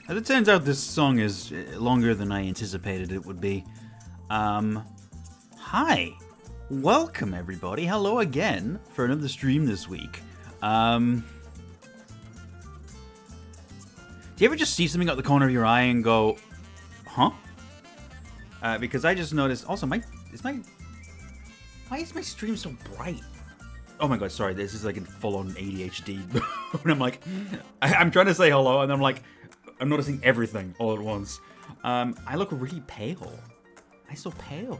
As it turns out, this song is longer than I anticipated it would be. Hi. Welcome, everybody. Hello again for another stream this week. Do you ever just see something out the corner of your eye and go, huh? Because I just noticed, also, why is my stream so bright? Oh my god, sorry, this is like in full-on ADHD. And I'm like, I'm trying to say hello, and I'm like, I'm noticing everything all at once. I look really pale. I'm so pale.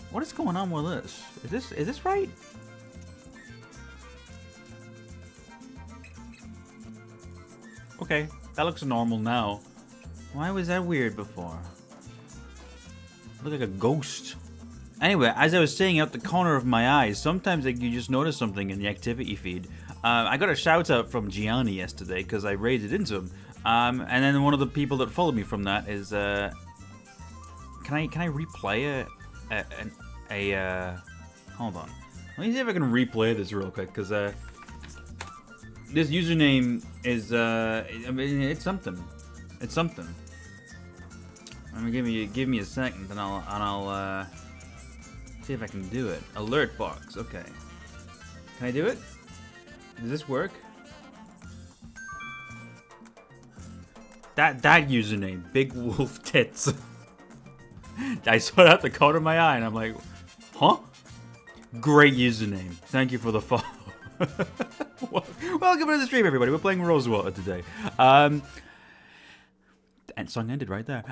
What is going on with this? Is this right? Okay, that looks normal now. Why was that weird before? Look like a ghost. Anyway, as I was saying out the corner of my eye, sometimes like, you just notice something in the activity feed. I got a shout out from Gianni yesterday because I raided into him. And then one of the people that followed me from that is, can I replay hold on. Let me see if I can replay this real quick, because this username is I mean, it's something. It's something. I mean, give me a second, and I'll see if I can do it. Alert box. Okay. Can I do it? Does this work? That username, Big Wolf Tits. I saw it out the corner of my eye, and I'm like, huh? Great username. Thank you for the follow. Welcome to the stream, everybody. We're playing Rosewater today. And song ended right there.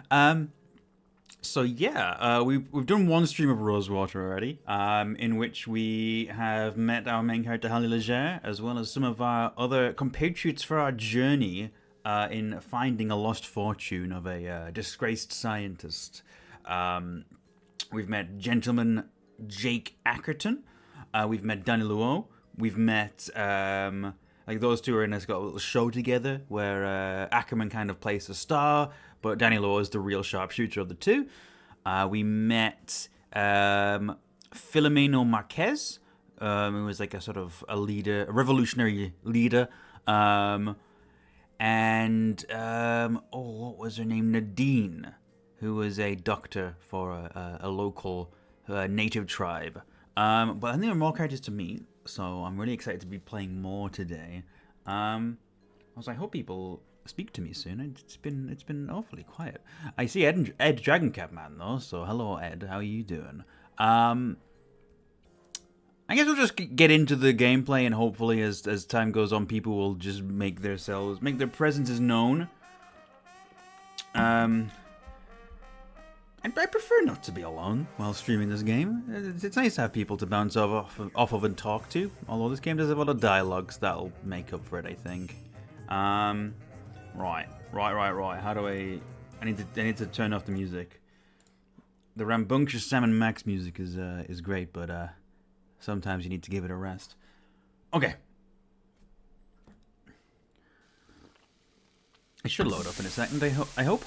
So yeah, we've done one stream of Rosewater already, in which we have met our main character Halle Leger, as well as some of our other compatriots for our journey in finding a lost fortune of a disgraced scientist. We've met Gentleman Jake Ackerton. We've met Danny Luo. We've met like those two are in a little show together where Ackerman kind of plays the star, but Danny Luo is the real sharpshooter of the two. We met Filomeno Marquez, who was like a sort of a leader, a revolutionary leader. What was her name? Nadine, who was a doctor for a local native tribe. But I think there are more characters to meet, so I'm really excited to be playing more today. Also, I hope people speak to me soon. It's been awfully quiet. I see Ed Dragoncap Man though, so hello Ed, how are you doing? I guess we'll just get into the gameplay, and hopefully as time goes on, people will just make their presences known. I prefer not to be alone while streaming this game. It's nice to have people to bounce off of and talk to. Although this game does have a lot of dialogues that'll make up for it, I think. Right. How do I need to turn off the music. The rambunctious Sam and Max music is great, but sometimes you need to give it a rest. Okay. It should load up in a second. I hope.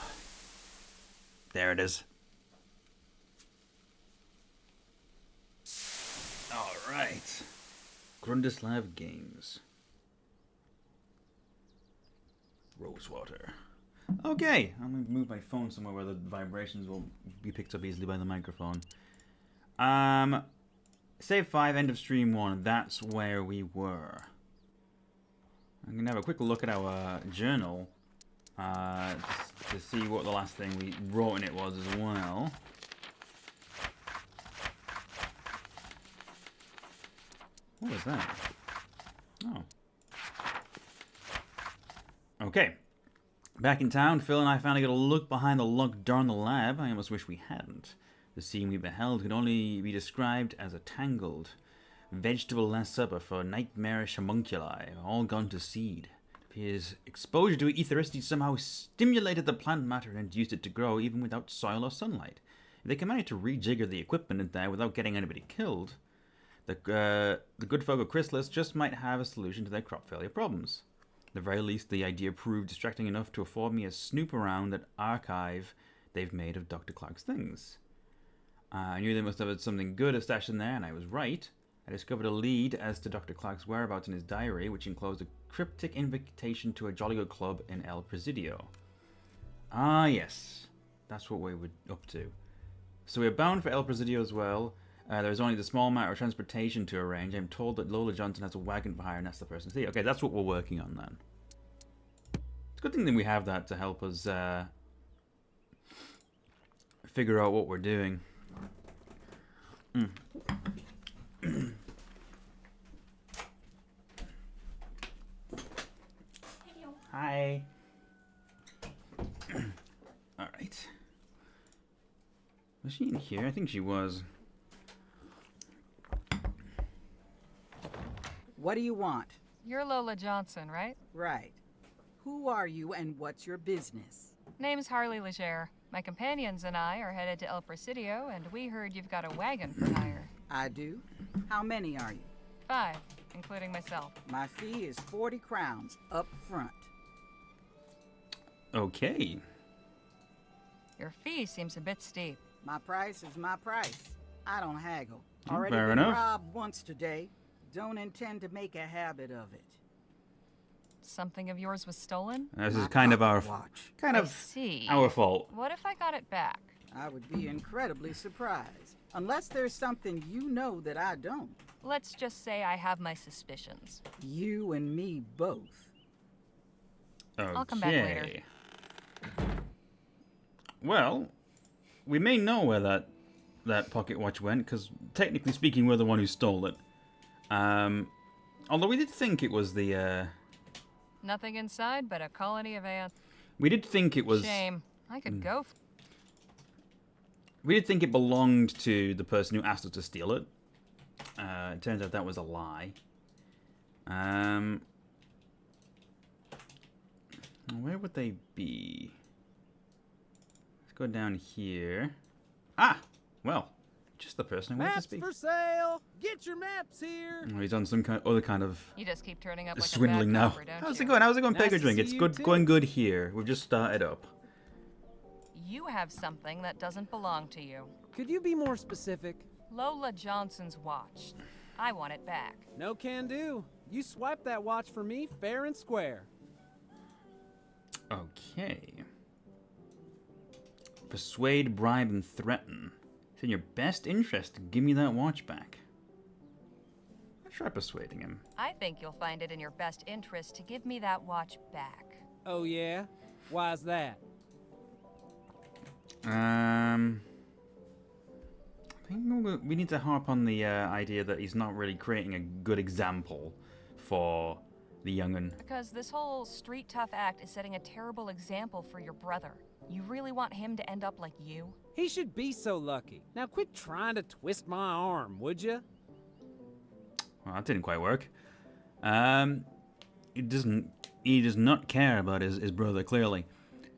There it is. Alright. Grundislav Games. Rosewater. Okay, I'm going to move my phone somewhere where the vibrations will be picked up easily by the microphone. Save 5, end of stream 1. That's where we were. I'm going to have a quick look at our journal to see what the last thing we wrote in it was as well. What was that? Oh. Okay. Back in town, Phil and I finally got a look behind the locked door in the lab. I almost wish we hadn't. The scene we beheld could only be described as a tangled vegetable last supper for nightmarish homunculi, all gone to seed. It appears exposure to ethericity somehow stimulated the plant matter and induced it to grow even without soil or sunlight. If they can manage to rejigger the equipment in there without getting anybody killed, the good folk of Chrysalis just might have a solution to their crop failure problems. At the very least, the idea proved distracting enough to afford me a snoop around that archive they've made of Dr. Clark's things. I knew they must have had something good stashed in there, and I was right. I discovered a lead as to Dr. Clark's whereabouts in his diary, which enclosed a cryptic invitation to a Jolly Good Club in El Presidio. Ah, yes. That's what we were up to. So we're bound for El Presidio as well. There is only the small matter of transportation to arrange. I'm told that Lola Johnson has a wagon for hire, and that's the person to see. Okay, that's what we're working on then. It's a good thing that we have that to help us figure out what we're doing. Hi. Alright. Was she in here? I think she was. What do you want? You're Lola Johnson, right? Right. Who are you and what's your business? Name's Harley Leger. My companions and I are headed to El Presidio, and we heard you've got a wagon for hire. I do. How many are you? 5, including myself. My fee is 40 crowns up front. Okay. Your fee seems a bit steep. My price is my price. I don't haggle. Fair Already been enough. robbed once today. Don't intend to make a habit of it. Something of yours was stolen? This My is kind of our pocket watch. I see. our fault. What if I got it back? I would be incredibly surprised. Unless there's something you know that I don't. Let's just say I have my suspicions. You and me both. Okay. I'll come back later. Well, we may know where that pocket watch went, because technically speaking, we're the one who stole it. Although we did think it was the. Nothing inside but a colony of ants. We did think it was. Shame. I could go. We did think it belonged to the person who asked us to steal it. It turns out that was a lie. Where would they be? Let's go down here. Ah! Well, just the person I wanted to Maps speak. for sale! Get your maps here! Oh, he's on some other kind of You just keep turning up like swindling a bad now. copper, don't How's you? it going? How's it going, Nice Pegger to Drink? see It's you good, too. going good here. We've just started up. You have something that doesn't belong to you. Could you be more specific? Lola Johnson's watch. I want it back. No can do. You swiped that watch for me fair and square. Okay. Persuade, bribe, and threaten. It's in your best interest to give me that watch back. I'll try persuading him. I think you'll find it in your best interest to give me that watch back. Oh yeah? Why's that? I think we need to harp on the idea that he's not really creating a good example for the young'un. Because this whole street tough act is setting a terrible example for your brother. You really want him to end up like you? He should be so lucky. Now quit trying to twist my arm, would you? Well, that didn't quite work. He does not care about his brother, clearly.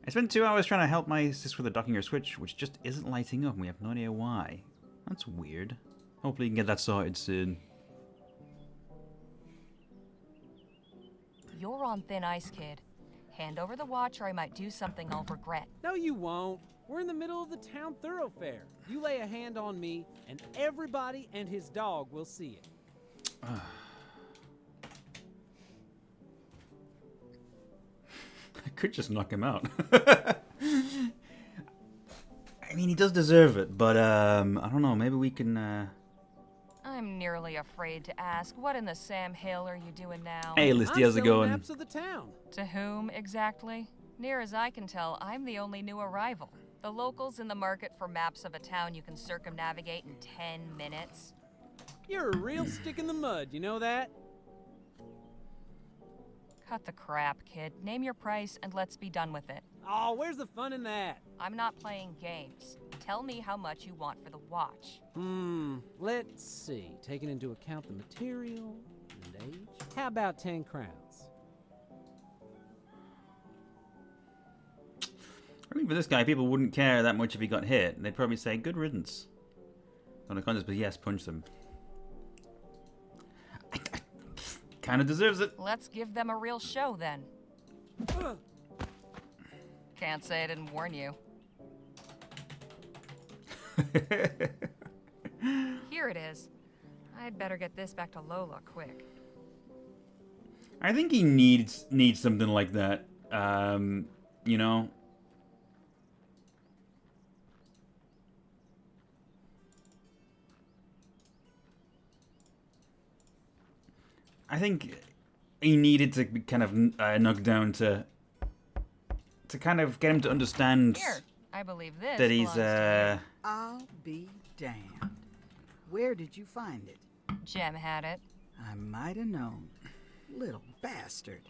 I spent 2 hours trying to help my sister with a docking her switch, which just isn't lighting up, and we have no idea why. That's weird. Hopefully you can get that sorted soon. You're on thin ice, kid. Hand over the watch or I might do something I'll regret. No, you won't. We're in the middle of the town thoroughfare. You lay a hand on me, and everybody and his dog will see it. I could just knock him out. I mean, he does deserve it, but I don't know. Maybe we can. I'm nearly afraid to ask. What in the Sam Hill are you doing now? Hey, Listy, I'm how's it selling going? maps of the town. To whom exactly? Near as I can tell, I'm the only new arrival. The locals in the market for maps of a town you can circumnavigate in 10 minutes. You're a real stick in the mud, you know that? Cut the crap, kid. Name your price and let's be done with it. Oh, where's the fun in that? I'm not playing games. Tell me how much you want for the watch. Let's see. Taking into account the material and age. How about 10 crowns? I think for this guy, people wouldn't care that much if he got hit. They'd probably say, good riddance. On the contest, but yes, punch them. Kind of deserves it. Let's give them a real show then. Can't say I didn't warn you. Here it is. I'd better get this back to Lola quick. I think he needs something like that. You know? I think he needed to be kind of knocked down to kind of get him to understand Here, I believe this that he's belongs to I'll be damned. Where did you find it? you. Jem had it. I might have known. Little bastard.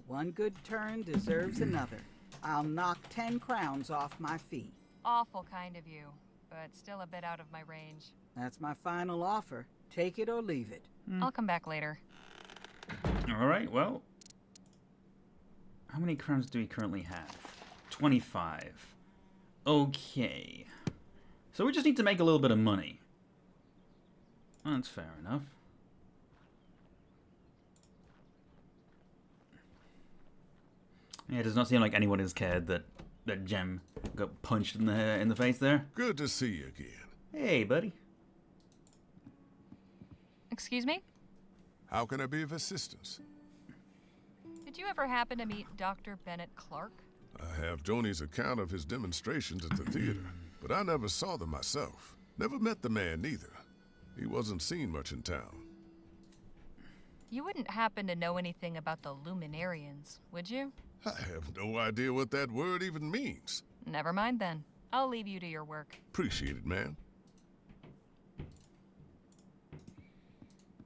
One good turn deserves another. I'll knock 10 crowns off my fee. Awful kind of you, but still a bit out of my range. That's my final offer. Take it or leave it. I'll come back later. Alright, well. How many crowns do we currently have? 25. Okay. So we just need to make a little bit of money. That's fair enough. Yeah, it does not seem like anyone has cared that Jem got punched in the face there. Good to see you again. Hey, buddy. Excuse me? How can I be of assistance? Did you ever happen to meet Dr. Bennett Clark? I have Joni's account of his demonstrations at the theater, but I never saw them myself. Never met the man neither. He wasn't seen much in town. You wouldn't happen to know anything about the Luminarians, would you? I have no idea what that word even means. Never mind then. I'll leave you to your work. Appreciate it, man.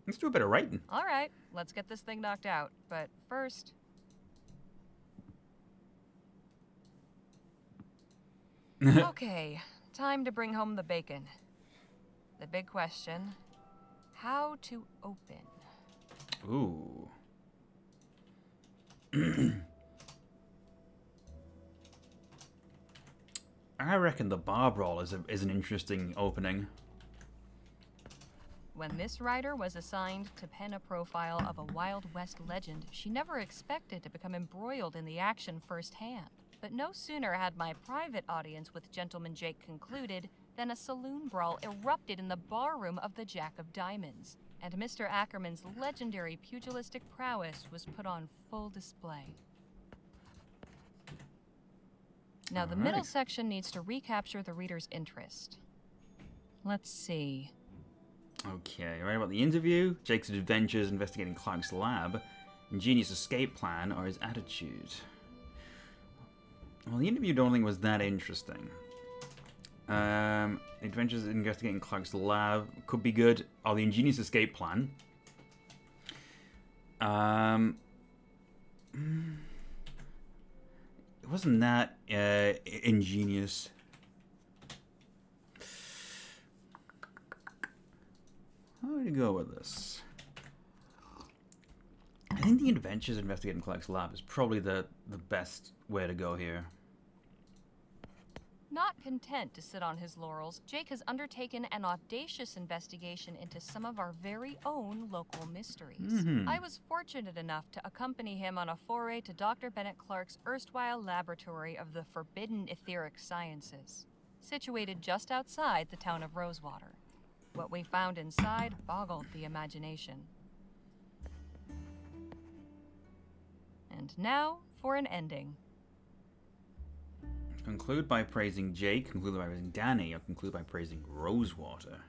Let's do a bit of writing. All right, let's get this thing knocked out. But first... Okay, time to bring home the bacon. The big question, how to open? Ooh. I reckon the bar brawl is an interesting opening. When this writer was assigned to pen a profile of a Wild West legend, she never expected to become embroiled in the action firsthand. But no sooner had my private audience with Gentleman Jake concluded than a saloon brawl erupted in the barroom of the Jack of Diamonds, and Mr. Ackerman's legendary pugilistic prowess was put on full display. Now, the middle section needs to recapture the reader's interest. Let's see. Okay, right about the interview, Jake's adventures investigating Clark's lab, ingenious escape plan, or his attitude. Well, the interview don't think was that interesting. Adventures investigating Clark's lab could be good, or the ingenious escape plan. It wasn't that ingenious. How do we go with this? I think the adventures investigating Clark's lab is probably the best way to go here. Not content to sit on his laurels, Jake has undertaken an audacious investigation into some of our very own local mysteries. I was fortunate enough to accompany him on a foray to Dr. Bennett Clark's erstwhile laboratory of the forbidden etheric sciences, situated just outside the town of Rosewater. What we found inside boggled the imagination. And now for an ending. Conclude by praising Jake, conclude by praising Danny, or conclude by praising Rosewater.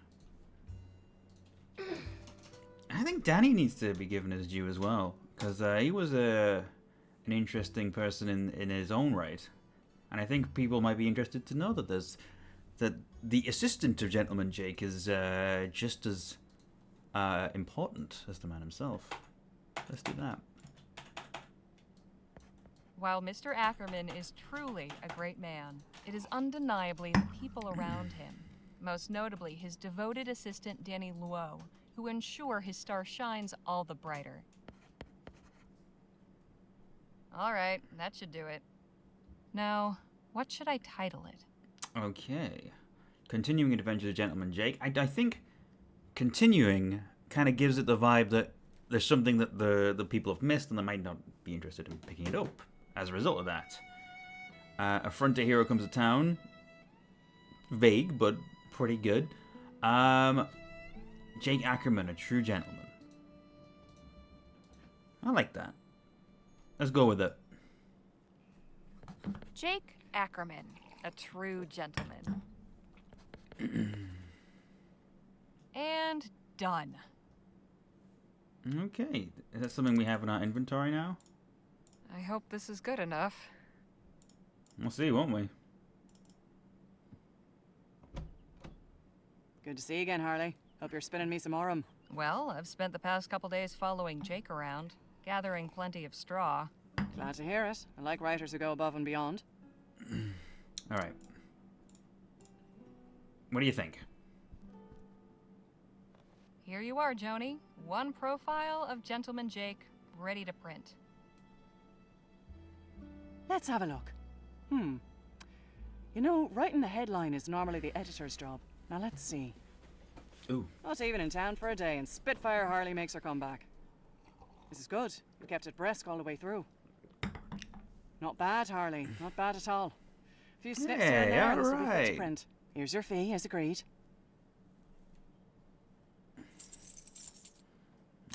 I think Danny needs to be given his due as well, because he was an interesting person in his own right. And I think people might be interested to know that the assistant of Gentleman Jake is just as important as the man himself. Let's do that. While Mr. Ackerman is truly a great man, it is undeniably the people around him, most notably his devoted assistant Danny Luo, who ensure his star shines all the brighter. All right, that should do it. Now, what should I title it? Okay. Continuing Adventures of Gentleman Jake. I think continuing kind of gives it the vibe that there's something that the people have missed and they might not be interested in picking it up as a result of that. A frontier hero comes to town. Vague, but pretty good. Jake Ackerman, a true gentleman. I like that. Let's go with it. Jake Ackerman, a true gentleman. And done. Okay. Is that something we have in our inventory now? I hope this is good enough. We'll see, won't we? Good to see you again, Harley. Hope you're spinning me some aurum. Well, I've spent the past couple days following Jake around, gathering plenty of straw. Glad to hear it. I like writers who go above and beyond. All right. What do you think? Here you are, Joni. One profile of Gentleman Jake, ready to print. Let's have a look. You know, writing the headline is normally the editor's job. Now let's see. Ooh. Not even in town for a day, and Spitfire Harley makes her comeback. This is good. You kept it brisk all the way through. Not bad, Harley. Not bad at all. A few snips here and there, and this will be fit to print. Here's your fee, as agreed.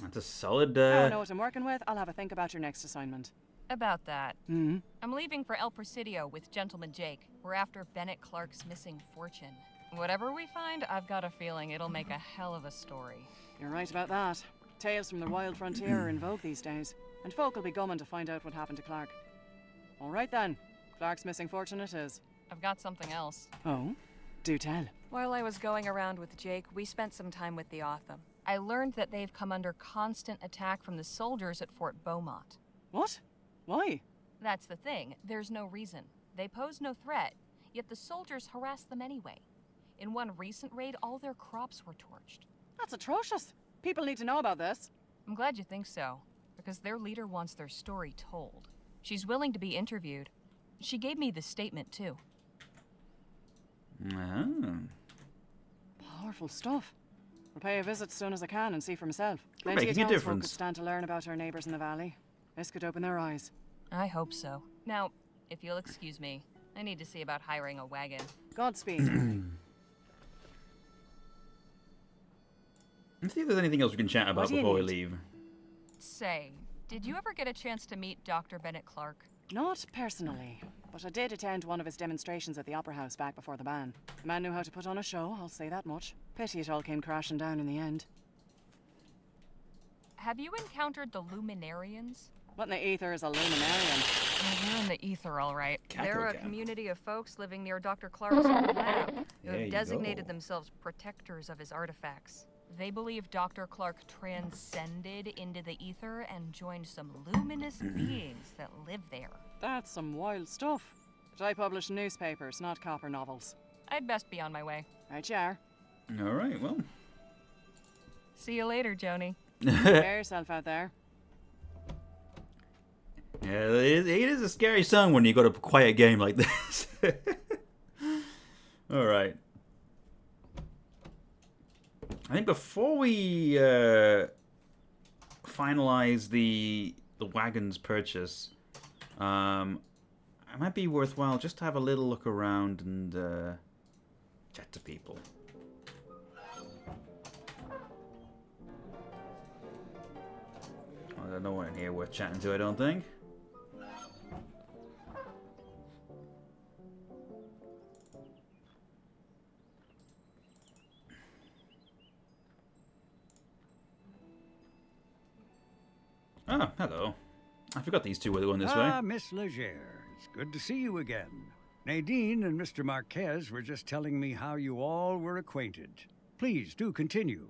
That's a solid, Now I know what I'm working with. I'll have a think about your next assignment. About that. Hmm? I'm leaving for El Presidio with Gentleman Jake. We're after Bennett Clark's missing fortune. Whatever we find, I've got a feeling it'll make a hell of a story. You're right about that. Tales from the wild frontier are in vogue these days, and folk will be gumming to find out what happened to Clark. All right then. Clark's missing fortune it is. I've got something else. Oh? Do tell. While I was going around with Jake, we spent some time with the Otham. I learned that they've come under constant attack from the soldiers at Fort Beaumont. What? Why? That's the thing. There's no reason. They pose no threat, yet the soldiers harass them anyway. In one recent raid, all their crops were torched. That's atrocious. People need to know about this. I'm glad you think so, because their leader wants their story told. She's willing to be interviewed. She gave me this statement, too. Oh. Powerful stuff. I'll pay a visit as soon as I can and see for myself. You're Plenty of making a townsfolk difference. could stand to learn about our neighbours in the valley. This could open their eyes. I hope so. Now, if you'll excuse me, I need to see about hiring a wagon. Godspeed. Let's see if there's anything else we can chat about do you before we need? leave. Say, did you ever get a chance to meet Dr. Bennett Clark? Not personally, but I did attend one of his demonstrations at the Opera House back before the ban. The man knew how to put on a show, I'll say that much. Pity it all came crashing down in the end. Have you encountered the Luminarians? What in the ether is a luminarian? Well, they're in the ether, all right. Capital They're a camp. community of folks living near Dr. Clark's old lab, who There you have designated go. themselves protectors of his artifacts. They believe Dr. Clark transcended into the ether and joined some luminous beings that live there. That's some wild stuff. But I publish newspapers, not copper novels. I'd best be on my way. Right you are. All right, well. See you later, Joni. Bear yourself out there. Yeah, it is a scary song when you got a quiet game like this. All right. I think before we finalize the wagon's purchase, it might be worthwhile just to have a little look around and chat to people. Well, there's no one in here worth chatting to, I don't think. Oh, hello. I forgot these two were going this way. Ah, Miss Leger, it's good to see you again. Nadine and Mr. Marquez were just telling me how you all were acquainted. Please do continue.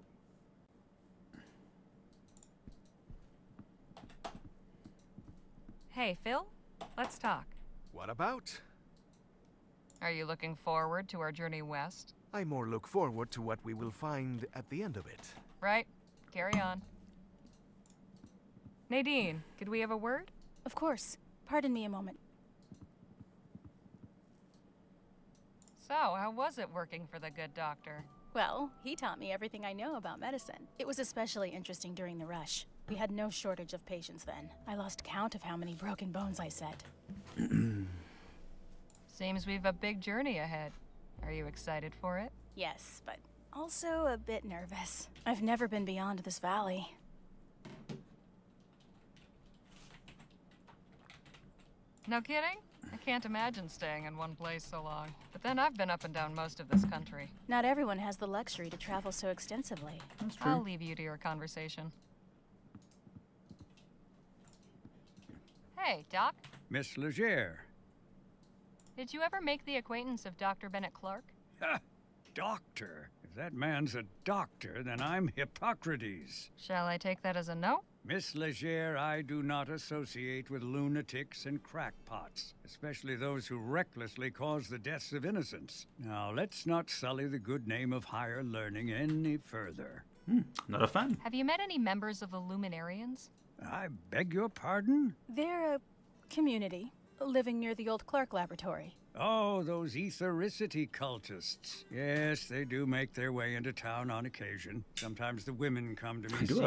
Hey, Phil, let's talk. What about? Are you looking forward to our journey west? I more look forward to what we will find at the end of it. Right, carry on. Nadine, could we have a word? Of course. Pardon me a moment. So, how was it working for the good doctor? Well, he taught me everything I know about medicine. It was especially interesting during the rush. We had no shortage of patients then. I lost count of how many broken bones I set. Seems we've a big journey ahead. Are you excited for it? Yes, but Also a bit nervous. I've never been beyond this valley. No kidding? I can't imagine staying in one place so long. But then I've been up and down most of this country. Not everyone has the luxury to travel so extensively. That's true. I'll leave you to your conversation. Hey, Doc. Miss Legere. Did you ever make the acquaintance of Dr. Bennett Clark? Ha! Doctor. If that man's a doctor, then I'm Hippocrates. Shall I take that as a no? Miss Legere, I do not associate with lunatics and crackpots, especially those who recklessly cause the deaths of innocents. Now, let's not sully the good name of higher learning any further. Not a fan. Have you met any members of the Luminarians? I beg your pardon? They're a community living near the old Clark laboratory. Oh, those ethericity cultists. Yes, they do make their way into town on occasion. Sometimes the women come to me I do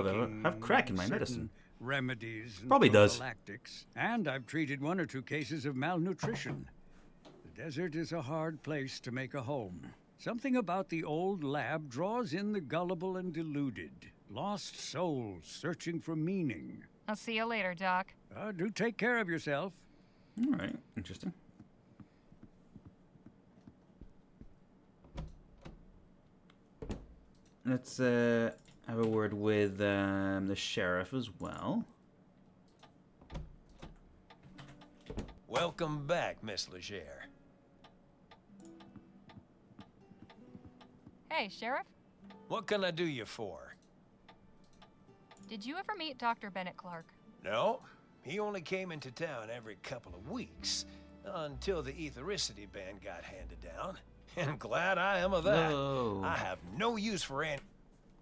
have crack in my certain medicine. remedies and Probably does. prophylactics. And I've treated 1 or 2 cases of malnutrition. The desert is a hard place to make a home. Something about the old lab draws in the gullible and deluded. Lost souls searching for meaning. I'll see you later, Doc. Do take care of yourself. All right, interesting. Let's have a word with the sheriff as well. Welcome back, Miss Legere. Hey, Sheriff. What can I do you for? Did you ever meet Dr. Bennett Clark? No, he only came into town every couple of weeks, until the ethericity ban got handed down. And glad I am of that. Whoa. I have no use for any...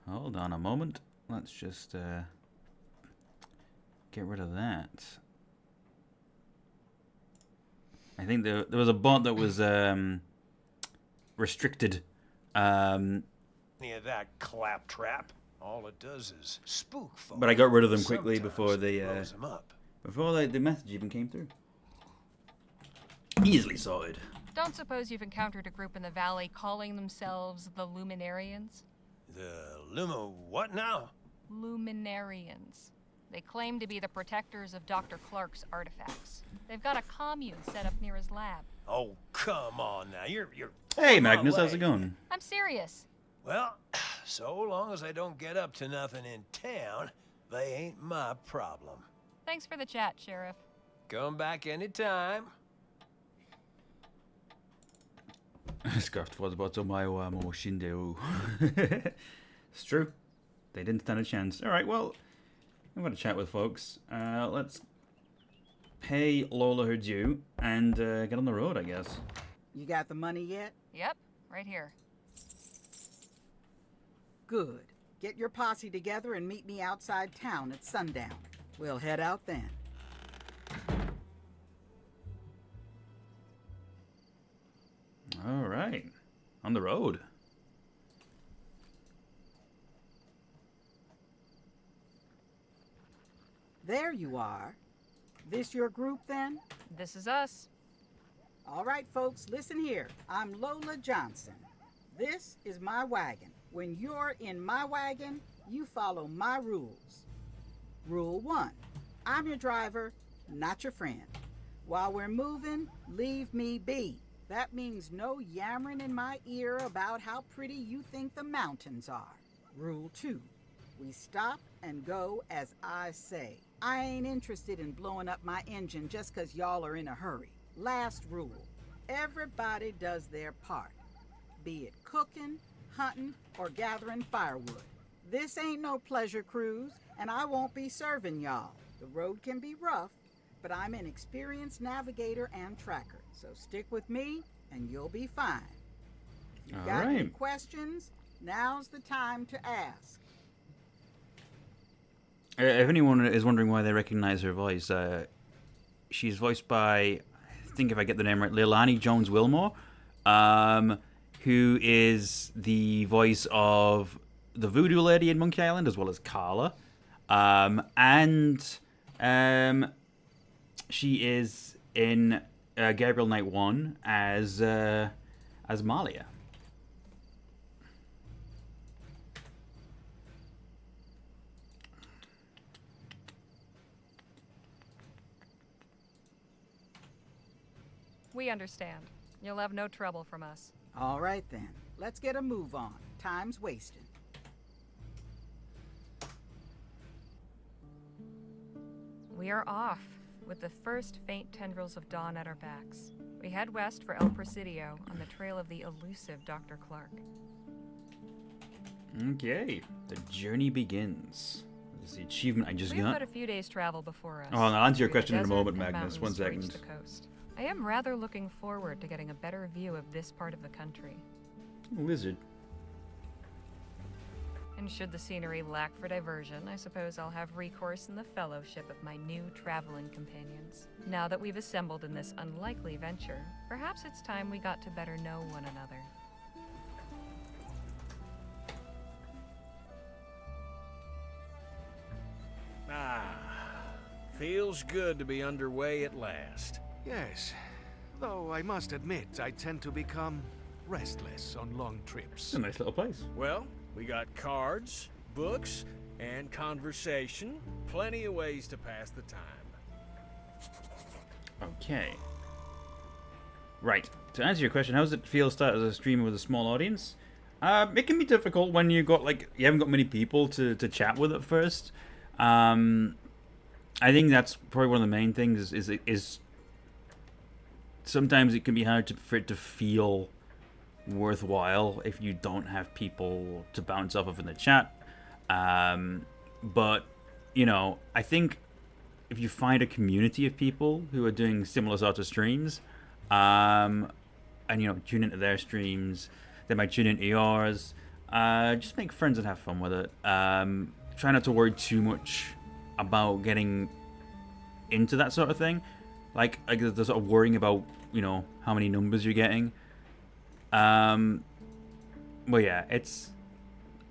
Hold on a moment. Let's just get rid of that. I think there was a bot that was restricted. Any of that claptrap. All it does is spook folks. But I got rid of them quickly Sometimes before it they blows 'em up. before the message even came through. Easily sorted. Don't suppose you've encountered a group in the valley calling themselves the Luminarians? The limo what now? Luminarians. They claim to be the protectors of Dr. Clark's artifacts. They've got a commune set up near his lab. Oh, come on now. You're Hey on my Magnus, how's way. it going? I'm serious. Well, so long as I don't get up to nothing in town, they ain't my problem. Thanks for the chat, Sheriff. Come back anytime. Scarfed was about to my Shindo. It's true. They didn't stand a chance. Alright, well, I'm going to chat with folks. Let's pay Lola her due and get on the road, I guess. You got the money yet? Yep, right here. Good. Get your posse together and meet me outside town at sundown. We'll head out then. All right. On the road. There you are. This your group then? This is us. All right, folks, listen here. I'm Lola Johnson. This is my wagon. When you're in my wagon, you follow my rules. Rule 1. I'm your driver, not your friend. While we're moving, leave me be. That means no yammering in my ear about how pretty you think the mountains are. Rule 2. We stop and go as I say. I ain't interested in blowing up my engine just 'cause y'all are in a hurry. Last rule. Everybody does their part. Be it cooking, hunting, or gathering firewood. This ain't no pleasure cruise, and I won't be serving y'all. The road can be rough, but I'm an experienced navigator and tracker, so stick with me and you'll be fine. If you All got any right. questions, now's the time to ask. If anyone is wondering why they recognize her voice, she's voiced by, I think if I get the name right, Leilani Jones Wilmore, who is the voice of the Voodoo Lady in Monkey Island, as well as Carla. She is in Gabriel Knight 1 as Malia. We understand. You'll have no trouble from us. All right then. Let's get a move on. Time's wasting. We are off, with the first faint tendrils of dawn at our backs. We head west for El Presidio on the trail of the elusive Dr. Clark. Okay, the journey begins. This is the achievement I just We have got. but a few days' travel before us. Oh, I'll answer your through the question in a desert moment, and Magnus. mountains 1 to reach second. the coast. I am rather looking forward to getting a better view of this part of the country. Lizard. And should the scenery lack for diversion, I suppose I'll have recourse in the fellowship of my new traveling companions. Now that we've assembled in this unlikely venture, perhaps it's time we got to better know one another. Feels good to be underway at last. Yes, though I must admit I tend to become restless on long trips. It's a nice little place. Well, we got cards, books, and conversation. Plenty of ways to pass the time. Okay. Right. To answer your question, how does it feel to start as a streamer with a small audience? It can be difficult when you haven't got many people to chat with at first. I think that's probably one of the main things. Is sometimes it can be hard for it to feel worthwhile if you don't have people to bounce off of in the chat. But you know, I think if you find a community of people who are doing similar sorts of streams, and you know, tune into their streams, they might tune into yours. Just make friends and have fun with it. Try not to worry too much about getting into that sort of thing, like the sort of worrying about, you know, how many numbers you're getting. Well, yeah, it's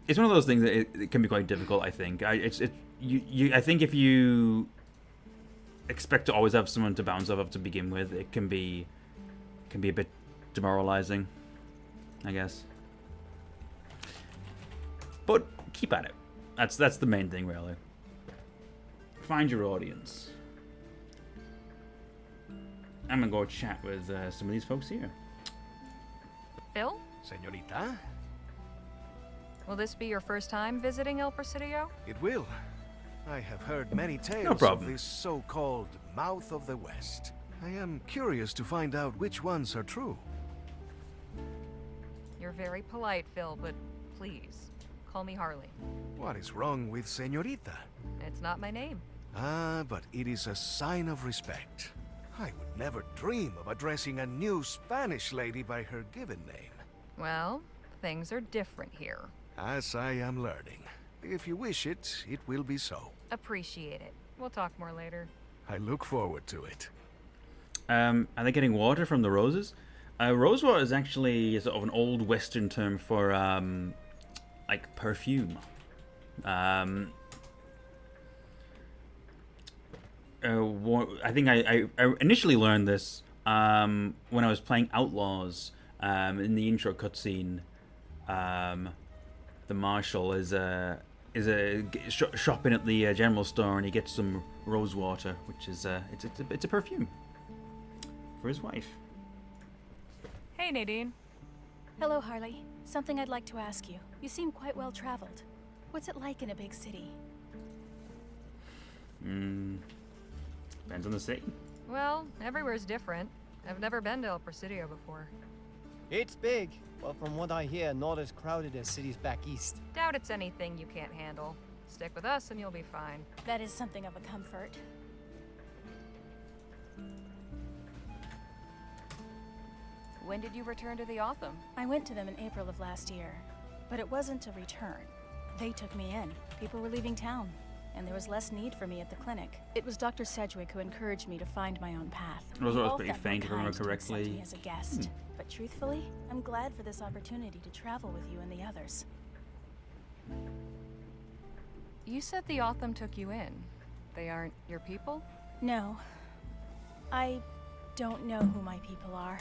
one of those things that it can be quite difficult. I think I think if you expect to always have someone to bounce off of to begin with, it can be a bit demoralizing, I guess. But keep at it. That's the main thing, really. Find your audience. I'm gonna go chat with some of these folks here. Phil? Señorita? Will this be your first time visiting El Presidio? It will. I have heard many No tales of problem. this so-called Mouth of the West. I am curious to find out which ones are true. You're very polite, Phil, but please, call me Harley. What is wrong with Señorita? It's not my name. Ah, but it is a sign of respect. I would never dream of addressing a new Spanish lady by her given name. Well, things are different here. As I am learning. If you wish it, it will be so. Appreciate it. We'll talk more later. I look forward to it. Are they getting water from the roses? Rosewater is actually sort of an old Western term for like perfume. I think I initially learned this when I was playing Outlaws. In the intro cutscene, the marshal is shopping at the general store, and he gets some rosewater, which is it's a perfume for his wife. Hey, Nadine. Hello, Harley. Something I'd like to ask you. You seem quite well traveled. What's it like in a big city? Depends on the city. Well, everywhere's different. I've never been to El Presidio before. It's big, but from what I hear, not as crowded as cities back east. Doubt it's anything you can't handle. Stick with us and you'll be fine. That is something of a comfort. When did you return to the Otham? I went to them in April of last year, but it wasn't a return. They took me in. People were leaving town, and there was less need for me at the clinic. It was Dr. Sedgwick who encouraged me to find my own path. Rosewater was All pretty felt faint, if I remember kind to accept correctly. me as a guest. But truthfully, I'm glad for this opportunity to travel with you and the others. You said the Otham took you in. They aren't your people? No. I don't know who my people are.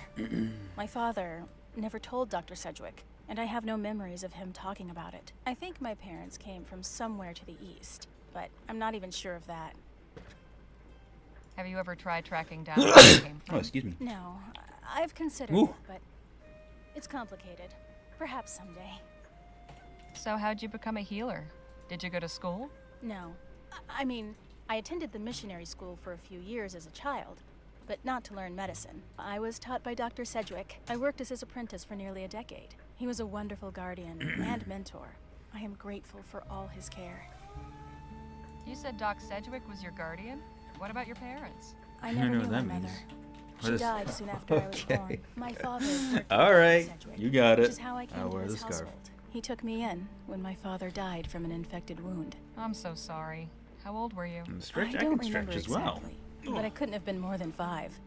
My father never told Dr. Sedgwick, and I have no memories of him talking about it. I think my parents came from somewhere to the east, but I'm not even sure of that. Have you ever tried tracking down where they came from? Oh, excuse me. No, I've considered Ooh. it, but it's complicated. Perhaps someday. So how'd you become a healer? Did you go to school? No. I mean, I attended the missionary school for a few years as a child, but not to learn medicine. I was taught by Dr. Sedgwick. I worked as his apprentice for nearly a decade. He was a wonderful guardian and mentor. I am grateful for all his care. You said Doc Sedgwick was your guardian? What about your parents? I I never don't know knew what my that mother. means. She died soon after I was born. My father worked All for right, Dr. Sedgwick, you got it. which is how I came I'll to wear his the scarf. household. He took me in when my father died from an infected wound. I'm so sorry. How old were you? And stretch, I I don't can remember stretch as well. exactly, but I couldn't have been more than 5.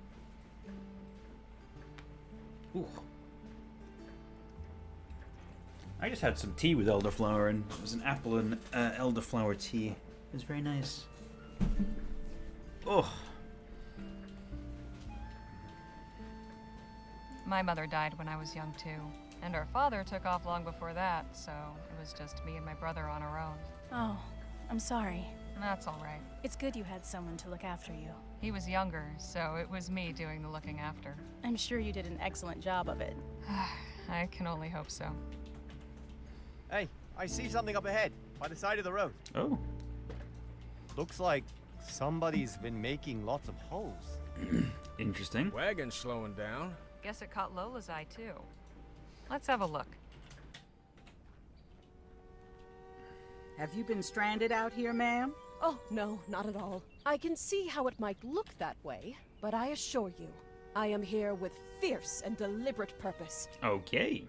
Ooh. I just had some tea with elderflower, and it was an apple and elderflower tea. It was very nice. Oh. My mother died when I was young too, and our father took off long before that, so it was just me and my brother on our own. Oh, I'm sorry. That's all right. It's good you had someone to look after you. He was younger, so it was me doing the looking after. I'm sure you did an excellent job of it. I can only hope so. Hey, I see something up ahead, by the side of the road. Oh. Looks like somebody's been making lots of holes. Interesting. Wagon's slowing down. Guess it caught Lola's eye too. Let's have a look. Have you been stranded out here, ma'am? Oh, no, not at all. I can see how it might look that way, but I assure you, I am here with fierce and deliberate purpose. Okay.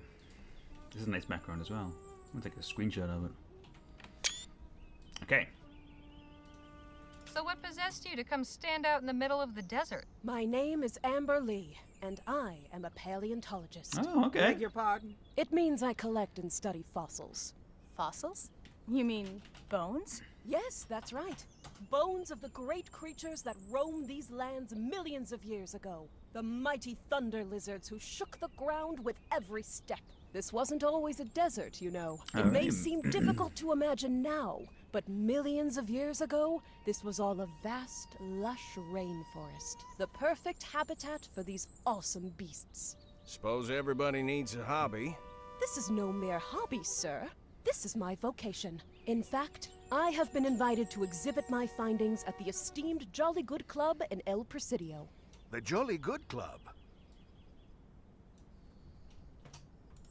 This is a nice background as well. I'm gonna take a screenshot of it. Okay. So what possessed you to come stand out in the middle of the desert? My name is Amber Lee, and I am a paleontologist. Oh, okay. Beg your pardon? It means I collect and study fossils. Fossils? You mean bones? Yes, that's right. Bones of the great creatures that roamed these lands millions of years ago. The mighty thunder lizards who shook the ground with every step. This wasn't always a desert, you know. It may seem difficult to imagine now, but millions of years ago, this was all a vast, lush rainforest. The perfect habitat for these awesome beasts. Suppose everybody needs a hobby. This is no mere hobby, sir. This is my vocation. In fact, I have been invited to exhibit my findings at the esteemed Jolly Good Club in El Presidio. The Jolly Good Club?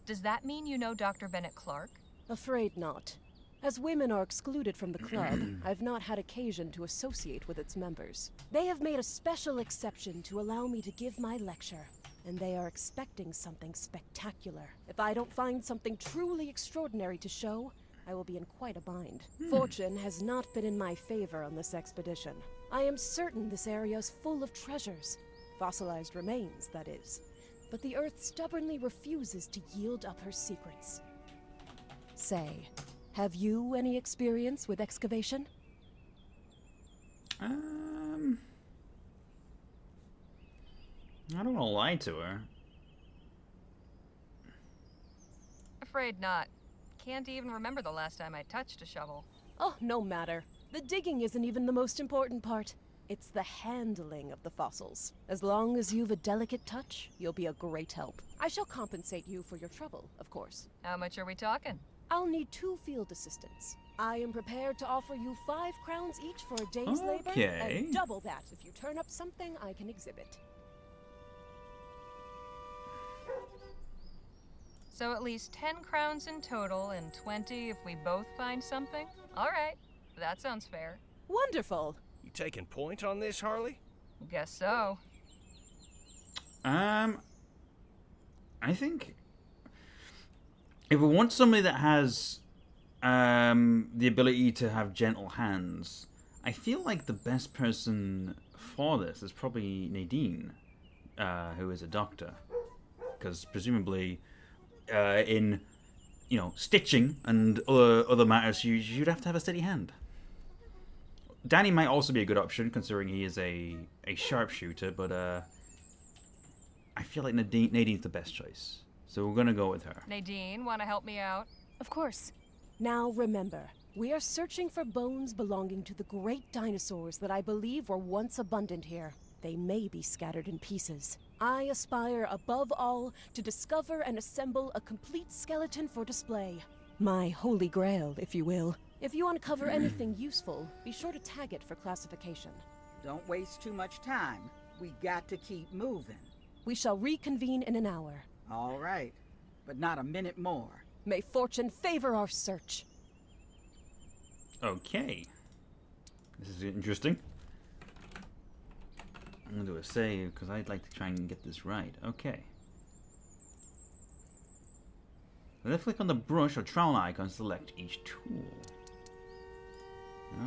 Does that mean you know Dr. Bennett Clark? Afraid not. As women are excluded from the club, I've not had occasion to associate with its members. They have made a special exception to allow me to give my lecture, and they are expecting something spectacular. If I don't find something truly extraordinary to show, I will be in quite a bind. Fortune has not been in my favor on this expedition. I am certain this area is full of treasures. Fossilized remains, that is. But the Earth stubbornly refuses to yield up her secrets. Say, have you any experience with excavation? I don't want to lie to her. Afraid not. Can't even remember the last time I touched a shovel. Oh, no matter. The digging isn't even the most important part. It's the handling of the fossils. As long as you've a delicate touch, you'll be a great help. I shall compensate you for your trouble, of course. How much are we talking? I'll need 2 field assistants. I am prepared to offer you 5 crowns each for a day's labor, Okay. and double that if you turn up something I can exhibit. So at least 10 crowns in total and 20 if we both find something? All right, that sounds fair. Wonderful. You taking point on this, Harley? Guess so. I think if we want somebody that has the ability to have gentle hands, I feel like the best person for this is probably Nadine, who is a doctor, because presumably in stitching and other matters, you'd have to have a steady hand. Danny might also be a good option, considering he is a sharpshooter, but I feel like Nadine's the best choice. So we're gonna go with her. Nadine, want to help me out? Of course. Now remember, we are searching for bones belonging to the great dinosaurs that I believe were once abundant here. they may be scattered in pieces. I aspire above all to discover and assemble a complete skeleton for display. My holy grail, if you will. If you uncover anything useful, be sure to tag it for classification. Don't waste too much time. We got to keep moving. We shall reconvene in an hour. All right, but not a minute more. May fortune favor our search. Okay. This is interesting. I'm going to do a save because I'd like to try and get this right. Okay. Left click on the brush or trowel icon, select each tool.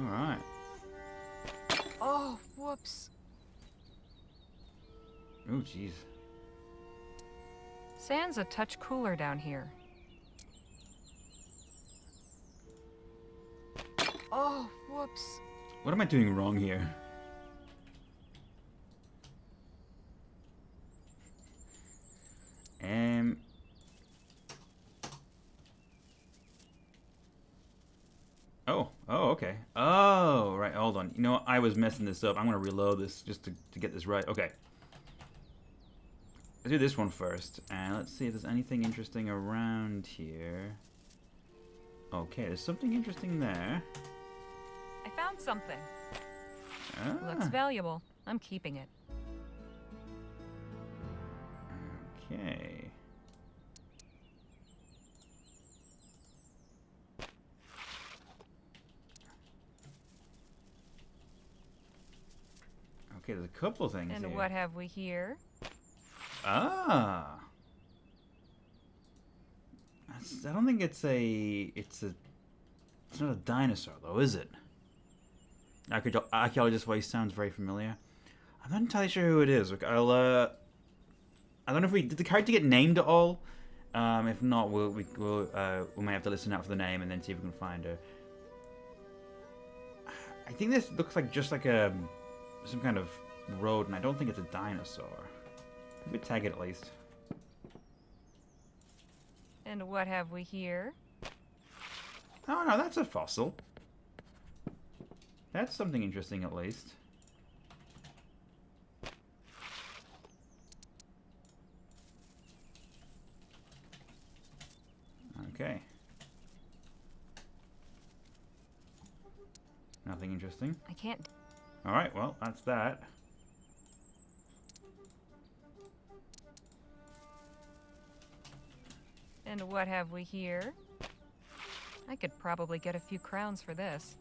Alright. Oh, whoops. Oh, jeez. Sand's a touch cooler down here. Oh, whoops. What am I doing wrong here? Oh, okay. Oh, right, hold on. You know what? I was messing this up. I'm gonna reload this just to get this right. Okay. Let's do this one first. And let's see if there's anything interesting around here. Okay, there's something interesting there. I found something. Ah. Looks valuable. I'm keeping it. Okay. Okay, there's a couple things And here. what have we here? Ah. I don't think it's not a dinosaur though, is it? Archaeologist's voice sounds very familiar. I'm not entirely sure who it is. Look, I don't know if did the character get named at all. If not, we might have to listen out for the name and then see if we can find her. I think this looks like just like some kind of road, and I don't think it's a dinosaur. Maybe tag it at least. And what have we here? Oh no, that's a fossil. That's something interesting at least. Okay. Nothing interesting. I can't. Alright, well, that's that. And what have we here? I could probably get a few crowns for this.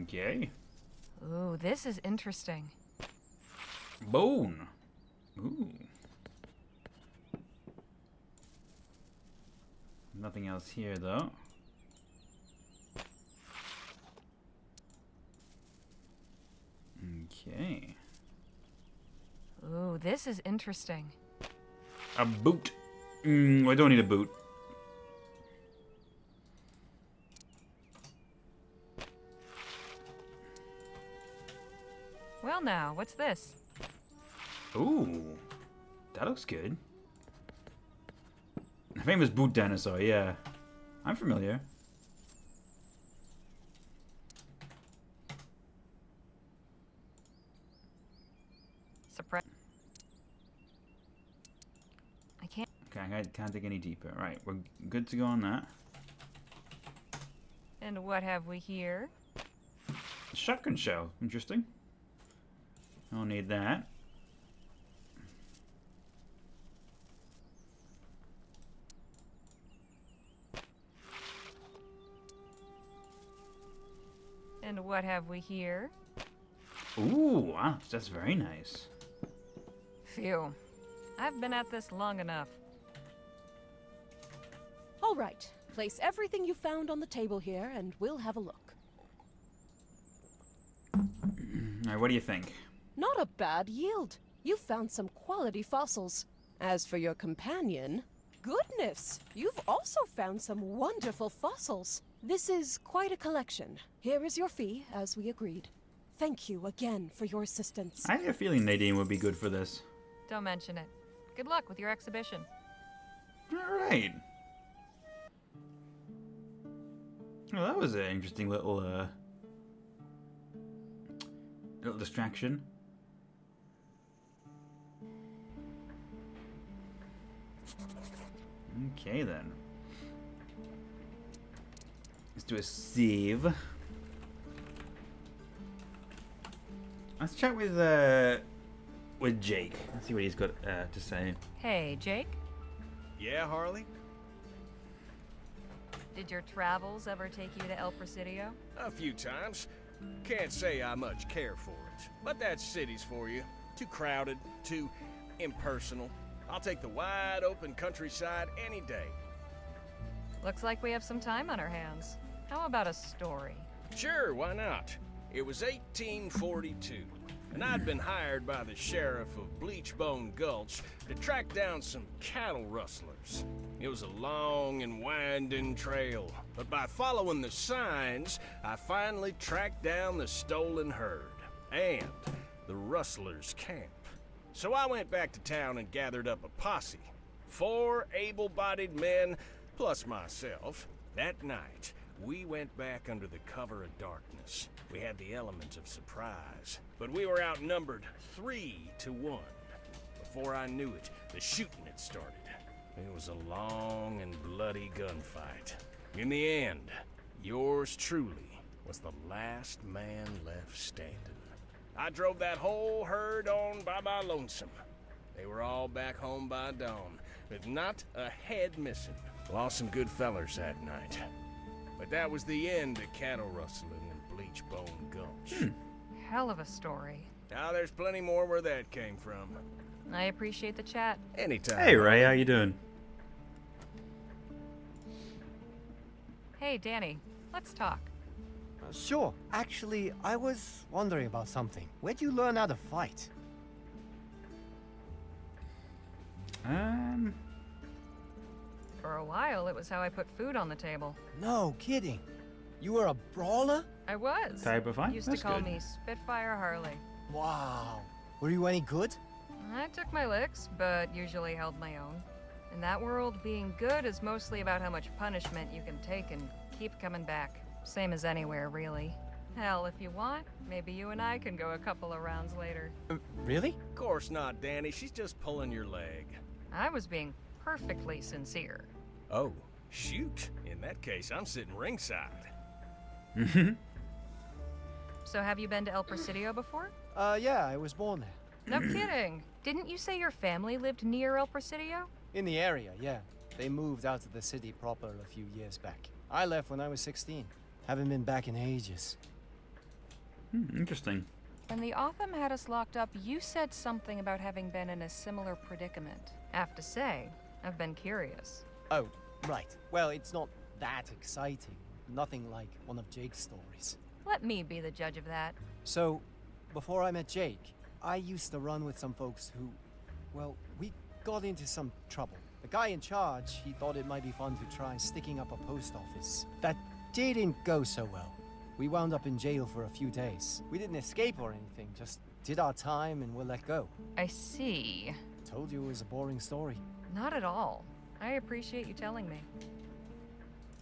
Okay. Ooh, this is interesting. Bone. Ooh. Nothing else here, though. Okay. Ooh, this is interesting. A boot. I don't need a boot. Well now, what's this? Ooh. That looks good. The famous boot dinosaur, yeah. I'm familiar. Surprise. I can't. Okay, I can't dig any deeper. Right, we're good to go on that. And what have we here? A shotgun shell. Interesting. I'll need that. And what have we here? Ooh, wow, that's very nice. Phew. I've been at this long enough. All right, place everything you found on the table here, and we'll have a look. Alright, what do you think? Not a bad yield. You found some quality fossils. As for your companion, goodness, you've also found some wonderful fossils. This is quite a collection. Here is your fee, as we agreed. Thank you again for your assistance. I have a feeling Nadine would be good for this. Don't mention it. Good luck with your exhibition. Alright. Well, that was an interesting little Little distraction. Okay then. Let's do a save. Let's chat with Jake. Let's see what he's got to say. Hey, Jake. Yeah, Harley? Did your travels ever take you to El Presidio? A few times. Can't say I much care for it, but that city's for you. Too crowded, too impersonal. I'll take the wide open countryside any day. Looks like we have some time on our hands. How about a story? Sure, why not? It was 1842, and I'd been hired by the sheriff of Bleachbone Gulch to track down some cattle rustlers. It was a long and winding trail, but by following the signs, I finally tracked down the stolen herd and the rustlers' camp. So I went back to town and gathered up a posse. 4 able-bodied men, plus myself. That night, we went back under the cover of darkness. We had the element of surprise, but we were outnumbered 3-1. Before I knew it, the shooting had started. It was a long and bloody gunfight. In the end, yours truly was the last man left standing. I drove that whole herd on by my lonesome. They were all back home by dawn, with not a head missing. Lost some good fellers that night. But that was the end of cattle rustling in Bleachbone Gulch. Hell of a story. Now there's plenty more where that came from. I appreciate the chat. Anytime. Hey Ray, how you doing? Hey, Danny. Let's talk. Sure. Actually, I was wondering about something. Where'd you learn how to fight? For a while, it was how I put food on the table. No kidding. You were a brawler? I was. Type of fight? Used That's to call good. me Spitfire Harley. Wow. Were you any good? I took my licks, but usually held my own. In that world, being good is mostly about how much punishment you can take and keep coming back. Same as anywhere, really. Hell, if you want, maybe you and I can go a couple of rounds later. Really? Of course not, Danny. She's just pulling your leg. I was being perfectly sincere. Oh, shoot. In that case, I'm sitting ringside. So have you been to El Presidio before? Yeah, I was born there. No kidding. Didn't you say your family lived near El Presidio? In the area, yeah. They moved out to the city proper a few years back. I left when I was 16. Haven't been back in ages. Interesting. When the Otham had us locked up, you said something about having been in a similar predicament. I have to say, I've been curious. Oh, right. Well, it's not that exciting. Nothing like one of Jake's stories. Let me be the judge of that. So, before I met Jake, I used to run with some folks who, well, we got into some trouble. The guy in charge, he thought it might be fun to try sticking up a post office. That didn't go so well. We wound up in jail for a few days. We didn't escape or anything, just did our time and were let go. I see. Told you it was a boring story. Not at all. I appreciate you telling me.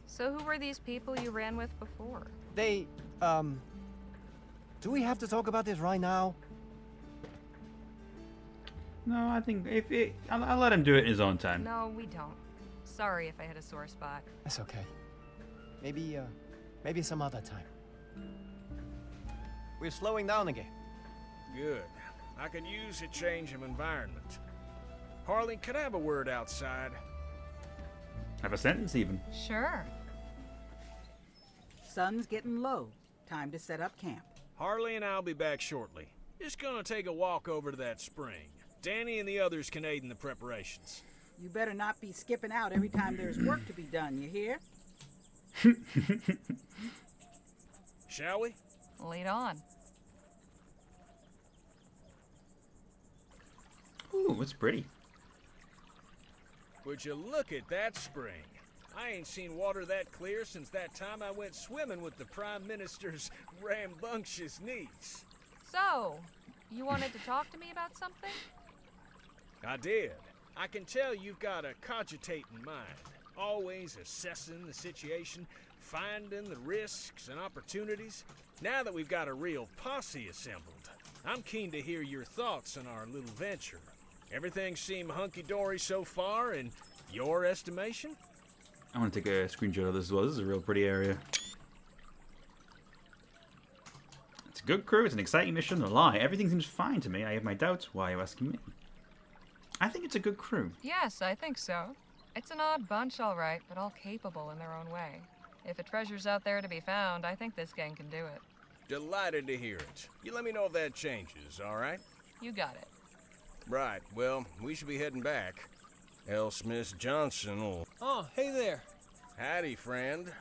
So who were these people you ran with before? They, do we have to talk about this right now? No, I think I'll let him do it in his own time. No, we don't. Sorry if I hit a sore spot. That's okay. Maybe some other time. We're slowing down again. Good. I could use a change of environment. Harley, could I have a word outside? Have a sentence even. Sure. Sun's getting low. Time to set up camp. Harley and I'll be back shortly. Just gonna take a walk over to that spring. Danny and the others can aid in the preparations. You better not be skipping out every time there's work to be done, you hear? Shall we? Lead on. Ooh, it's pretty. Would you look at that spring? I ain't seen water that clear since that time I went swimming with the Prime Minister's rambunctious niece. So, you wanted to talk to me about something? I did. I can tell you've got a cogitating mind, always assessing the situation, finding the risks and opportunities. Now that we've got a real posse assembled, I'm keen to hear your thoughts on our little venture. Everything seemed hunky-dory so far, in your estimation? I want to take a screenshot of this as well. This is a real pretty area. It's a good crew. It's an exciting mission. No lie. Everything seems fine to me. I have my doubts. Why are you asking me? I think it's a good crew. Yes, I think so. It's an odd bunch, all right, but all capable in their own way. If a treasure's out there to be found, I think this gang can do it. Delighted to hear it. You let me know if that changes, all right? You got it. Right, well, we should be heading back. L. Smith Johnson will... Oh, hey there. Howdy, friend.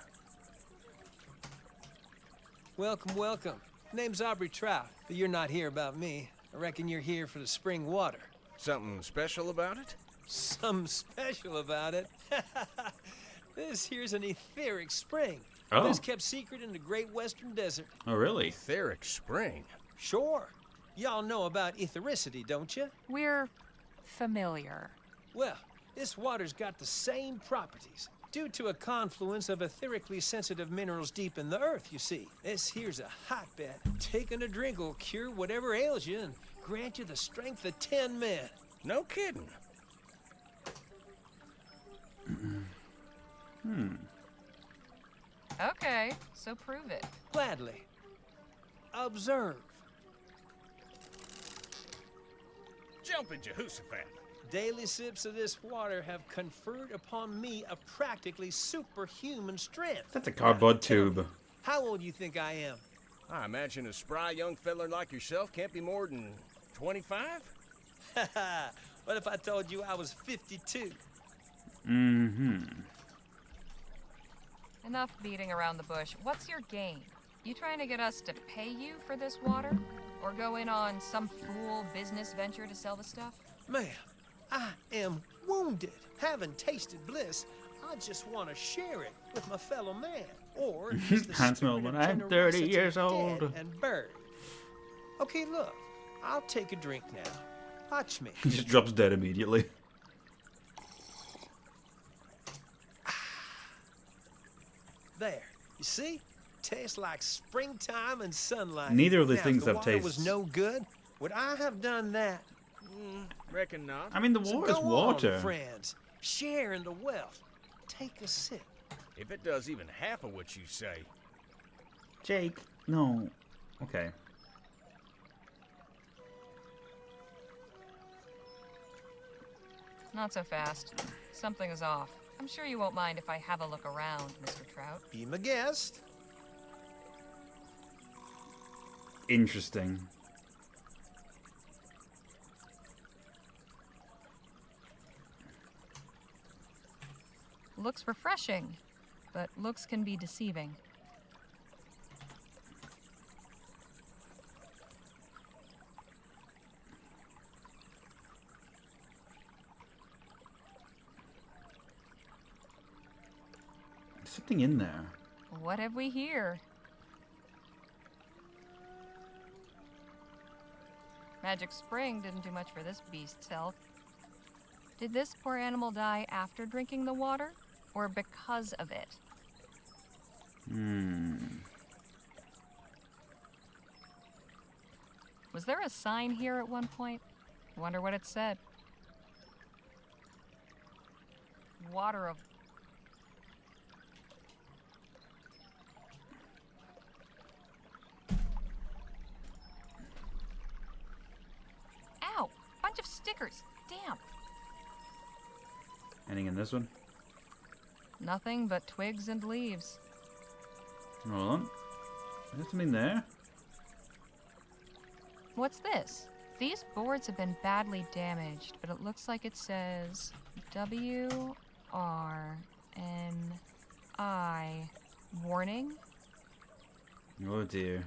Welcome, welcome. Name's Aubrey Trout, but you're not here about me. I reckon you're here for the spring water. Something special about it? Something special about it? This here's an etheric spring. Oh. It's kept secret in the great western desert. Oh, really? Etheric spring? Sure. Y'all know about ethericity, don't you? We're familiar. Well, this water's got the same properties. Due to a confluence of etherically sensitive minerals deep in the earth, you see. This here's a hotbed. Taking a drink will cure whatever ails you and grant you the strength of 10 men. No kidding. Okay, so prove it. Gladly. Observe. Jumpin' Jehoshaphat. Daily sips of this water have conferred upon me a practically superhuman strength. That's a cardboard tube. How old do you think I am? I imagine a spry young feller like yourself can't be more than 25? What if I told you I was 52? Enough beating around the bush. What's your game? You trying to get us to pay you for this water? Or go in on some fool business venture to sell the stuff? Ma'am, I am wounded. Haven't tasted bliss. I just want to share it with my fellow man. Or is the Can't smell spirit when of I'm 30 generosity years dead old. and buried? Okay, look. I'll take a drink now. Watch me. He just drops dead immediately. There. You see? Tastes like springtime and sunlight. Neither of these Now, things if the have water taste. was no good, would I have done that? Reckon not. I mean, the So water's go water. on, friends. Share in the wealth. Take a sip. If it does even half of what you say. Jake, no. Okay. Not so fast. Something is off. I'm sure you won't mind if I have a look around, Mr. Trout. Be my guest. Interesting. Looks refreshing, but looks can be deceiving. There's something in there. What have we here? Magic Spring didn't do much for this beast's health. Did this poor animal die after drinking the water, or because of it? Was there a sign here at one point? Wonder what it said. Water of... Ow! Bunch of stickers. Damn. Anything in this one? Nothing but twigs and leaves. Hold on. There's something there. What's this? These boards have been badly damaged, but it looks like it says W-R-N-I. Warning? Oh dear.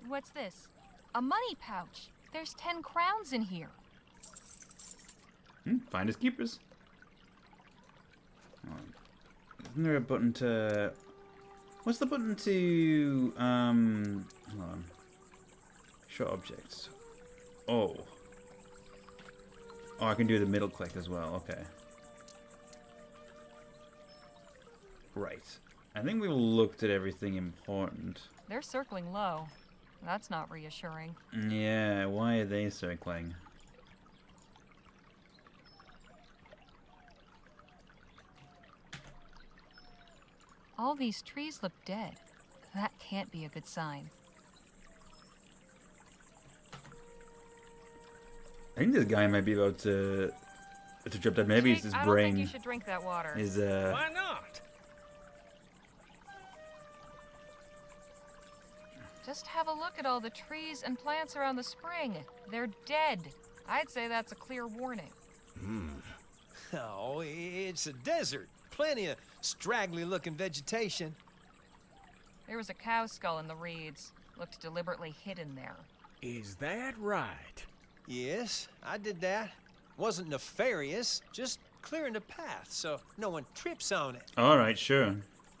What's this? A money pouch. There's 10 crowns in here. Finders keepers. Isn't there a button to... What's the button to... Hold on. Show objects. Oh. Oh, I can do the middle click as well. Okay. Right. I think we looked at everything important. They're circling low. That's not reassuring. Yeah, why are they circling? All these trees look dead. That can't be a good sign. I think this guy might be about to drop dead. Maybe Jake, it's his I brain. don't think you should drink that water. His Why not? Just have a look at all the trees and plants around the spring. They're dead. I'd say that's a clear warning. Oh, it's a desert. Plenty of straggly-looking vegetation. There was a cow skull in the reeds. Looked deliberately hidden there. Is that right? Yes, I did that. Wasn't nefarious, just clearing the path so no one trips on it. All right, sure.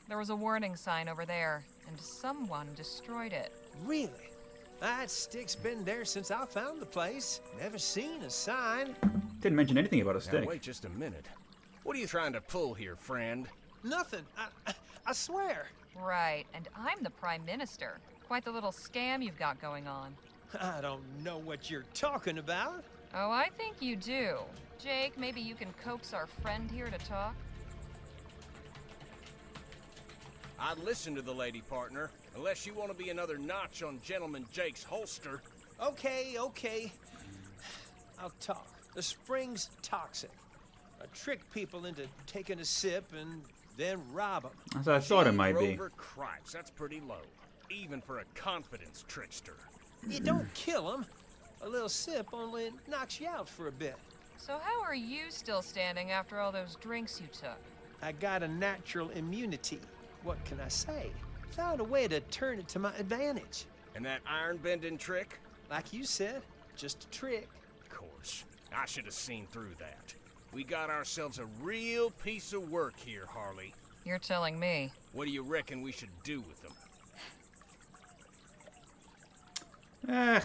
There was a warning sign over there, and someone destroyed it. Really? That stick's been there since I found the place. Never seen a sign. Didn't mention anything about a Now, stick. wait just a minute. What are you trying to pull here, friend? Nothing. I swear. Right, and I'm the Prime Minister. Quite the little scam you've got going on. I don't know what you're talking about. Oh, I think you do. Jake, maybe you can coax our friend here to talk? I'd listen to the lady, partner, unless you want to be another notch on Gentleman Jake's holster. Okay. I'll talk. The spring's toxic. I trick people into taking a sip and then rob them. That's what I thought it might be. Grover Cripes, that's pretty low, even for a confidence trickster. You don't kill them. A little sip only knocks you out for a bit. So how are you still standing after all those drinks you took? I got a natural immunity. What can I say? Found a way to turn it to my advantage. And that iron-bending trick? Like you said, just a trick. Of course. I should have seen through that. We got ourselves a real piece of work here, Harley. You're telling me. What do you reckon we should do with them? I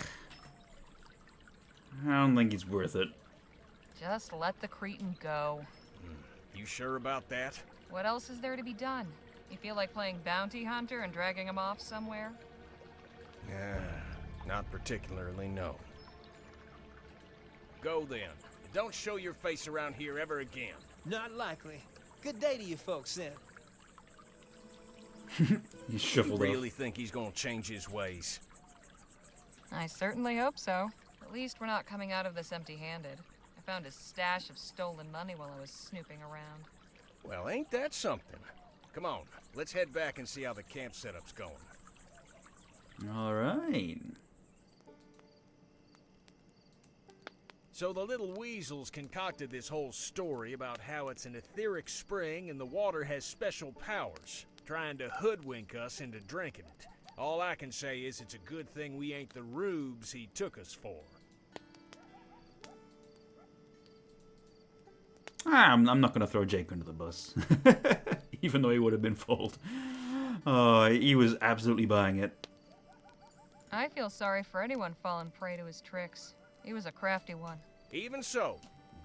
don't think it's worth it. Just let the cretin go. You sure about that? What else is there to be done? You feel like playing bounty hunter and dragging him off somewhere? Not particularly, no. Go then. Don't show your face around here ever again. Not likely. Good day to you folks then. He shuffled You really think he's gonna change his ways? I certainly hope so. At least we're not coming out of this empty-handed. I found a stash of stolen money while I was snooping around. Well, ain't that something? Come on, let's head back and see how the camp setup's going. All right. So the little weasels concocted this whole story about how it's an etheric spring and the water has special powers, trying to hoodwink us into drinking it. All I can say is it's a good thing we ain't the rubes he took us for. I'm not going to throw Jake under the bus. Even though he would have been fooled. Oh, he was absolutely buying it. I feel sorry for anyone falling prey to his tricks. He was a crafty one. Even so,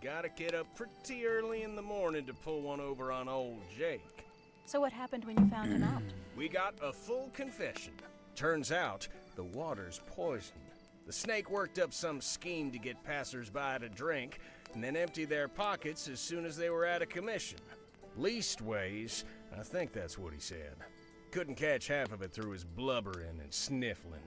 gotta get up pretty early in the morning to pull one over on old Jake. So what happened when you found him out? We got a full confession. Turns out, the water's poisoned. The snake worked up some scheme to get passers-by to drink, and then empty their pockets as soon as they were out of commission. Leastways, I think that's what he said. Couldn't catch half of it through his blubbering and sniffling.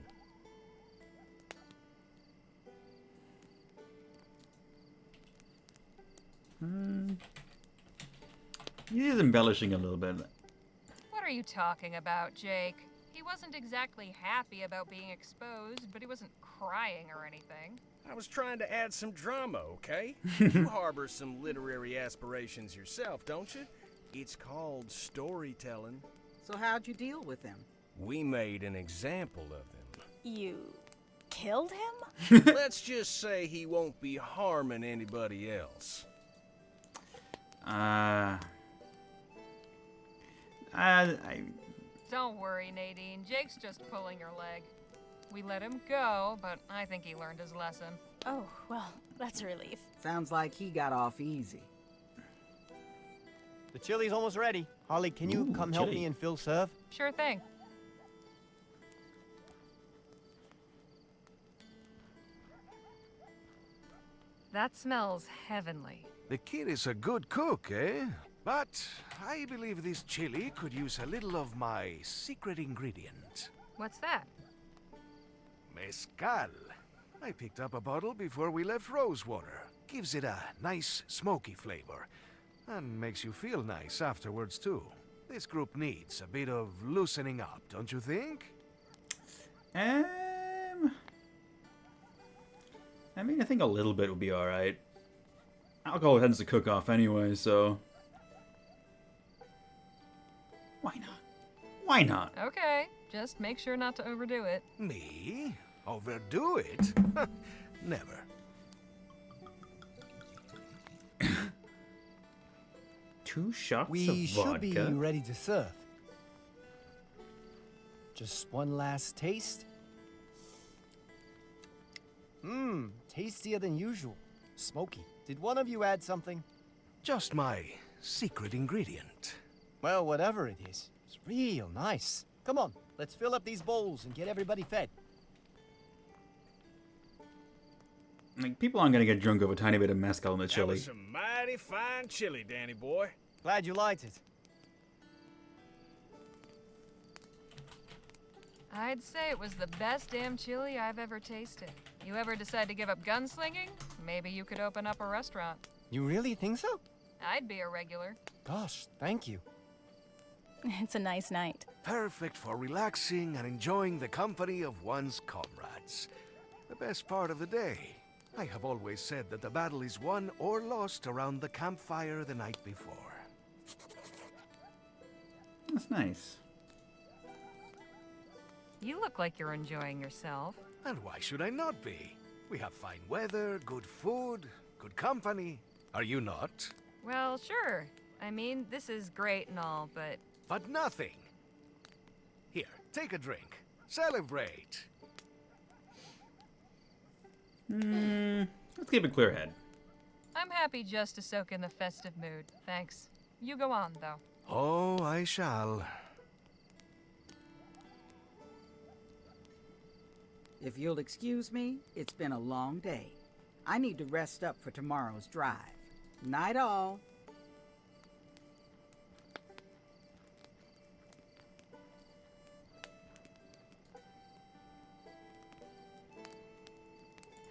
He is embellishing a little bit. What are you talking about, Jake? He wasn't exactly happy about being exposed, but he wasn't crying or anything. I was trying to add some drama, okay? You harbor some literary aspirations yourself, don't you? It's called storytelling. So how'd you deal with him? We made an example of him. You killed him? Let's just say he won't be harming anybody else. Don't worry, Nadine. Jake's just pulling your leg. We let him go, but I think he learned his lesson. Oh, well, that's a relief. Sounds like he got off easy. The chili's almost ready. Harley, can you come help me and Phil serve? Sure thing. That smells heavenly. The kid is a good cook, eh? But I believe this chili could use a little of my secret ingredient. What's that? Mezcal. I picked up a bottle before we left Rosewater. Gives it a nice smoky flavor. And makes you feel nice afterwards, too. This group needs a bit of loosening up, don't you think? I mean, I think a little bit would be alright. Alcohol tends to cook off anyway, so... Why not? Why not? Okay, just make sure not to overdo it. Me? Overdo it? Never. 2 shots of We vodka. should be ready to serve. Just one last taste. Mmm, tastier than usual. Smoky. Did one of you add something? Just my secret ingredient. Well, whatever it is, it's real nice. Come on, let's fill up these bowls and get everybody fed. Like, people aren't gonna get drunk over a tiny bit of mezcal in the That chili. was some mighty fine chili, Danny boy. Glad you liked it. I'd say it was the best damn chili I've ever tasted. You ever decide to give up gunslinging? Maybe you could open up a restaurant. You really think so? I'd be a regular. Gosh, thank you. It's a nice night. Perfect for relaxing and enjoying the company of one's comrades. The best part of the day. I have always said that the battle is won or lost around the campfire the night before. That's nice. You look like you're enjoying yourself. And why should I not be? We have fine weather, good food, good company. Are you not? Well, sure. I mean, this is great and all, but... But nothing. Here, take a drink. Celebrate. Let's keep a clear head. I'm happy just to soak in the festive mood. Thanks. You go on, though. Oh, I shall. If you'll excuse me, it's been a long day. I need to rest up for tomorrow's drive. Night all.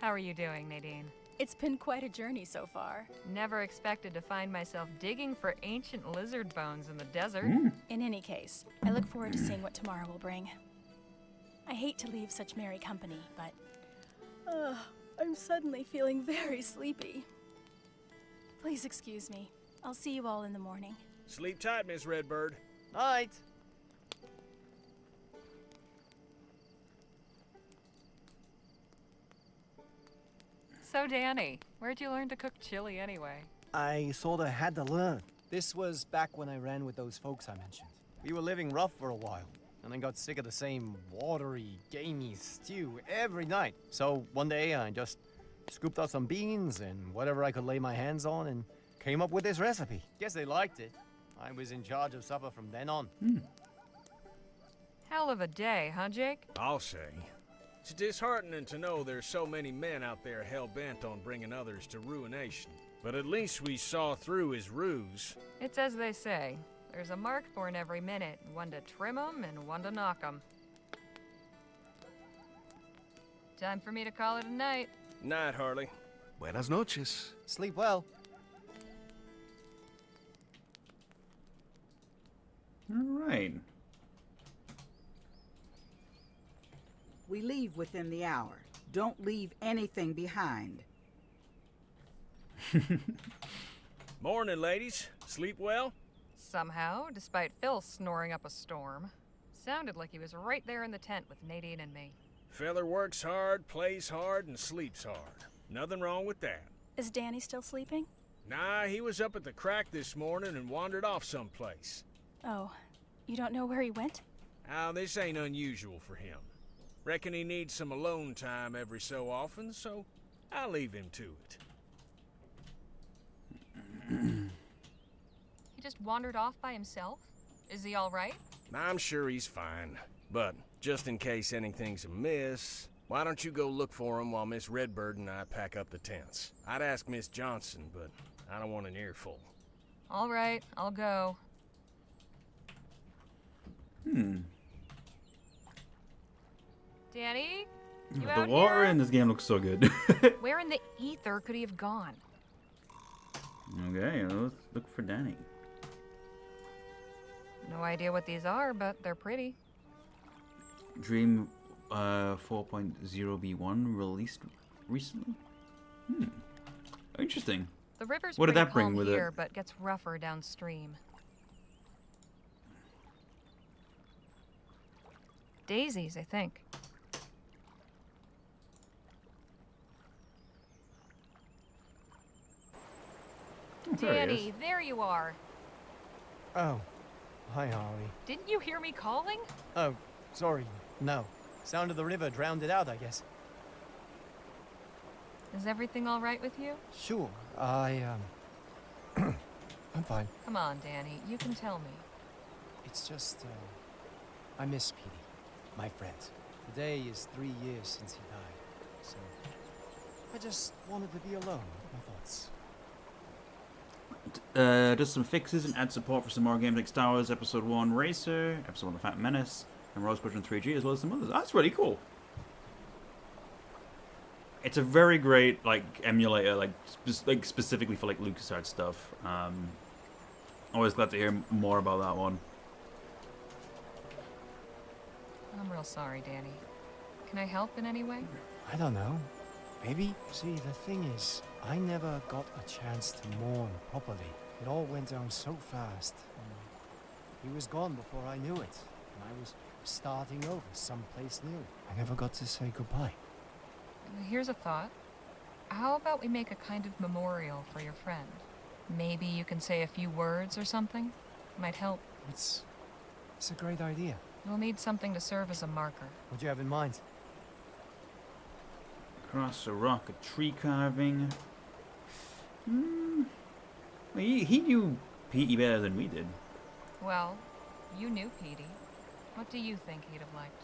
How are you doing, Nadine? It's been quite a journey so far. Never expected to find myself digging for ancient lizard bones in the desert. In any case, I look forward to seeing what tomorrow will bring. I hate to leave such merry company, but... I'm suddenly feeling very sleepy. Please excuse me. I'll see you all in the morning. Sleep tight, Miss Redbird. Night. So, Danny, where'd you learn to cook chili anyway? I sorta had to learn. This was back when I ran with those folks I mentioned. We were living rough for a while, and I got sick of the same watery, gamey stew every night. So one day I just scooped out some beans and whatever I could lay my hands on and came up with this recipe. Guess they liked it. I was in charge of supper from then on. Hell of a day, huh, Jake? I'll say. It's disheartening to know there's so many men out there hell-bent on bringing others to ruination. But at least we saw through his ruse. It's as they say. There's a mark born every minute, one to trim 'em and one to knock 'em. Time for me to call it a night. Night, Harley. Buenas noches. Sleep well. Alright. We leave within the hour. Don't leave anything behind. Morning, ladies. Sleep well? Somehow, despite Phil snoring up a storm. Sounded like he was right there in the tent with Nadine and me. Feller works hard, plays hard, and sleeps hard. Nothing wrong with that. Is Danny still sleeping? Nah, he was up at the crack this morning and wandered off someplace. Oh, you don't know where he went? Now, this ain't unusual for him. Reckon he needs some alone time every so often, so I'll leave him to it. He just wandered off by himself? Is he all right? I'm sure he's fine. But just in case anything's amiss, why don't you go look for him while Miss Redbird and I pack up the tents? I'd ask Miss Johnson, but I don't want an earful. All right, I'll go. Danny? You The out water here? in this game looks so good. Where in the ether could he have gone? Okay, let's look for Danny. No idea what these are, but they're pretty. Dream 4.0b1 released recently? Interesting. The river's What did pretty that bring calm with here, it? but gets rougher downstream. Daisies, I think. Oh, there he is. Danny, there you are. Oh, hi, Harley. Didn't you hear me calling? Oh, sorry. No. Sound of the river drowned it out, I guess. Is everything all right with you? Sure. I'm fine. Come on, Danny, you can tell me. It's just, I miss Petey, my friend. Today is 3 years since he died, so I just wanted to be alone with my thoughts. Does some fixes and add support for some more games like Star Wars Episode 1 Racer, Episode 1 The Phantom Menace, and Rosewater 3G, as well as some others. That's really cool. It's a very great emulator, specifically for LucasArts stuff. Always glad to hear more about that one. I'm real sorry, Danny. Can I help in any way? I don't know. Maybe? See, the thing is, I never got a chance to mourn properly. It all went down so fast. He was gone before I knew it, and I was starting over someplace new. I never got to say goodbye. Here's a thought. How about we make a kind of memorial for your friend? Maybe you can say a few words or something? Might help. It's a great idea. We'll need something to serve as a marker. What do you have in mind? Across a rock, a tree carving. He knew Petey better than we did. Well, you knew Petey. What do you think he'd have liked?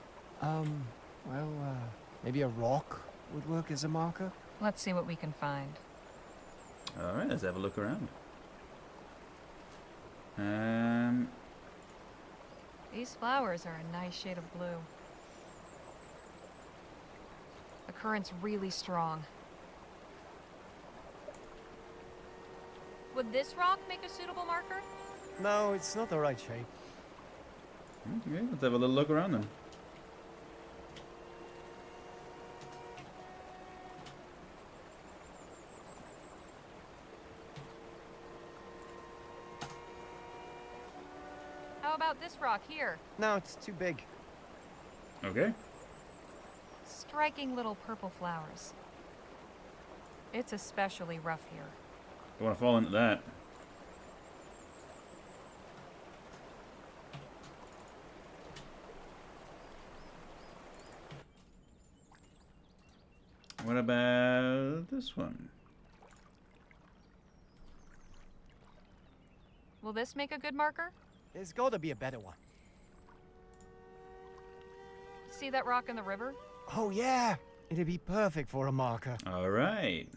Maybe a rock would work as a marker? Let's see what we can find. Alright, let's have a look around. These flowers are a nice shade of blue. The current's really strong. Would this rock make a suitable marker? No, it's not the right shape. Okay, let's have a little look around then. How about this rock here? No, it's too big. Okay. Striking little purple flowers. It's especially rough here. Don't want to fall into that. What about this one? Will this make a good marker? There's gotta be a better one. See that rock in the river? Oh, yeah. It'd be perfect for a marker. All right.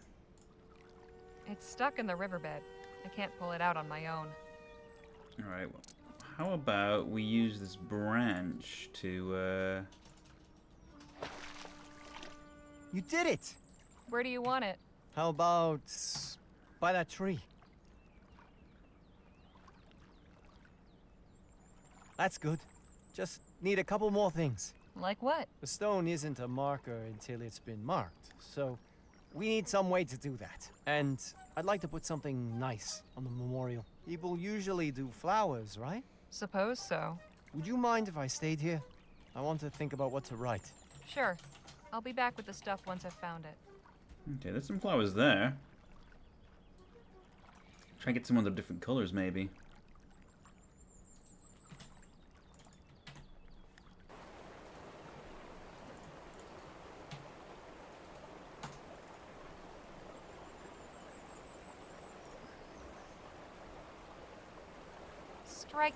It's stuck in the riverbed. I can't pull it out on my own. All right. Well, how about we use this branch to, You did it! Where do you want it? How about by that tree? That's good. Just need a couple more things. Like what? The stone isn't a marker until it's been marked, so we need some way to do that. And I'd like to put something nice on the memorial. People usually do flowers, right? Suppose so. Would you mind if I stayed here? I want to think about what to write. Sure. I'll be back with the stuff once I've found it. Okay, there's some flowers there. Try and get some of the different colors, maybe. Right.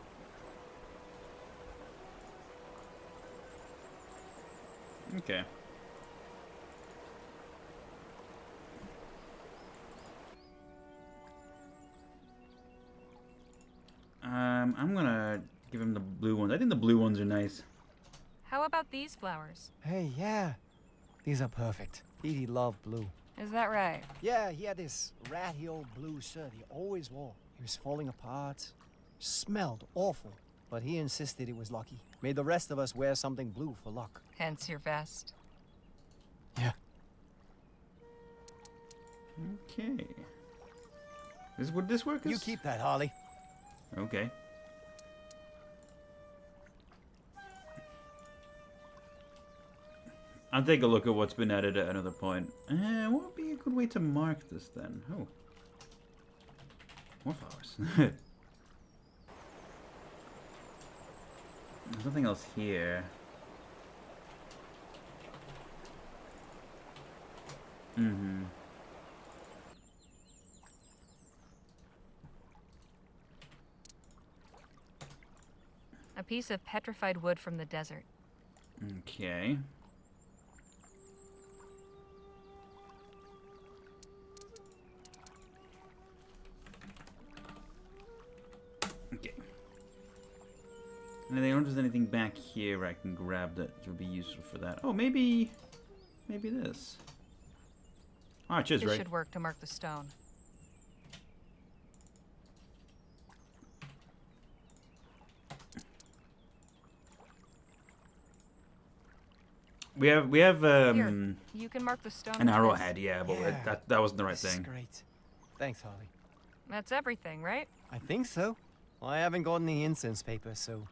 Okay. I'm gonna give him the blue ones. I think the blue ones are nice. How about these flowers? Hey, yeah. These are perfect. Petey loved blue. Is that right? Yeah, he had this ratty old blue shirt he always wore. It was falling apart. Smelled awful. But he insisted it was lucky. Made the rest of us wear something blue for luck. Hence your vest. Yeah. Okay. Would this work? You keep that, Harley. Okay. I'll take a look at what's been added at another point. What would be a good way to mark this then? Oh. More flowers. There's nothing else here. Mm-hmm. A piece of petrified wood from the desert. Okay. Okay. And I don't know if there's anything back here where I can grab that would be useful for that. Oh, maybe this. Ah, cheers, This right? should work to mark the stone. We have Here, you can mark the stone. an with arrowhead, this. yeah, but Yeah. that wasn't the right This is thing. great. Thanks, Harley. That's everything, right? I think so. Well, I haven't gotten the incense paper, so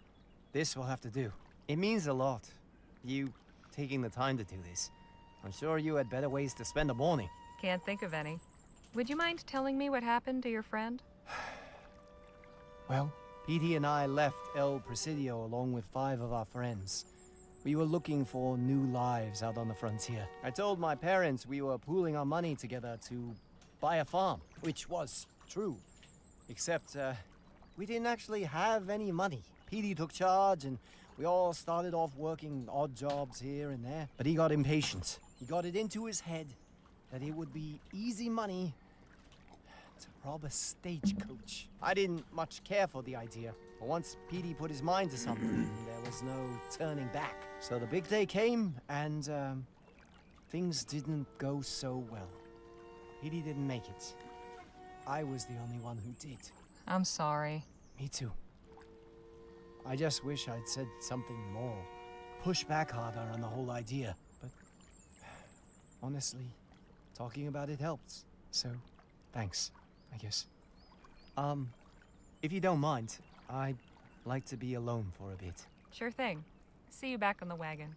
this will have to do. It means a lot. You taking the time to do this. I'm sure you had better ways to spend the morning. Can't think of any. Would you mind telling me what happened to your friend? Well, Petey and I left El Presidio along with 5 of our friends. We were looking for new lives out on the frontier. I told my parents we were pooling our money together to buy a farm, which was true. Except, we didn't actually have any money. Petey took charge and we all started off working odd jobs here and there. But he got impatient. He got it into his head that it would be easy money to rob a stagecoach. I didn't much care for the idea. But once Petey put his mind to something, there was no turning back. So the big day came, and things didn't go so well. Petey didn't make it. I was the only one who did. I'm sorry. Me too. I just wish I'd said something more. Push back harder on the whole idea. But honestly, talking about it helps. So, thanks, I guess. If you don't mind, I'd like to be alone for a bit. Sure thing. See you back on the wagon.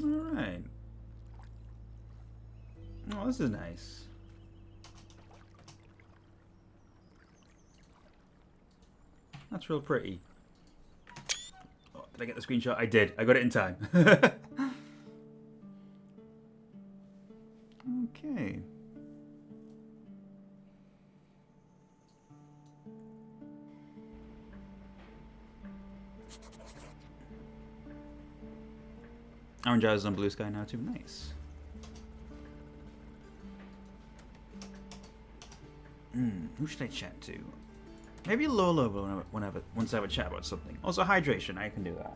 Alright. Oh, this is nice. That's real pretty. Oh, did I get the screenshot? I did. I got it in time. Okay. Orange eyes on blue sky now too. Nice. Who should I chat to? Maybe Lola wants to have a chat about something. Also hydration, I can do that.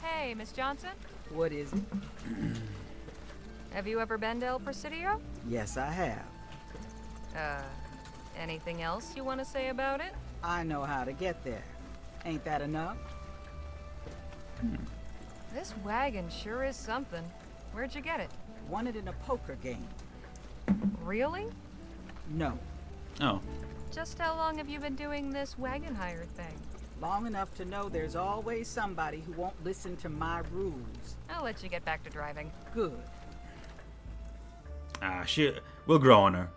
Hey, Miss Johnson. What is it? Have you ever been to El Presidio? Yes, I have. Anything else you want to say about it? I know how to get there. Ain't that enough? This wagon sure is something. Where'd you get it? Won it in a poker game. Really? No. Oh. Just how long have you been doing this wagon hire thing? Long enough to know there's always somebody who won't listen to my rules. I'll let you get back to driving. Good. Ah, we'll grow on her.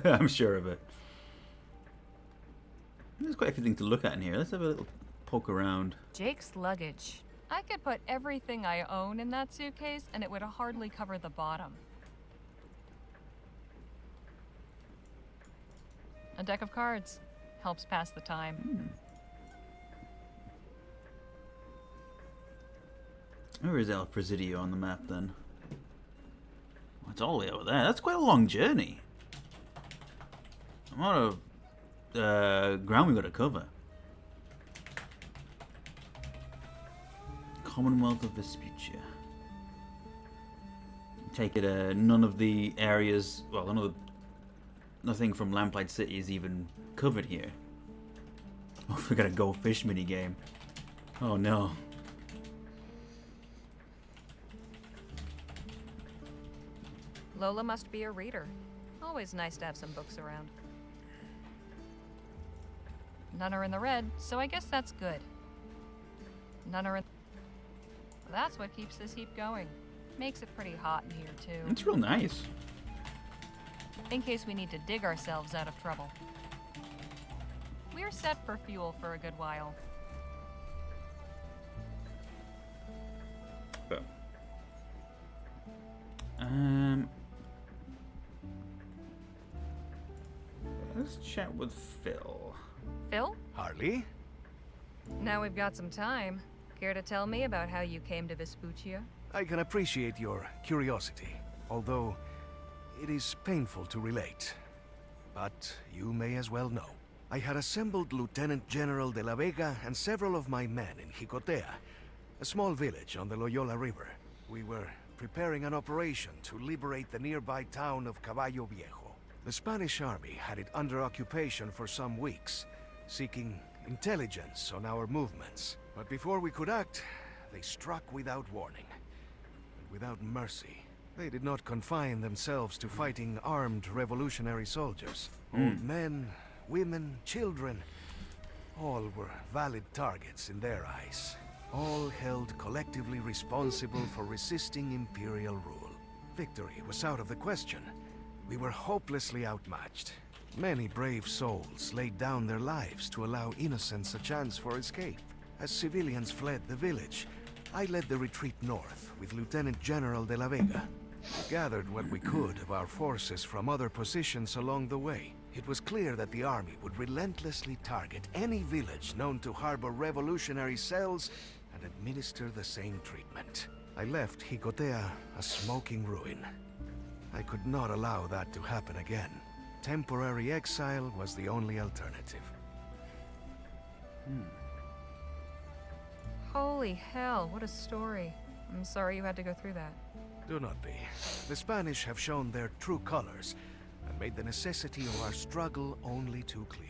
I'm sure of it. There's quite a few things to look at in here. Let's have a little poke around. Jake's luggage. I could put everything I own in that suitcase and it would hardly cover the bottom. A deck of cards. Helps pass the time. Where is El Presidio on the map then? Oh, it's all the way over there. That's quite a long journey. A lot of ground we've got to cover. Commonwealth of Vespuccia. Take it, none of the areas, well, nothing from Lamplight City is even covered here. Oh, we got a go fish mini game. Oh no. Lola must be a reader. Always nice to have some books around. None are in the red, so I guess that's good. None are in... That's what keeps this heap going. Makes it pretty hot in here, too. It's real nice. In case we need to dig ourselves out of trouble. We're set for fuel for a good while. But, let's chat with Phil. Phil? Harley? Now we've got some time. Care to tell me about how you came to Vespuccia? I can appreciate your curiosity, although it is painful to relate. But you may as well know. I had assembled Lieutenant General de la Vega and several of my men in Jicotea, a small village on the Loyola River. We were preparing an operation to liberate the nearby town of Caballo Viejo. The Spanish army had it under occupation for some weeks, seeking intelligence on our movements. But before we could act, they struck without warning, and without mercy. They did not confine themselves to fighting armed revolutionary soldiers. Old men, women, children, all were valid targets in their eyes. All held collectively responsible for resisting imperial rule. Victory was out of the question. We were hopelessly outmatched. Many brave souls laid down their lives to allow innocents a chance for escape. As civilians fled the village, I led the retreat north with Lieutenant General de la Vega. We gathered what we could of our forces from other positions along the way. It was clear that the army would relentlessly target any village known to harbor revolutionary cells and administer the same treatment. I left Jicotea a smoking ruin. I could not allow that to happen again. Temporary exile was the only alternative. Holy hell, what a story. I'm sorry you had to go through that. Do not be. The Spanish have shown their true colors and made the necessity of our struggle only too clear.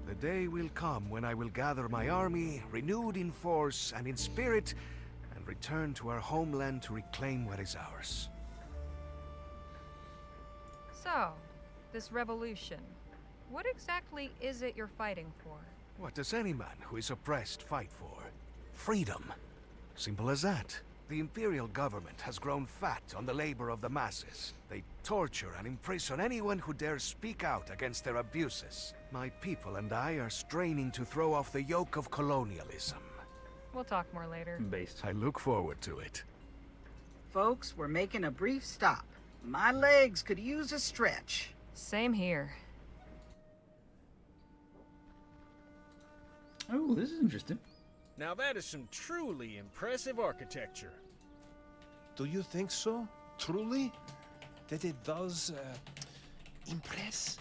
The day will come when I will gather my army, renewed in force and in spirit, and return to our homeland to reclaim what is ours. So, this revolution, what exactly is it you're fighting for? What does any man who is oppressed fight for? Freedom. Simple as that. The Imperial government has grown fat on the labor of the masses. They torture and imprison anyone who dares speak out against their abuses. My people and I are straining to throw off the yoke of colonialism. We'll talk more later. Based. I look forward to it. Folks, we're making a brief stop. My legs could use a stretch. Same here. Oh, this is interesting. Now that is some truly impressive architecture. Do you think so? Truly? That it does, impress?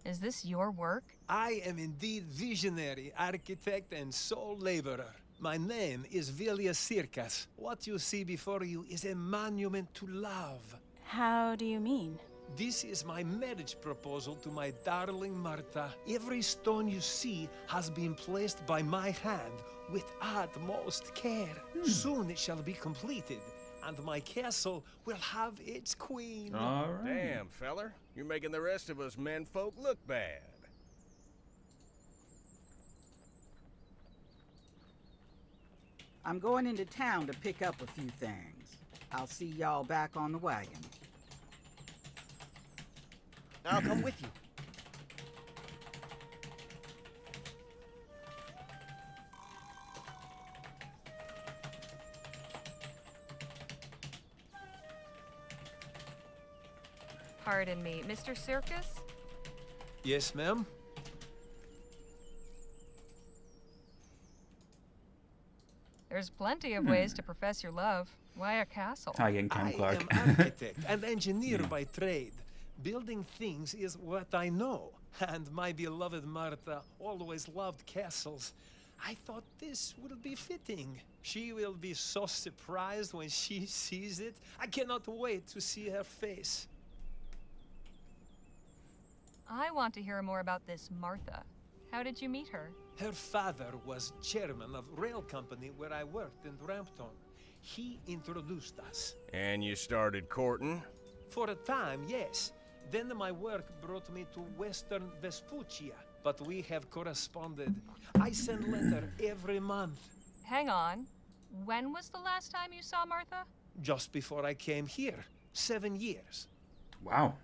Is this your work? I am indeed visionary, architect, and sole laborer. My name is Vilja Circas. What you see before you is a monument to love. How do you mean? This is my marriage proposal to my darling Marta. Every stone you see has been placed by my hand with utmost care. Soon it shall be completed, and my castle will have its queen. All right. Damn, feller. You're making the rest of us menfolk look bad. I'm going into town to pick up a few things. I'll see y'all back on the wagon. I'll come with you. Pardon me, Mr. Circus? Yes, ma'am? There's plenty of ways to profess your love. Why a castle? Hi again, Cam I Clark. am architect and engineer by trade. Building things is what I know. And my beloved Martha always loved castles. I thought this would be fitting. She will be so surprised when she sees it. I cannot wait to see her face. I want to hear more about this Martha. How did you meet her? Her father was chairman of rail company where I worked in Rampton. He introduced us. And you started courting? For a time, yes. Then my work brought me to Western Vespuccia, but we have corresponded. I send letter every month. Hang on. When was the last time you saw Martha? Just before I came here. 7 years. Wow.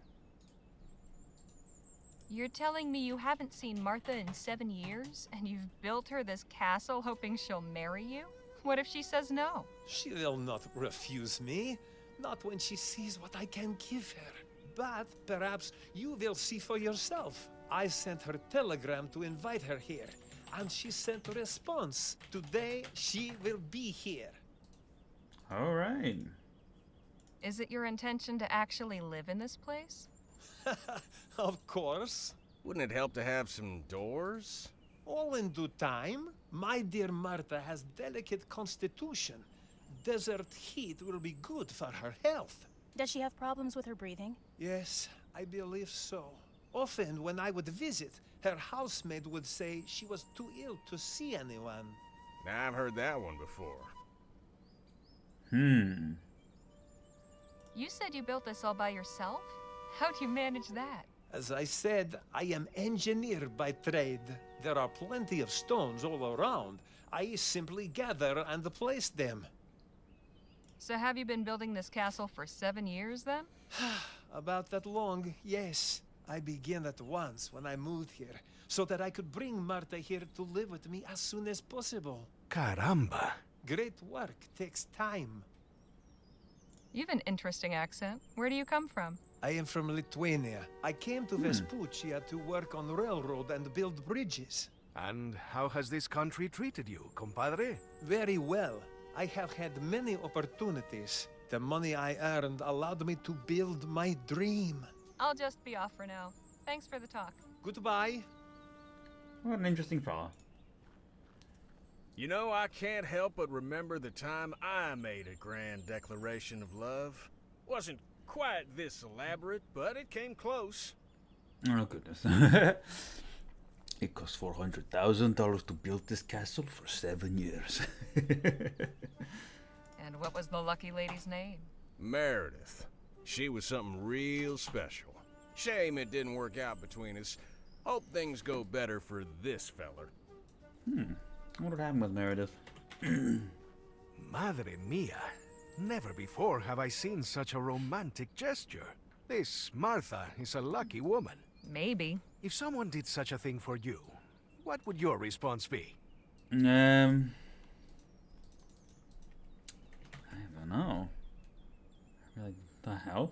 You're telling me you haven't seen Martha in 7 years, and you've built her this castle hoping she'll marry you? What if she says no? She will not refuse me. Not when she sees what I can give her. But perhaps you will see for yourself. I sent her telegram to invite her here, and she sent a response. Today, she will be here. All right. Is it your intention to actually live in this place? Of course. Wouldn't it help to have some doors? All in due time. My dear Martha has delicate constitution. Desert heat will be good for her health. Does she have problems with her breathing? Yes, I believe so. Often when I would visit, her housemaid would say she was too ill to see anyone. Now, I've heard that one before. You said you built this all by yourself? How do you manage that? As I said, I am engineer by trade. There are plenty of stones all around. I simply gather and place them. So have you been building this castle for 7 years then? About that long, yes. I began at once when I moved here, so that I could bring Martha here to live with me as soon as possible. Caramba. Great work takes time. You've an interesting accent. Where do you come from? I am from Lithuania. I came to Vespuccia to work on railroad and build bridges. And how has this country treated you, compadre? Very well. I have had many opportunities. The money I earned allowed me to build my dream. I'll just be off for now. Thanks for the talk. Goodbye. What an interesting fella. You know, I can't help but remember the time I made a grand declaration of love. Wasn't quite this elaborate, but it came close. Oh, goodness. It cost $400,000 to build this castle for 7 years. And what was the lucky lady's name? Meredith. She was something real special. Shame it didn't work out between us. Hope things go better for this feller. What would happen with Meredith? Madre mia. Never before have I seen such a romantic gesture. This Martha is a lucky woman. Maybe. If someone did such a thing for you, what would your response be? I don't know. Like, the hell?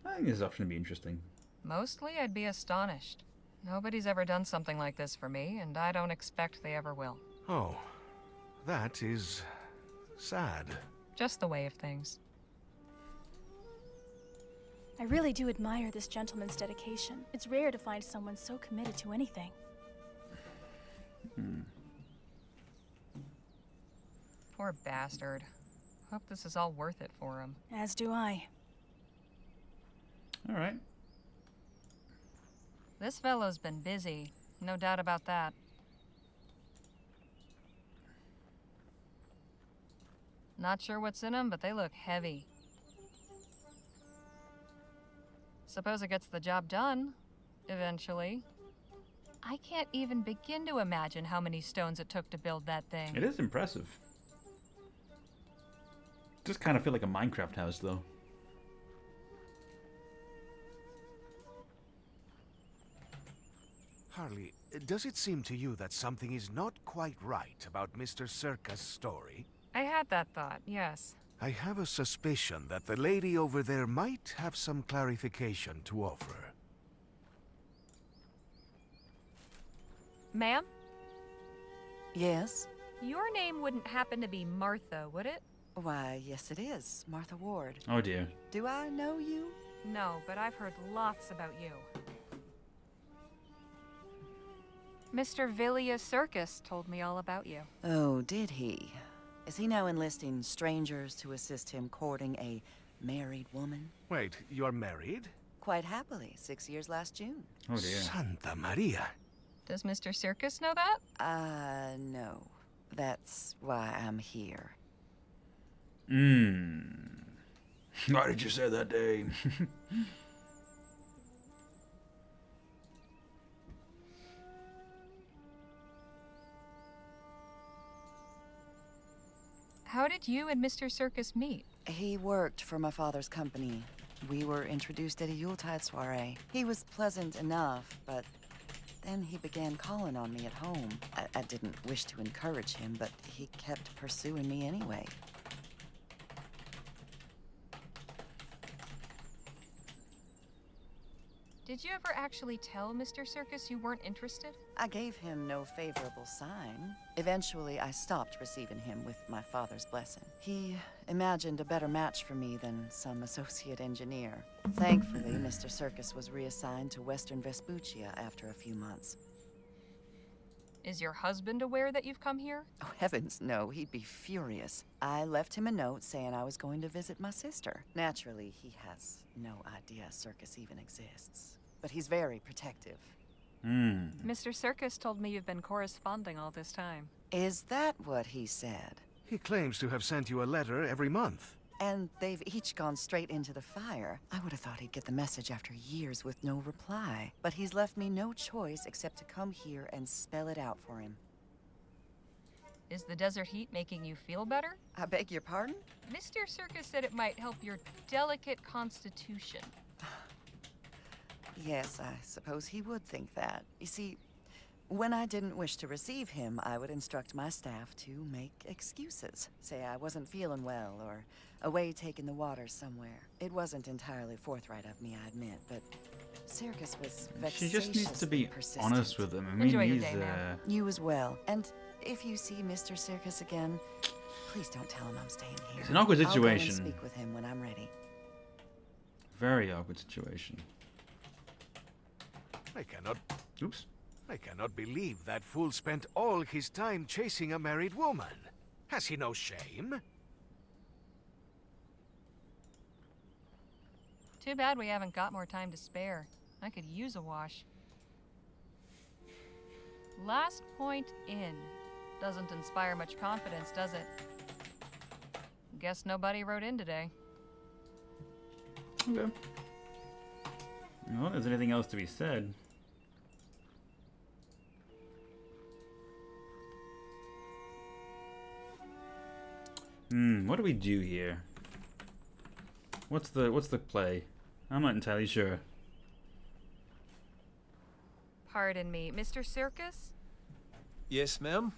I think this option would be interesting. Mostly, I'd be astonished. Nobody's ever done something like this for me, and I don't expect they ever will. Oh, that is sad. Just the way of things. I really do admire this gentleman's dedication. It's rare to find someone so committed to anything. Poor bastard. Hope this is all worth it for him. As do I. All right. This fellow's been busy. No doubt about that. Not sure what's in them, but they look heavy. Suppose it gets the job done, eventually. I can't even begin to imagine how many stones it took to build that thing. It is impressive. Just kind of feel like a Minecraft house, though. Harley, does it seem to you that something is not quite right about Mr. Circus' story? I had that thought, yes. I have a suspicion that the lady over there might have some clarification to offer. Ma'am? Yes? Your name wouldn't happen to be Martha, would it? Why, yes it is. Martha Ward. Oh dear. Do I know you? No, but I've heard lots about you. Mr. Villia Circus told me all about you. Oh, did he? Is he now enlisting strangers to assist him courting a married woman? Wait, you're married? Quite happily, 6 years last June. Oh dear. Santa Maria. Does Mr. Circus know that? No. That's why I'm here. Why did you say that, Dave? How did you and Mr. Circus meet? He worked for my father's company. We were introduced at a Yuletide soiree. He was pleasant enough, but then he began calling on me at home. I didn't wish to encourage him, but he kept pursuing me anyway. Did you ever actually tell Mr. Circus you weren't interested? I gave him no favorable sign. Eventually, I stopped receiving him with my father's blessing. He imagined a better match for me than some associate engineer. Thankfully, Mr. Circus was reassigned to Western Vespuccia after a few months. Is your husband aware that you've come here? Oh, heavens, no. He'd be furious. I left him a note saying I was going to visit my sister. Naturally, he has no idea Circus even exists. But he's very protective. Mr. Circus told me you've been corresponding all this time. Is that what he said? He claims to have sent you a letter every month. And they've each gone straight into the fire. I would have thought he'd get the message after years with no reply. But he's left me no choice except to come here and spell it out for him. Is the desert heat making you feel better? I beg your pardon? Mr. Circus said it might help your delicate constitution. Yes, I suppose he would think that. You see, when I didn't wish to receive him, I would instruct my staff to make excuses. Say I wasn't feeling well, or away taking the water somewhere. It wasn't entirely forthright of me, I admit, but Circus was She just needs to be persistent. honest with him. I mean, Enjoy your he's, day, ma'am. You as well. And if you see Mr. Circus again, please don't tell him I'm staying here. It's an awkward situation. I'll go and speak with him when I'm ready. Very awkward situation. I cannot believe that fool spent all his time chasing a married woman. Has he no shame? Too bad we haven't got more time to spare. I could use a wash. Last point in. Doesn't inspire much confidence, does it? Guess nobody wrote in today. Okay. Well, if there's anything else to be said. What do we do here? What's the play? I'm not entirely sure. Pardon me, Mr. Circus? Yes, ma'am?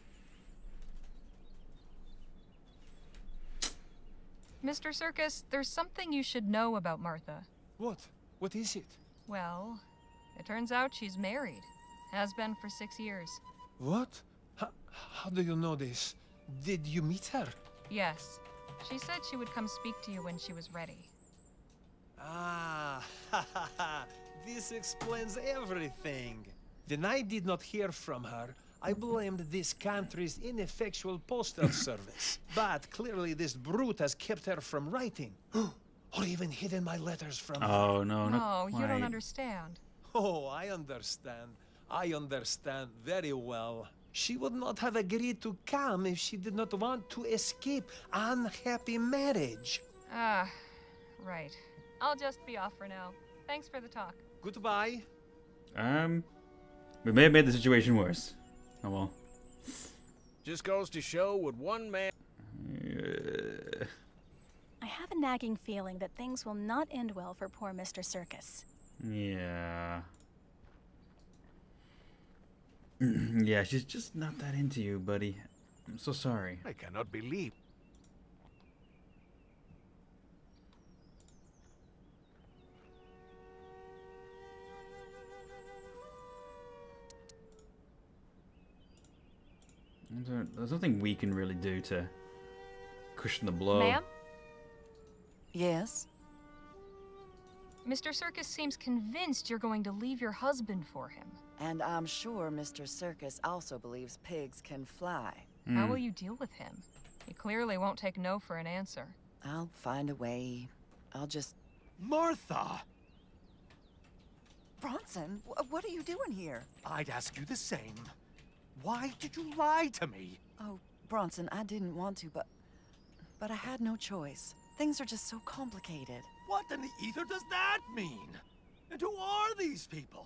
Mr. Circus, there's something you should know about Martha. What? What is it? Well, it turns out she's married. Has been for 6 years. What? How do you know this? Did you meet her? Yes. She said she would come speak to you when she was ready. Ah, this explains everything. When I did not hear from her, I blamed this country's ineffectual postal service. But clearly this brute has kept her from writing. Or even hidden my letters from her. Oh, no, no, you don't understand. Oh, I understand. I understand very well. She would not have agreed to come if she did not want to escape unhappy marriage. Ah, right. I'll just be off for now. Thanks for the talk. Goodbye. We may have made the situation worse. Oh well. Just goes to show what one man... I have a nagging feeling that things will not end well for poor Mr. Circus. Yeah. Yeah, she's just not that into you, buddy. I'm so sorry. I cannot believe. There's nothing we can really do to cushion the blow. Ma'am? Yes? Mr. Circus seems convinced you're going to leave your husband for him. And I'm sure Mr. Circus also believes pigs can fly. How will you deal with him? He clearly won't take no for an answer. I'll find a way. I'll just... Martha! Bronson, what are you doing here? I'd ask you the same. Why did you lie to me? Oh, Bronson, I didn't want to, but I had no choice. Things are just so complicated. What in the ether does that mean? And who are these people?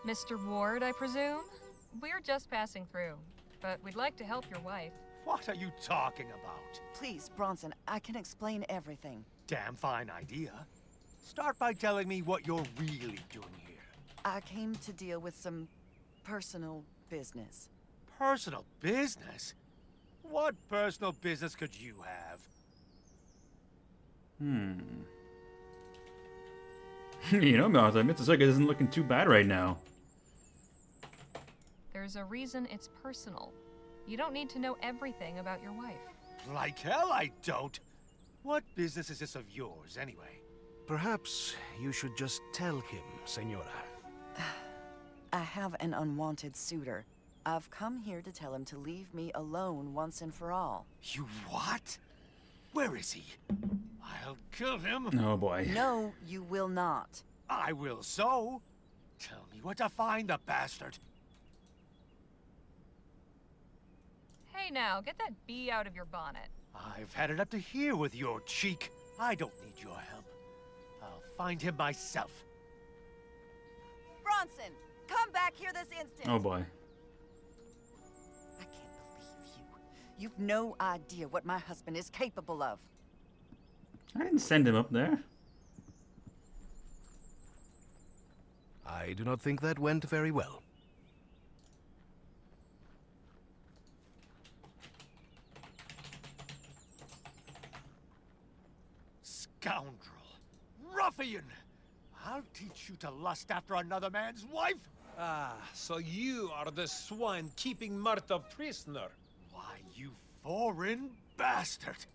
Mr. Ward, I presume? We're just passing through, but we'd like to help your wife. What are you talking about? Please, Bronson, I can explain everything. Damn fine idea. Start by telling me what you're really doing here. I came to deal with some personal business. Personal business? What personal business could you have? You know, Martha, Mr. Circus isn't looking too bad right now. There's a reason it's personal. You don't need to know everything about your wife. Like hell I don't. What business is this of yours, anyway? Perhaps you should just tell him, Senora. I have an unwanted suitor. I've come here to tell him to leave me alone once and for all. You what? Where is he? I'll kill him. Oh boy. No, you will not. I will so. Tell me where to find the bastard. Hey now, get that bee out of your bonnet. I've had it up to here with your cheek. I don't need your help. I'll find him myself. Bronson, come back here this instant. Oh boy. I can't believe you. You've no idea what my husband is capable of. I didn't send him up there. I do not think that went very well. Scoundrel! Ruffian! I'll teach you to lust after another man's wife! Ah, so you are the swine keeping Martha prisoner. Why, you foreign bastard!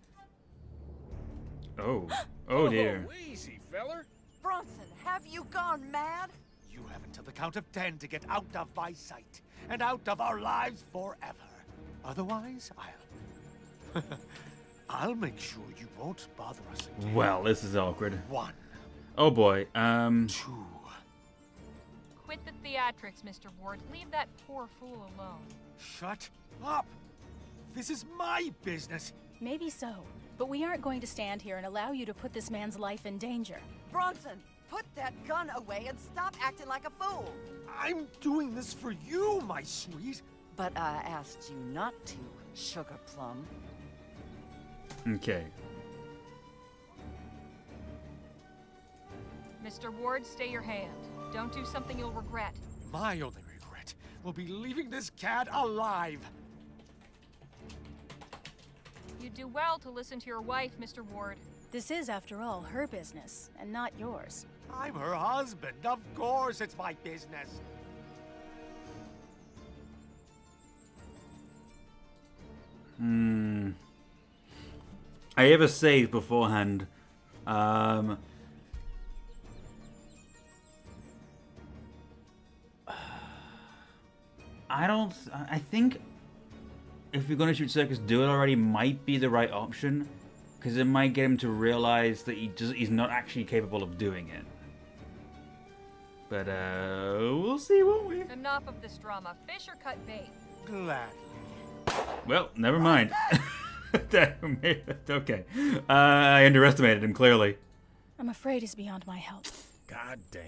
Oh. Oh dear. Oh, easy, feller. Bronson, have you gone mad? You have until the count of 10 to get out of my sight, and out of our lives forever. Otherwise, I'll make sure you won't bother us again. Well, this is awkward. 1. Oh boy. 2. Quit the theatrics, Mr. Ward. Leave that poor fool alone. Shut up! This is my business. Maybe so, but we aren't going to stand here and allow you to put this man's life in danger. Bronson, put that gun away and stop acting like a fool. I'm doing this for you, my sweet. But I asked you not to, Sugar Plum. Okay. Mr. Ward, stay your hand. Don't do something you'll regret. My only regret will be leaving this cat alive. You do well to listen to your wife, Mr. Ward. This is, after all, her business, and not yours. I'm her husband. Of course it's my business. I have a save beforehand. I think if you're gonna shoot Circus, do it already might be the right option, because it might get him to realize that he's not actually capable of doing it. But we'll see, won't we? Enough of this drama. Fish or cut bait? Glad. Well, never mind. Okay. I underestimated him, clearly. I'm afraid he's beyond my help. God damn.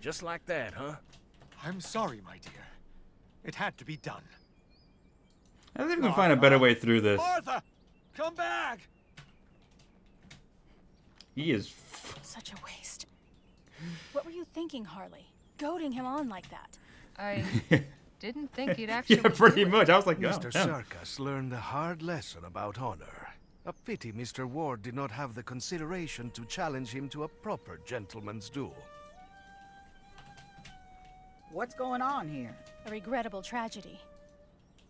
Just like that, huh? I'm sorry, my dear. It had to be done. I think we can find a better way through this. Martha! Come back! He is... Such a waste. What were you thinking, Harley? Goading him on like that? I didn't think he'd actually Yeah, pretty do it. much. I was like, Mr. oh, yeah. Circus learned a hard lesson about honor. A pity Mr. Ward did not have the consideration to challenge him to a proper gentleman's duel. What's going on here? A regrettable tragedy.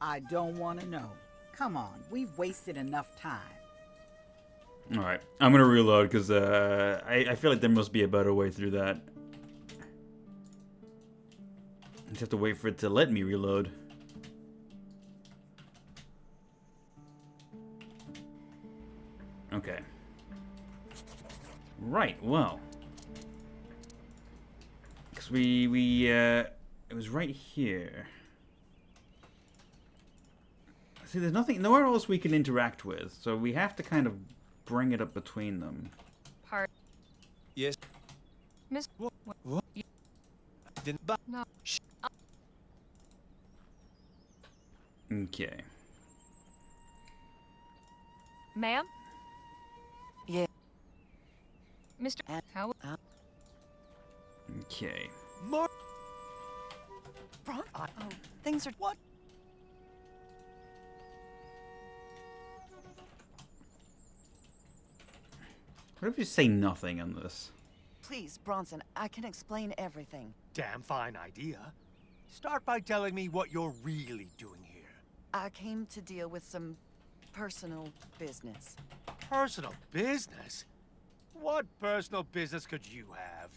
I don't want to know. Come on, we've wasted enough time. Alright, I'm gonna reload because I feel like there must be a better way through that. I just have to wait for it to let me reload. Okay. Right, well. Because it was right here. See, there's nowhere else we can interact with, so we have to kind of bring it up between them. Part. Yes. Miss. What? Didn't. No. Okay. Ma'am? Yeah. Mr. How? Okay. More. Oh, things are what? What if you say nothing on this? Please, Bronson, I can explain everything. Damn fine idea. Start by telling me what you're really doing here. I came to deal with some personal business. Personal business? What personal business could you have?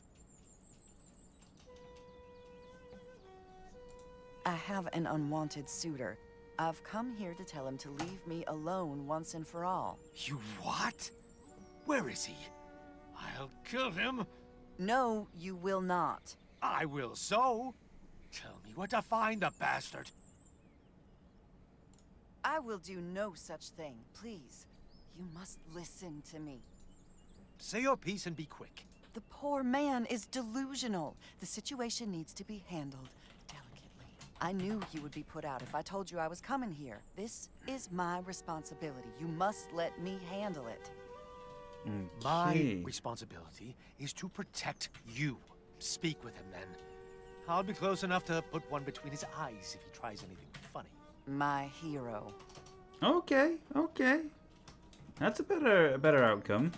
I have an unwanted suitor. I've come here to tell him to leave me alone once and for all. You what? Where is he? I'll kill him. No, you will not. I will so. Tell me where to find the bastard. I will do no such thing. Please, you must listen to me. Say your piece and be quick. The poor man is delusional. The situation needs to be handled delicately. I knew you would be put out if I told you I was coming here. This is my responsibility. You must let me handle it. Okay. My responsibility is to protect you. Speak with him then. I'll be close enough to put one between his eyes if he tries anything funny. My hero. Okay, okay. That's a better outcome.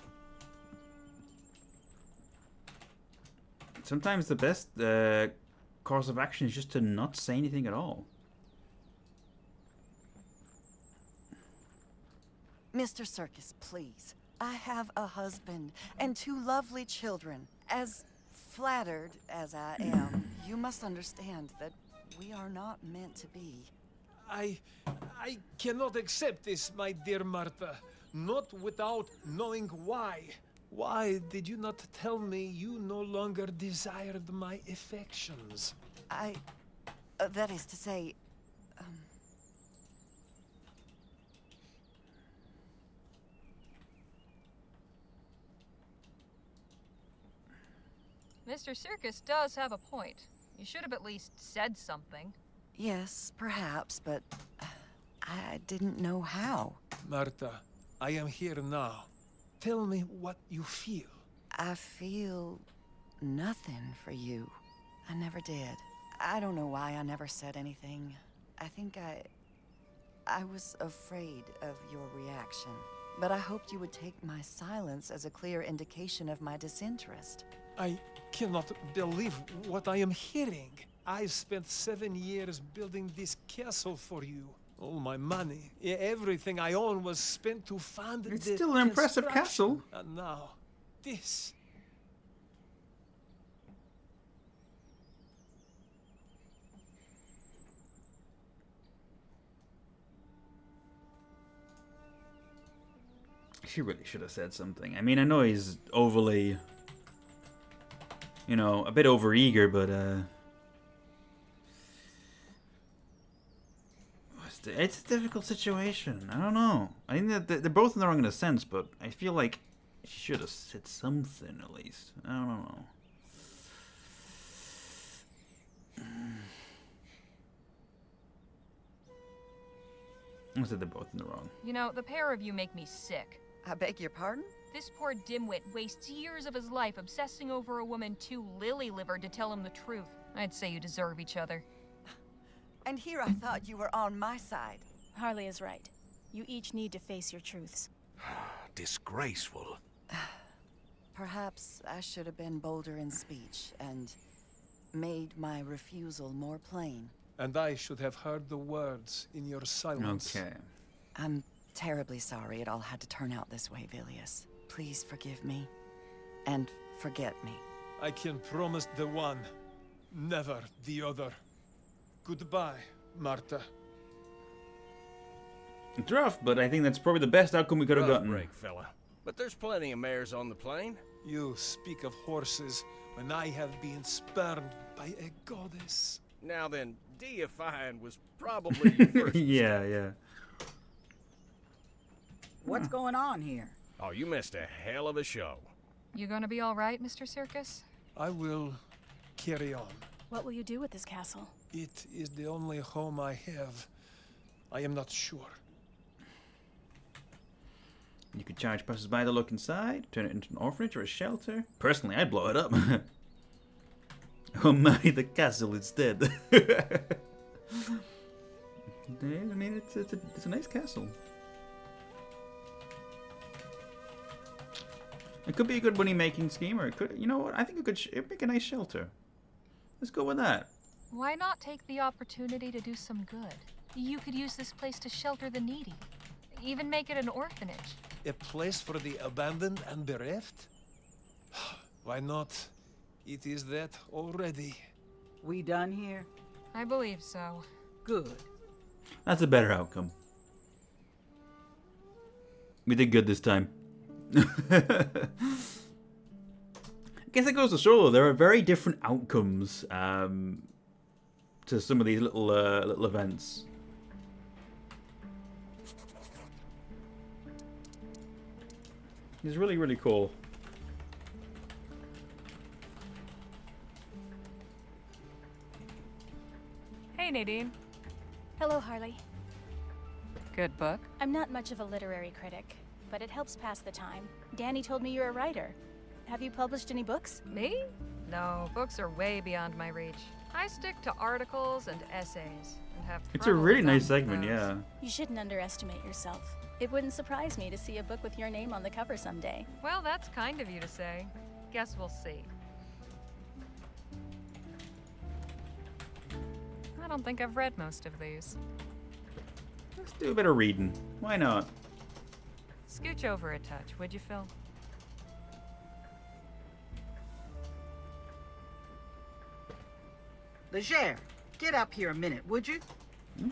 Sometimes the best course of action is just to not say anything at all. Mr. Circus, please. I have a husband and 2 lovely children. As flattered as I am, you must understand that we are not meant to be. I cannot accept this, my dear Martha. Not without knowing why. Why did you not tell me you no longer desired my affections? That is to say, Mr. Circus does have a point. You should have at least said something. Yes, perhaps, but I didn't know how. Martha, I am here now. Tell me what you feel. I feel nothing for you. I never did. I don't know why I never said anything. I think I was afraid of your reaction. But I hoped you would take my silence as a clear indication of my disinterest. I cannot believe what I am hearing. I spent 7 years building this castle for you. All my money, everything I own was spent to fund It's the still an impressive construction. castle. And now, this. She really should have said something. I mean, I know he's overly, you know, a bit overeager, but it's a difficult situation. I don't know. I think that they're both in the wrong in a sense, but I feel like she should have said something at least. I don't know. I said they're both in the wrong. You know, the pair of you make me sick. I beg your pardon? This poor dimwit wastes years of his life obsessing over a woman too lily-livered to tell him the truth. I'd say you deserve each other. And here I thought you were on my side. Harley is right. You each need to face your truths. Disgraceful. Perhaps I should have been bolder in speech and made my refusal more plain. And I should have heard the words in your silence. Okay. I'm terribly sorry it all had to turn out this way, Vilius. Please forgive me. And forget me. I can promise the one, never the other. Goodbye, Marta. It's rough, but I think that's probably the best outcome we could have Rough gotten. break, fella. But there's plenty of mares on the plain. You speak of horses when I have been spurned by a goddess. Now then, deifying was probably your first. Yeah. What's going on here? Oh, you missed a hell of a show. You gonna be all right, Mr. Circus? I will carry on. What will you do with this castle? It is the only home I have. I am not sure. You could charge passers-by to look inside, turn it into an orphanage or a shelter. Personally, I'd blow it up. Oh my, the castle is dead. I mean, it's a nice castle. It could be a good money-making scheme, or it could, you know what? I think it'd make a nice shelter. Let's go with that. Why not take the opportunity to do some good? You could use this place to shelter the needy. Even make it an orphanage. A place for the abandoned and bereft? Why not? It is that already. We done here? I believe so. Good. That's a better outcome. We did good this time. I guess it goes to show, though, there are very different outcomes to some of these little events. It's really, really cool. Hey, Nadine. Hello, Harley. Good book? I'm not much of a literary critic, but it helps pass the time. Danny told me you're a writer. Have you published any books? Me? No, books are way beyond my reach. I stick to articles and essays and have It's a trouble really with nice those. segment, yeah. You shouldn't underestimate yourself. It wouldn't surprise me to see a book with your name on the cover someday. Well, that's kind of you to say. Guess we'll see. I don't think I've read most of these. Let's do a bit of reading. Why not? Scooch over a touch, would you, Phil? Leger, get up here a minute, would you?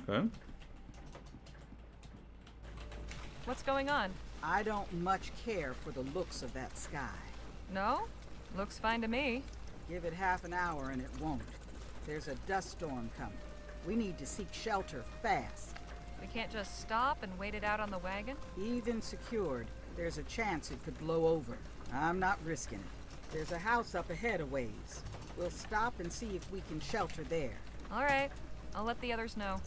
Okay. What's going on? I don't much care for the looks of that sky. No? Looks fine to me. Give it half an hour and it won't. There's a dust storm coming. We need to seek shelter fast. We can't just stop and wait it out on the wagon? Even secured, there's a chance it could blow over. I'm not risking it. There's a house up ahead a ways. We'll stop and see if we can shelter there. All right. I'll let the others know.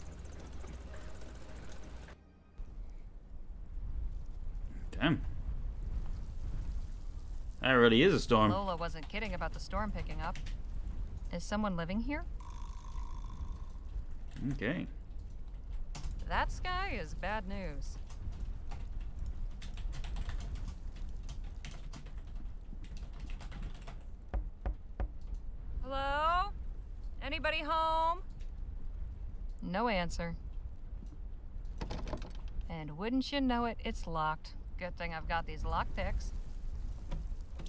Damn. That really is a storm. Lola wasn't kidding about the storm picking up. Is someone living here? Okay. That sky is bad news. Hello? Anybody home? No answer. And wouldn't you know it, it's locked. Good thing I've got these lockpicks.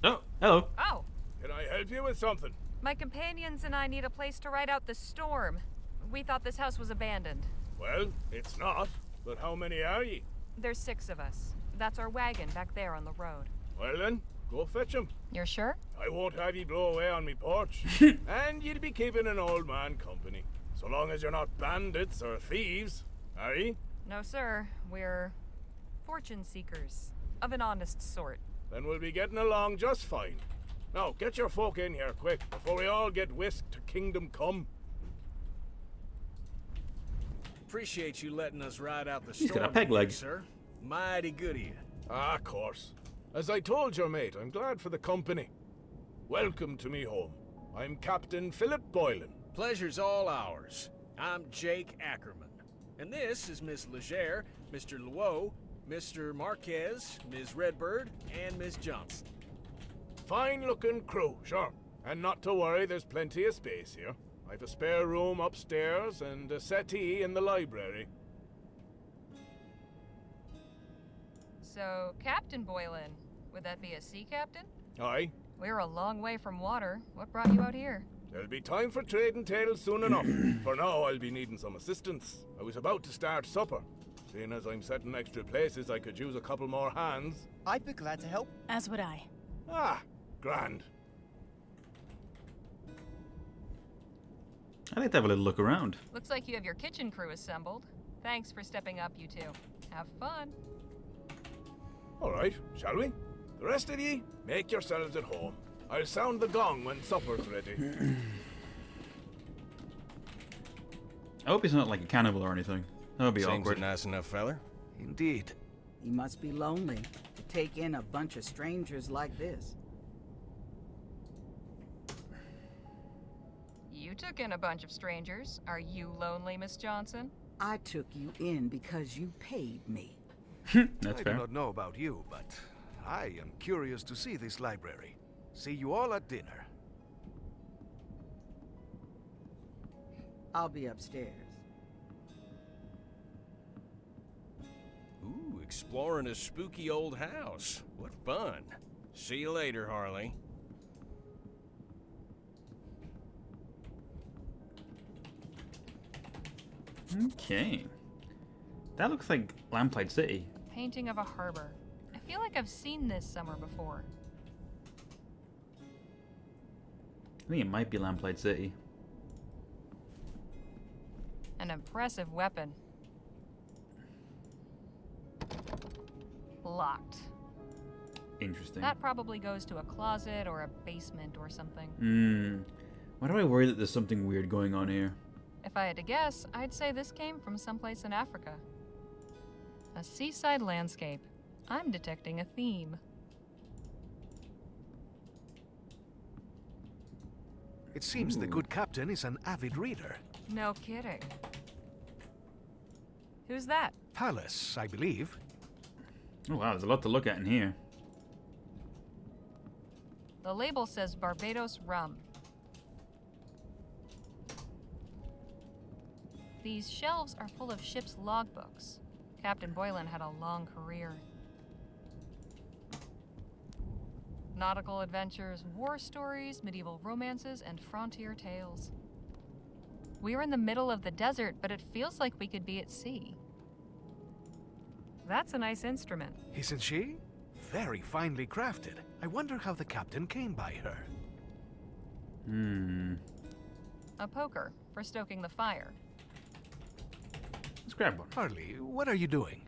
Oh, hello. Oh, Can I help you with something? my companions and I need a place to ride out the storm. We thought this house was abandoned. Well, it's not. But how many are ye? There's 6 of us. That's our wagon back there on the road. Well then, go fetch 'em. You're sure? I won't have ye blow away on me porch. And you'll be keeping an old man company. So long as you're not bandits or thieves, are ye? No, sir. We're fortune seekers. Of an honest sort. Then we'll be getting along just fine. Now, get your folk in here quick, before we all get whisked to Kingdom Come. Appreciate you letting us ride out the He's storm, got a peg leg. sir. Mighty good of you. Ah, of course. As I told your mate, I'm glad for the company. Welcome to me home. I'm Captain Philip Boylan. Pleasure's all ours. I'm Jake Ackerman. And this is Miss Leger, Mr. Luo, Mr. Marquez, Ms. Redbird, and Miss Johnson. Fine-looking crew, sure. And not to worry, there's plenty of space here. I've a spare room upstairs and a settee in the library. So, Captain Boylan, would that be a sea captain? Aye. We're a long way from water. What brought you out here? There'll be time for trading tales soon enough. For now, I'll be needing some assistance. I was about to start supper. Seeing as I'm setting extra places, I could use a couple more hands. I'd be glad to help. As would I. Ah, grand. I'd like to have a little look around. Looks like you have your kitchen crew assembled. Thanks for stepping up, you two. Have fun. All right, shall we? The rest of ye, make yourselves at home. I'll sound the gong when supper's ready. I hope he's not like a cannibal or anything. That would be Seems awkward. a nice enough feller. Indeed. He must be lonely to take in a bunch of strangers like this. You took in a bunch of strangers. Are you lonely, Miss Johnson? I took you in because you paid me. That's I fair. do not know about you, but I am curious to see this library. See you all at dinner. I'll be upstairs. Ooh, exploring a spooky old house. What fun. See you later, Harley. Okay. That looks like Lamplight City. Painting of a harbor. I feel like I've seen this somewhere before. I think it might be Lamplight City. An impressive weapon. Locked. Interesting. That probably goes to a closet or a basement or something. Why do I worry that there's something weird going on here? If I had to guess, I'd say this came from someplace in Africa. A seaside landscape. I'm detecting a theme. It seems the good captain is an avid reader. No kidding. Who's that? Palace, I believe. Oh wow, there's a lot to look at in here. The label says Barbados rum. These shelves are full of ship's logbooks. Captain Boylan had a long career. Nautical adventures, war stories, medieval romances, and frontier tales. We're in the middle of the desert, but it feels like we could be at sea. That's a nice instrument. Isn't she? Very finely crafted. I wonder how the captain came by her. A poker for stoking the fire. Let's grab one. Harley, what are you doing?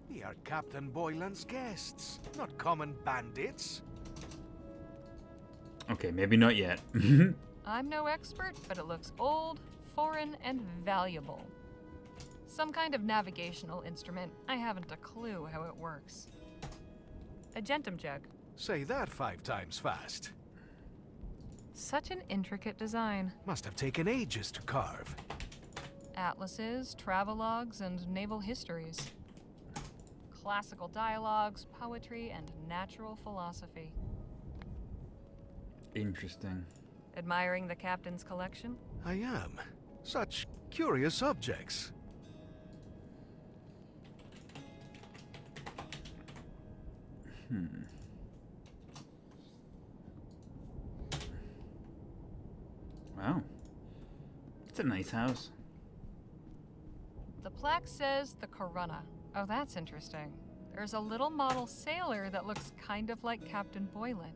We are Captain Boylan's guests, not common bandits. Okay, maybe not yet. I'm no expert, but it looks old, foreign, and valuable. Some kind of navigational instrument. I haven't a clue how it works. A gentum jug. Say that 5 times fast. Such an intricate design. Must have taken ages to carve. Atlases, travelogues, and naval histories. Classical dialogues, poetry, and natural philosophy. Interesting. Admiring the captain's collection? I am. Such curious objects. Wow. It's a nice house. The plaque says the Corunna. Oh, that's interesting. There's a little model sailor that looks kind of like Captain Boylan.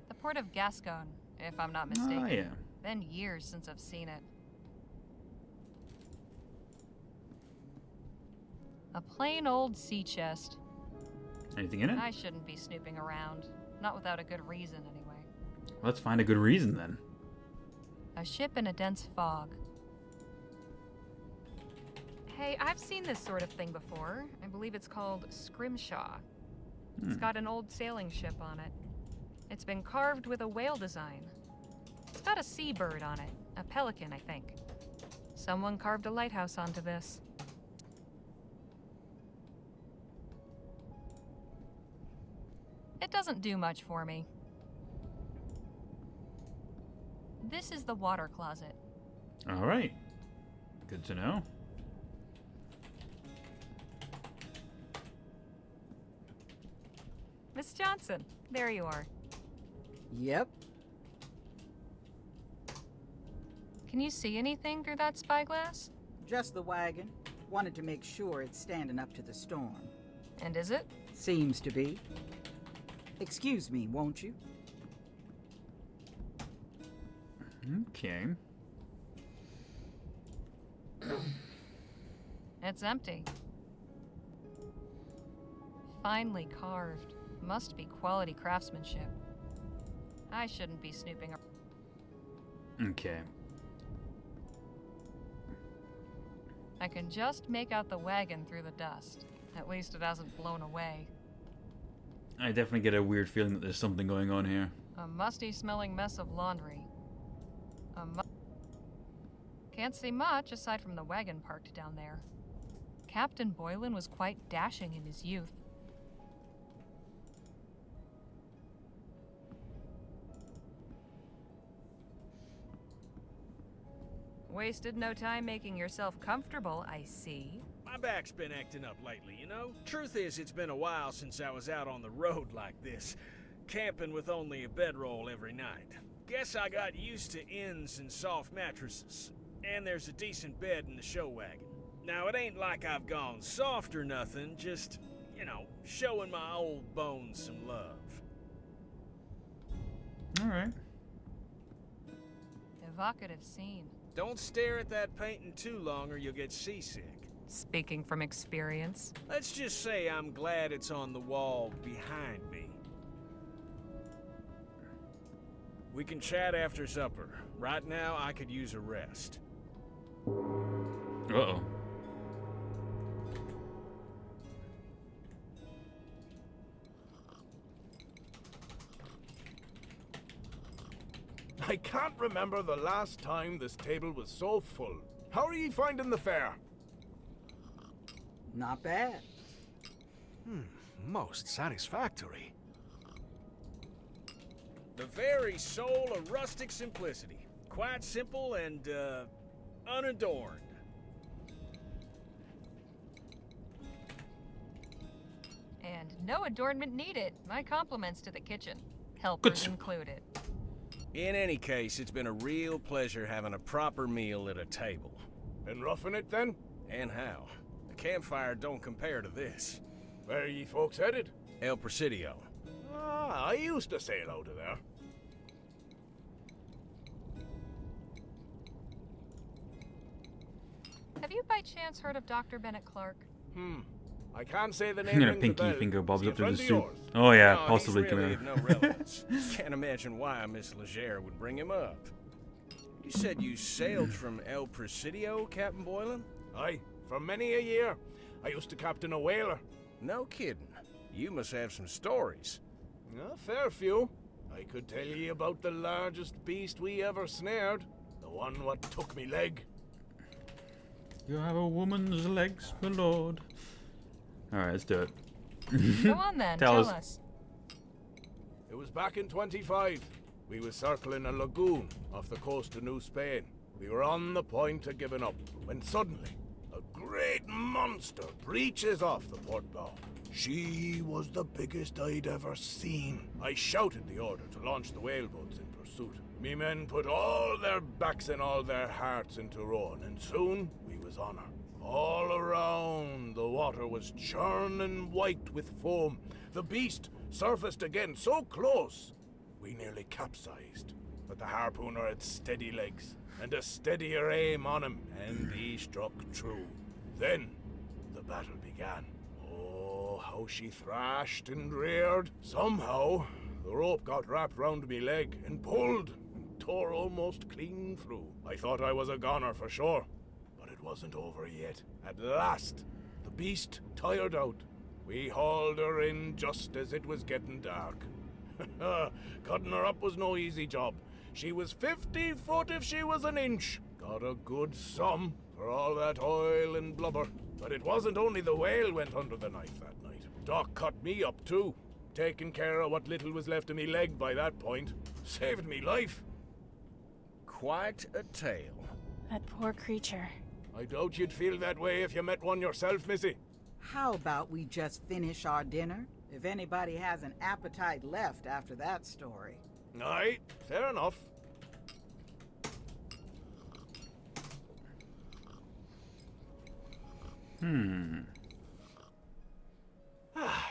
The port of Gascon, if I'm not mistaken. Oh, yeah. Been years since I've seen it. A plain old sea chest. Anything in it? I shouldn't be snooping around. Not without a good reason, anyway. Let's find a good reason then. A ship in a dense fog. Hey, I've seen this sort of thing before. I believe it's called Scrimshaw. It's got an old sailing ship on it. It's been carved with a whale design. It's got a seabird on it. A pelican, I think. Someone carved a lighthouse onto this. It doesn't do much for me. This is the water closet. All right. Good to know. Miss Johnson, there you are. Yep. Can you see anything through that spyglass? Just the wagon. Wanted to make sure it's standing up to the storm. And is it? Seems to be. Excuse me, won't you? Okay. It's empty. Finely carved. Must be quality craftsmanship. I shouldn't be snooping around. Okay. I can just make out the wagon through the dust. At least it hasn't blown away. I definitely get a weird feeling that there's something going on here. A musty-smelling mess of laundry. Can't see much aside from the wagon parked down there. Captain Boylan was quite dashing in his youth. Wasted no time making yourself comfortable, I see. My back's been acting up lately, you know? Truth is, it's been a while since I was out on the road like this, camping with only a bedroll every night. Guess I got used to inns and soft mattresses, and there's a decent bed in the show wagon. Now, it ain't like I've gone soft or nothing, just, you know, showing my old bones some love. All right. Evocative scene. Don't stare at that painting too long or you'll get seasick. Speaking from experience. Let's just say I'm glad it's on the wall behind me. We can chat after supper. Right now, I could use a rest. Uh-oh. I can't remember the last time this table was so full. How are ye finding the fare? Not bad. Most satisfactory. The very soul of rustic simplicity. Quite simple and, unadorned. And no adornment needed. My compliments to the kitchen. Helpers included. In any case, it's been a real pleasure having a proper meal at a table. Been roughing it then? And how? The campfire don't compare to this. Where are ye folks headed? El Presidio. Ah, I used to sail out of there. Have you by chance heard of Dr. Bennett Clark? I can't say the I'm name gonna rings a pinky bell. finger Is bobs he a up to the friend of soup. yours? Oh yeah, No, possibly he's come really here. of no relevance. Can't imagine why Miss Legere would bring him up. You said you sailed from El Presidio, Captain Boylan? Aye, for many a year. I used to captain a whaler. No kidding. You must have some stories. A fair few. I could tell ye about the largest beast we ever snared. The one what took me leg. You have a woman's legs, my lord. Alright, let's do it. Go on then, Tell tell us. us. It was back in 25. We was circling a lagoon off the coast of New Spain. We were on the point of giving up, when suddenly, a great monster breaches off the port bow. She was the biggest I'd ever seen. I shouted the order to launch the whaleboats in pursuit. Me men put all their backs and all their hearts into rowing, and soon we was on her. All around, the water was churning white with foam. The beast surfaced again so close, we nearly capsized. But the harpooner had steady legs, and a steadier aim on him, and he struck true. Then, the battle began. Oh, how she thrashed and reared. Somehow, the rope got wrapped round me leg, and pulled, and tore almost clean through. I thought I was a goner for sure. It wasn't over yet. At last, the beast tired out. We hauled her in just as it was getting dark. Cutting her up was no easy job. She was 50 foot if she was an inch. Got a good sum for all that oil and blubber. But it wasn't only the whale went under the knife that night. Doc cut me up too, taking care of what little was left of me leg by that point. Saved me life. quite a tale. That poor creature. I doubt you'd feel that way if you met one yourself, Missy. How about we just finish our dinner? If anybody has an appetite left after that story. Aye, fair enough.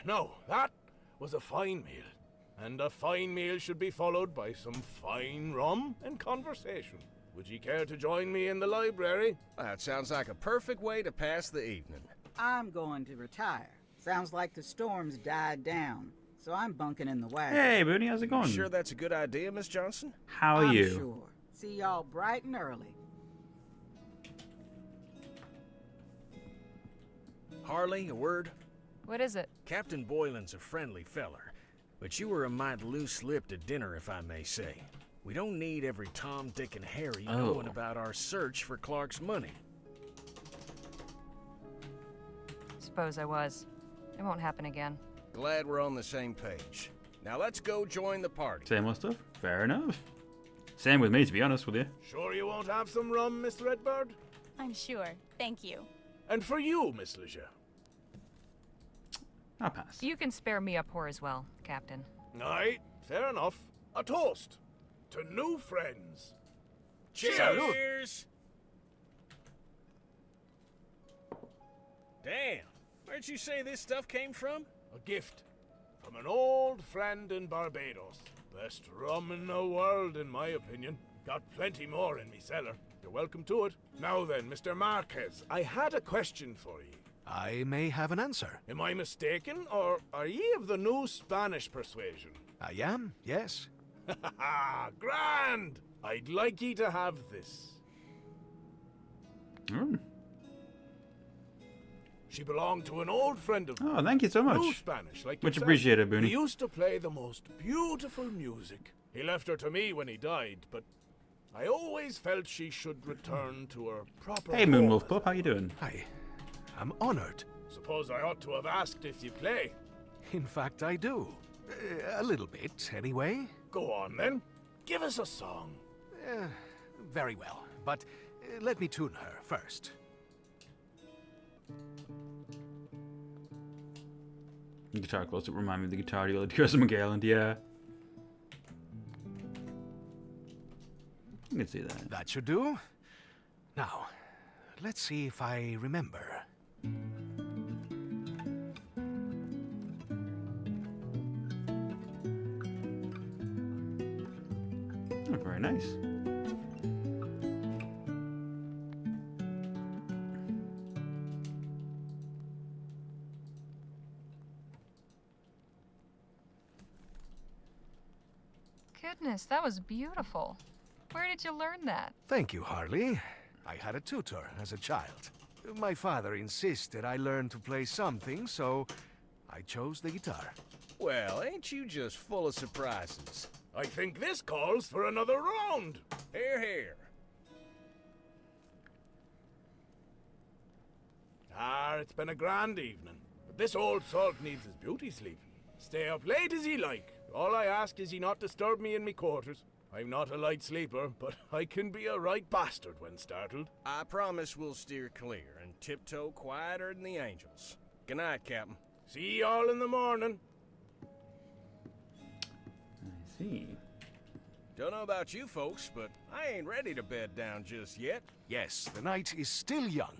No, that was a fine meal. And a fine meal should be followed by some fine rum and conversation. Would ye care to join me in the library? That sounds like a perfect way to pass the evening. I'm going to retire. Sounds like the storm's died down, so I'm bunking in the wagon. Hey, Booney, how's it going? Sure that's a good idea, Miss Johnson? How are I'm you? sure. See y'all bright and early. Harley, a word? What is it? Captain Boylan's a friendly feller, but you were a mite loose-lipped at dinner, if I may say. We don't need every Tom, Dick, and Harry knowing about our search for Clark's money. Suppose I was. It won't happen again. Glad we're on the same page. Now let's go join the party. Same old stuff? Fair enough. Same with me, to be honest with you. Sure you won't have some rum, Miss Redbird? I'm sure. Thank you. And for you, Miss Leisure. I'll pass. You can spare me a pour as well, Captain. Aye, fair enough. A toast to new friends. Cheers! Damn, where'd you say this stuff came from? A gift from an old friend in Barbados. Best rum in the world, in my opinion. Got plenty more in me cellar. You're welcome to it. Now then, Mr. Marquez, I had a question for ye. I may have an answer. Am I mistaken, or are ye of the new Spanish persuasion? I am, yes. Ha ha ha! Grand! I'd like ye to have this. She belonged to an old friend of mine. Oh, thank you so much. New Spanish, like Much yourself. appreciated, Booney. He used to play the most beautiful music. He left her to me when he died, but I always felt she should return to her proper Hey, home. Moonwolf Pup, how you doing? I'm honored. Suppose I ought to have asked if you play. In fact, I do. A little bit, anyway. Go on, then. Give us a song. Very well, but let me tune her first. The guitar close-up remind me of the guitar deal at Curse McGallant, yeah. I can see that. That should do. Now, let's see if I remember. Oh, very nice. Goodness, that was beautiful. Where did you learn that? Thank you, Harley. I had a tutor as a child. My father insisted I learn to play something, so I chose the guitar. Well, ain't you just full of surprises? I think this calls for another round. Hear, hear. It's been a grand evening. But this old salt needs his beauty sleep. Stay up late as he like. All I ask is he not disturb me in me quarters. I'm not a light sleeper, but I can be a right bastard when startled. I promise we'll steer clear and tiptoe quieter than the angels. Good night, Captain. See y'all in the morning. I see. Don't know about you folks, but I ain't ready to bed down just yet. Yes, the night is still young.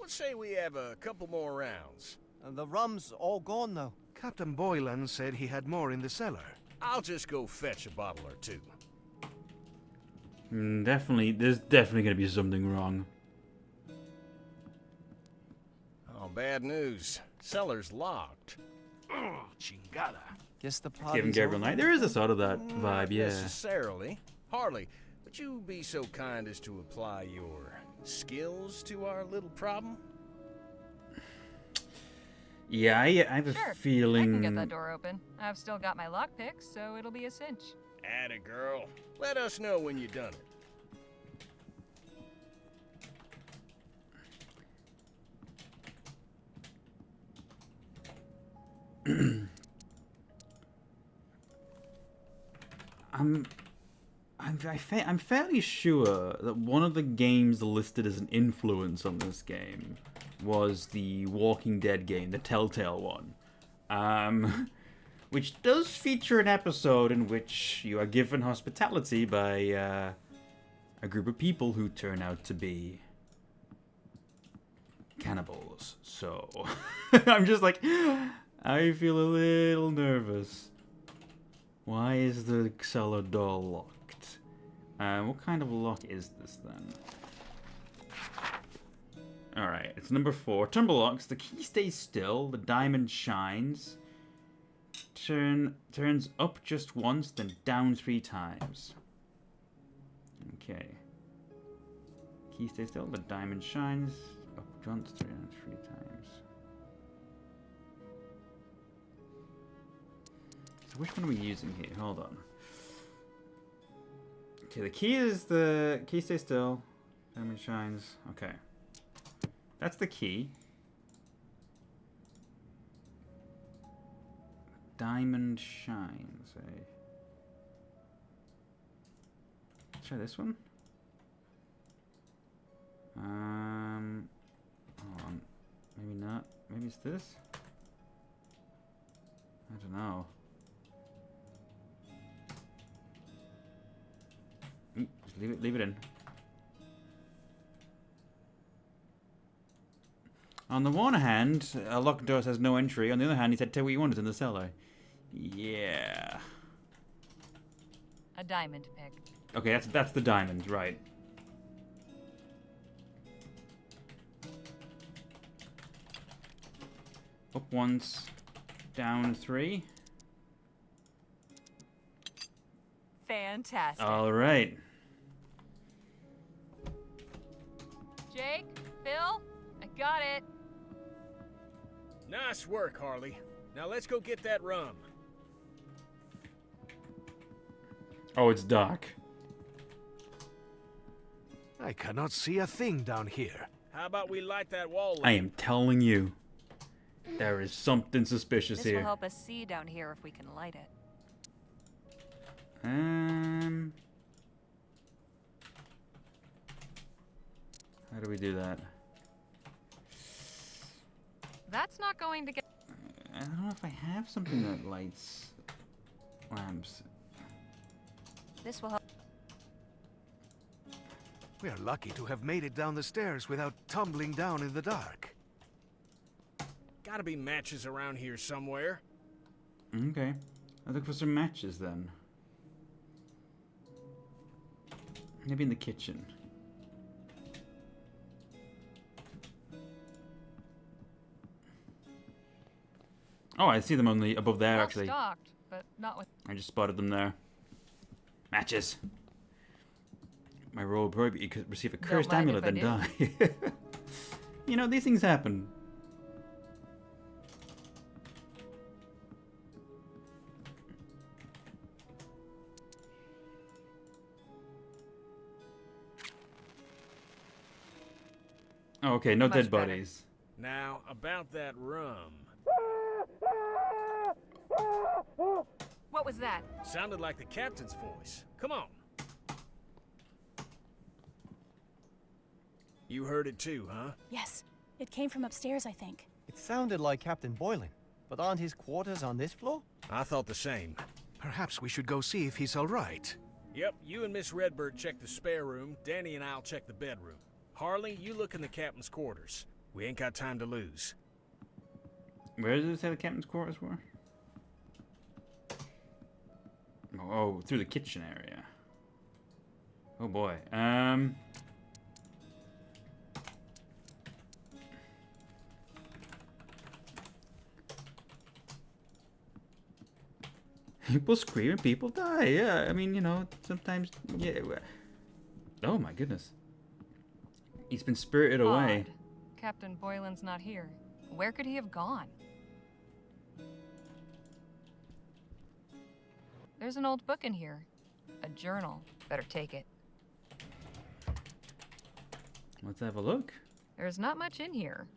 Let's say we have a couple more rounds. And the rum's all gone now. Captain Boylan said he had more in the cellar. I'll just go fetch a bottle or two. Definitely, there's definitely going to be something wrong. Oh, bad news. Cellar's locked. Oh, chingada. Guess the Giving party's Gabriel over. Knight. There is a sort of that vibe, Not yeah. necessarily. Harley, would you be so kind as to apply your skills to our little problem? Yeah, I have a Sure, feeling. I can get that door open. I've still got my lockpicks, so it'll be a cinch. Atta girl. Let us know when you done I I'm fairly sure that one of the games listed as an influence on this game was the Walking Dead game, the Telltale one, which does feature an episode in which you are given hospitality by a group of people who turn out to be cannibals. So I'm just like, I feel a little nervous. Why is the cellar door locked? What kind of lock is this then? Alright, it's number 4. Tumble locks. The key stays still. The diamond shines. Turns up just once, then down 3 times. Okay. Key stays still. The diamond shines. Up once, 3 times. So which one are we using here? Hold on. Okay, the key stays still. Diamond shines. Okay. That's the key. Diamond shines. Try this one. Hold on. Maybe not. Maybe it's this. I don't know. Just leave it in. On the one hand, a locked door says no entry. On the other hand, he said, tell what you want, it's in the cellar. Yeah. A diamond pick. Okay, that's the diamond, right. Up once, down 3. Fantastic. All right. Jake, Phil, I got it. Nice work, Harley. Now let's go get that rum. Oh, it's dark. I cannot see a thing down here. How about we light that wall lamp? I am telling you, there is something suspicious This here. will help us see down here if we can light it. How do we do that? That's not going to get... I don't know if I have something that lights lamps. This will help. We are lucky to have made it down the stairs without tumbling down in the dark. Gotta be matches around here somewhere. Okay. I'll look for some matches then. Maybe in the kitchen. Oh, I see them on the above there, Well actually. stocked, but not with... I just spotted them there. Matches. My roll will probably receive a cursed mind amulet, if then I die. You know, these things happen. Oh, okay, no Much dead better. bodies. Now, about that rum. What was that? Sounded like the captain's voice. Come on. You heard it too, huh? Yes, it came from upstairs, I think. It sounded like Captain Boylan, but aren't his quarters on this floor? I thought the same. Perhaps we should go see if he's all right. Yep, you and Miss Redbird check the spare room. Danny and I'll check the bedroom. Harley, you look in the captain's quarters. We ain't got time to lose. Where does it say the captain's quarters were? Oh, through the kitchen area. Oh boy. People scream and people die. Yeah, I mean, you know, sometimes. Yeah. Oh my goodness. He's been spirited away. Odd. Captain Boylan's not here. Where could he have gone? There's an old book in here. A journal. Better take it. Let's have a look. There's not much in here.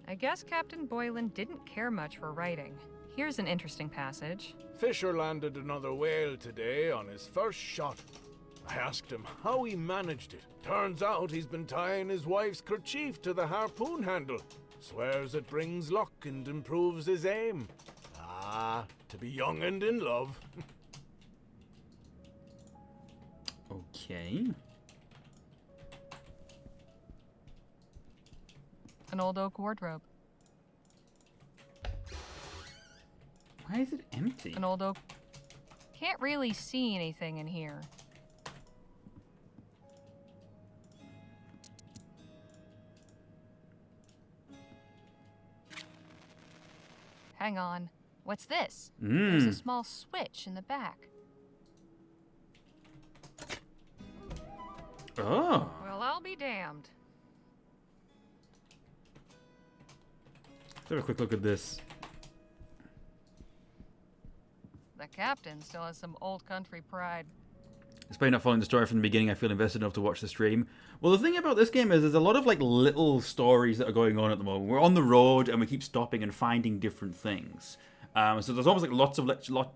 I guess Captain Boylan didn't care much for writing. Here's an interesting passage. Fisher landed another whale today on his first shot. I asked him how he managed it. Turns out he's been tying his wife's kerchief to the harpoon handle. Swears it brings luck and improves his aim. Ah, to be young and in love. Okay. An old oak wardrobe. Why is it empty? An old oak. Can't really see anything in here. Hang on. What's this? There's a small switch in the back. Oh. Well, I'll be damned. Let's have a quick look at this. The captain still has some old country pride. Despite not following the story from the beginning, I feel invested enough to watch the stream. Well, the thing about this game is there's a lot of like little stories that are going on at the moment. We're on the road and we keep stopping and finding different things. So there's almost like lots of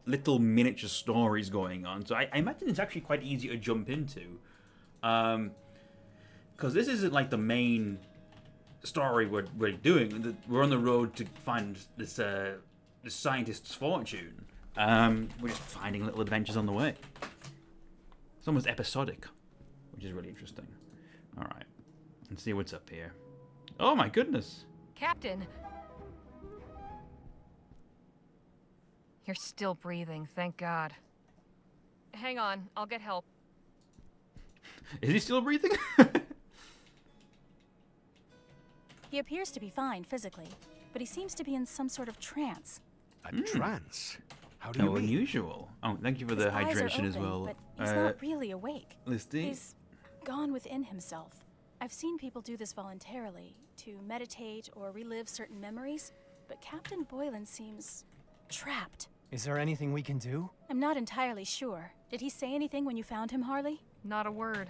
little miniature stories going on. So I imagine it's actually quite easy to jump into. Because this isn't like the main story we're doing. We're on the road to find this scientist's fortune. We're just finding little adventures on the way. It's almost episodic, which is really interesting. All right, let's see what's up here. Oh my goodness. Captain! You're still breathing, thank God. Hang on, I'll get help. Is he still breathing? He appears to be fine physically, but he seems to be in some sort of trance. A trance? How do How you mean? unusual. Oh, thank you for His the eyes are hydration as open, well. But he's not really awake. Listy? He's gone within himself. I've seen people do this voluntarily, to meditate or relive certain memories, but Captain Boylan seems trapped. Is there anything we can do? I'm not entirely sure. Did he say anything when you found him, Harley? Not a word.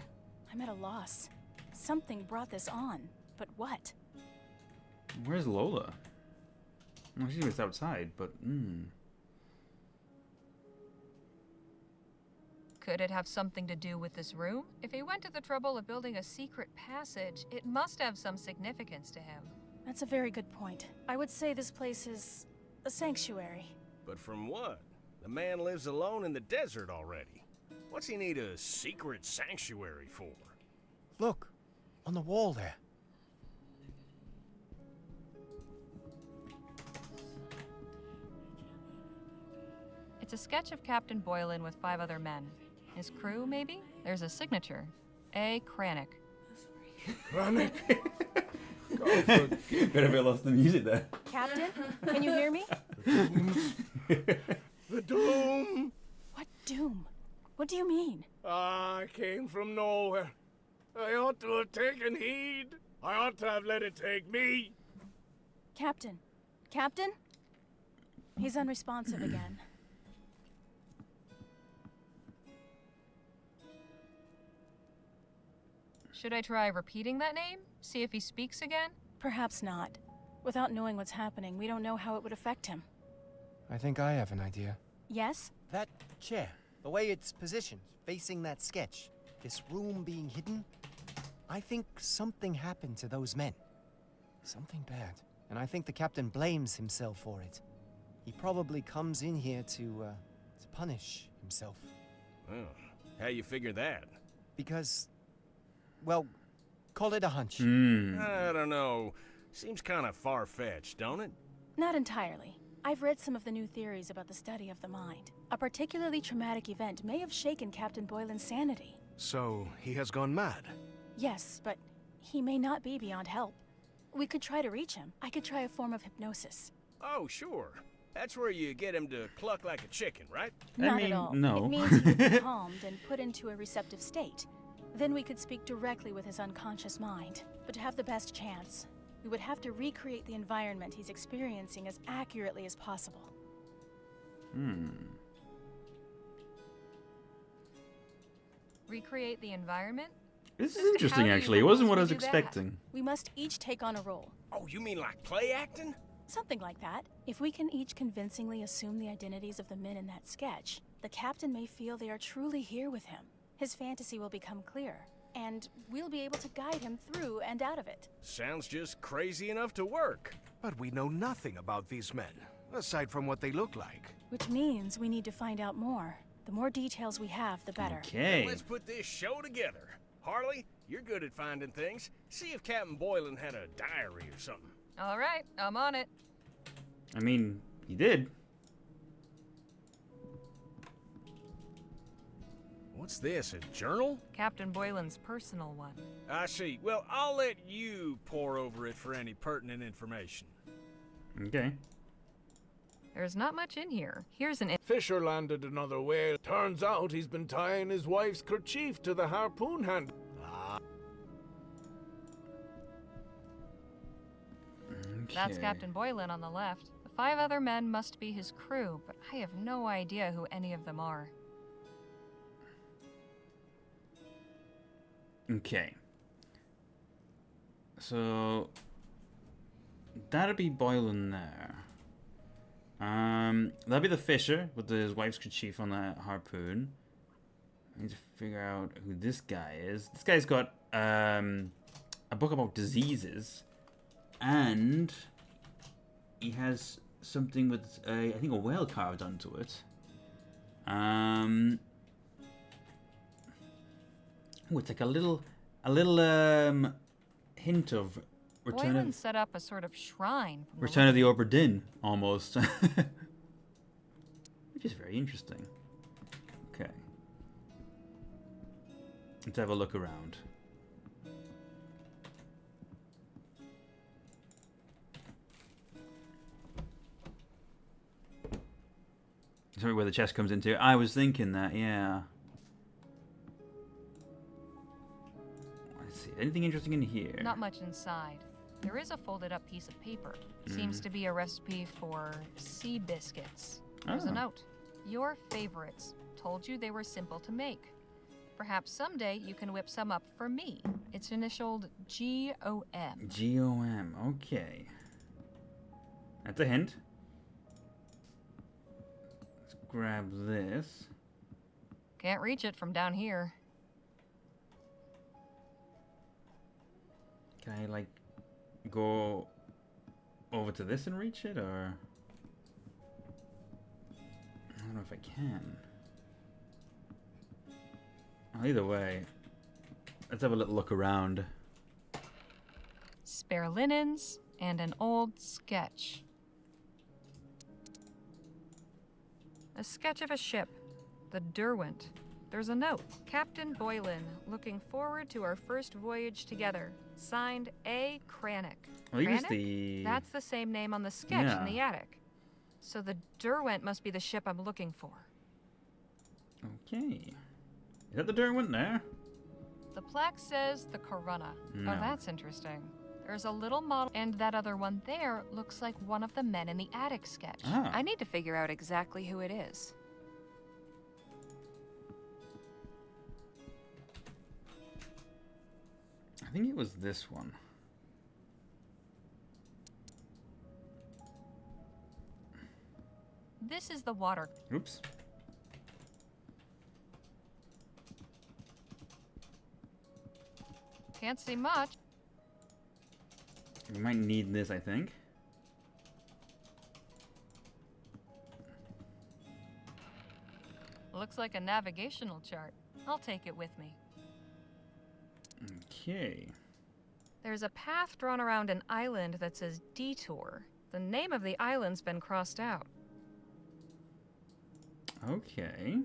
I'm at a loss. Something brought this on, but what? Where's Lola? Well, she was outside, but Could it have something to do with this room? If he went to the trouble of building a secret passage, it must have some significance to him. That's a very good point. I would say this place is a sanctuary. But from what? The man lives alone in the desert already. What's he need a secret sanctuary for? Look, on the wall there. It's a sketch of Captain Boylan with 5 other men. His crew, maybe? There's a signature. A. Kranich. Kranich? Better be lost the music there. Captain, can you hear me? The doom! What doom? What do you mean? I came from nowhere. I ought to have taken heed. I ought to have let it take me. Captain? Captain? He's unresponsive again. Should I try repeating that name? See if he speaks again? Perhaps not. Without knowing what's happening, we don't know how it would affect him. I think I have an idea. Yes? That chair, the way it's positioned, facing that sketch, this room being hidden, I think something happened to those men. Something bad. And I think the captain blames himself for it. He probably comes in here to punish himself. Oh, how you figure that? Because, well, call it a hunch. I don't know. Seems kind of far-fetched, don't it? Not entirely. I've read some of the new theories about the study of the mind. A particularly traumatic event may have shaken Captain Boylan's sanity. So, he has gone mad? Yes, but he may not be beyond help. We could try to reach him. I could try a form of hypnosis. Oh, sure. That's where you get him to cluck like a chicken, right? Not at all. No. It means he would be calmed and put into a receptive state. Then we could speak directly with his unconscious mind. But to have the best chance, we would have to recreate the environment he's experiencing as accurately as possible. Recreate the environment? This is interesting, actually. It wasn't what I was expecting. We must each take on a role. Oh, you mean like play acting? Something like that. If we can each convincingly assume the identities of the men in that sketch, the captain may feel they are truly here with him. his fantasy will become clear, and we'll be able to guide him through and out of it. Sounds just crazy enough to work. But we know nothing about these men, aside from what they look like. Which means we need to find out more. The more details we have, the better. Okay. Well, let's put this show together. Harley, you're good at finding things. See if Captain Boylan had a diary or something. All right, I'm on it. I mean, he did. What's this, a journal? Captain Boylan's personal one. I see. Well, I'll let you pore over it for any pertinent information. Okay. There's not much in here. Here's an... Fisher landed another whale. Turns out he's been tying his wife's kerchief to the harpoon handle. That's Captain Boylan on the left. The 5 other men must be his crew, but I have no idea who any of them are. Okay. So that'd be Boylan there. That'd be the Fisher with his wife's kerchief on that harpoon. I need to figure out who this guy is. This guy's got a book about diseases, and he has something with I think a whale carved onto it. Oh, it's like a little hint of Boylan set up a sort of shrine. Return of the Obra Dinn, almost. Which is very interesting. Okay. Let's have a look around. Sorry, where the chest comes into. I was thinking that, yeah. Let's see. Anything interesting in here? Not much inside. There is a folded up piece of paper. Seems to be a recipe for sea biscuits. There's a note. Your favorites. Told you they were simple to make. Perhaps someday you can whip some up for me. It's initialed G-O-M. G-O-M. Okay. That's a hint. Let's grab this. Can't reach it from down here. Can I, like, go over to this and reach it, or... I don't know if I can. Well, either way, let's have a little look around. Spare linens and an old sketch. A sketch of a ship, the Derwent. There's a note. Captain Boylan, looking forward to our first voyage together. Signed A. Cranach. Well, use Cranach? the... That's the same name on the sketch in the attic. So the Derwent must be the ship I'm looking for. Okay. Is that the Derwent there? The plaque says the Corunna. No. Oh, that's interesting. There's a little model, and that other one there looks like one of the men in the attic sketch. Ah. I need to figure out exactly who it is. I think it was this one. This is the water. Oops. Can't see much. We might need this, I think. Looks like a navigational chart. I'll take it with me. Okay. There's a path drawn around an island that says Detour. The name of the island's been crossed out. Okay.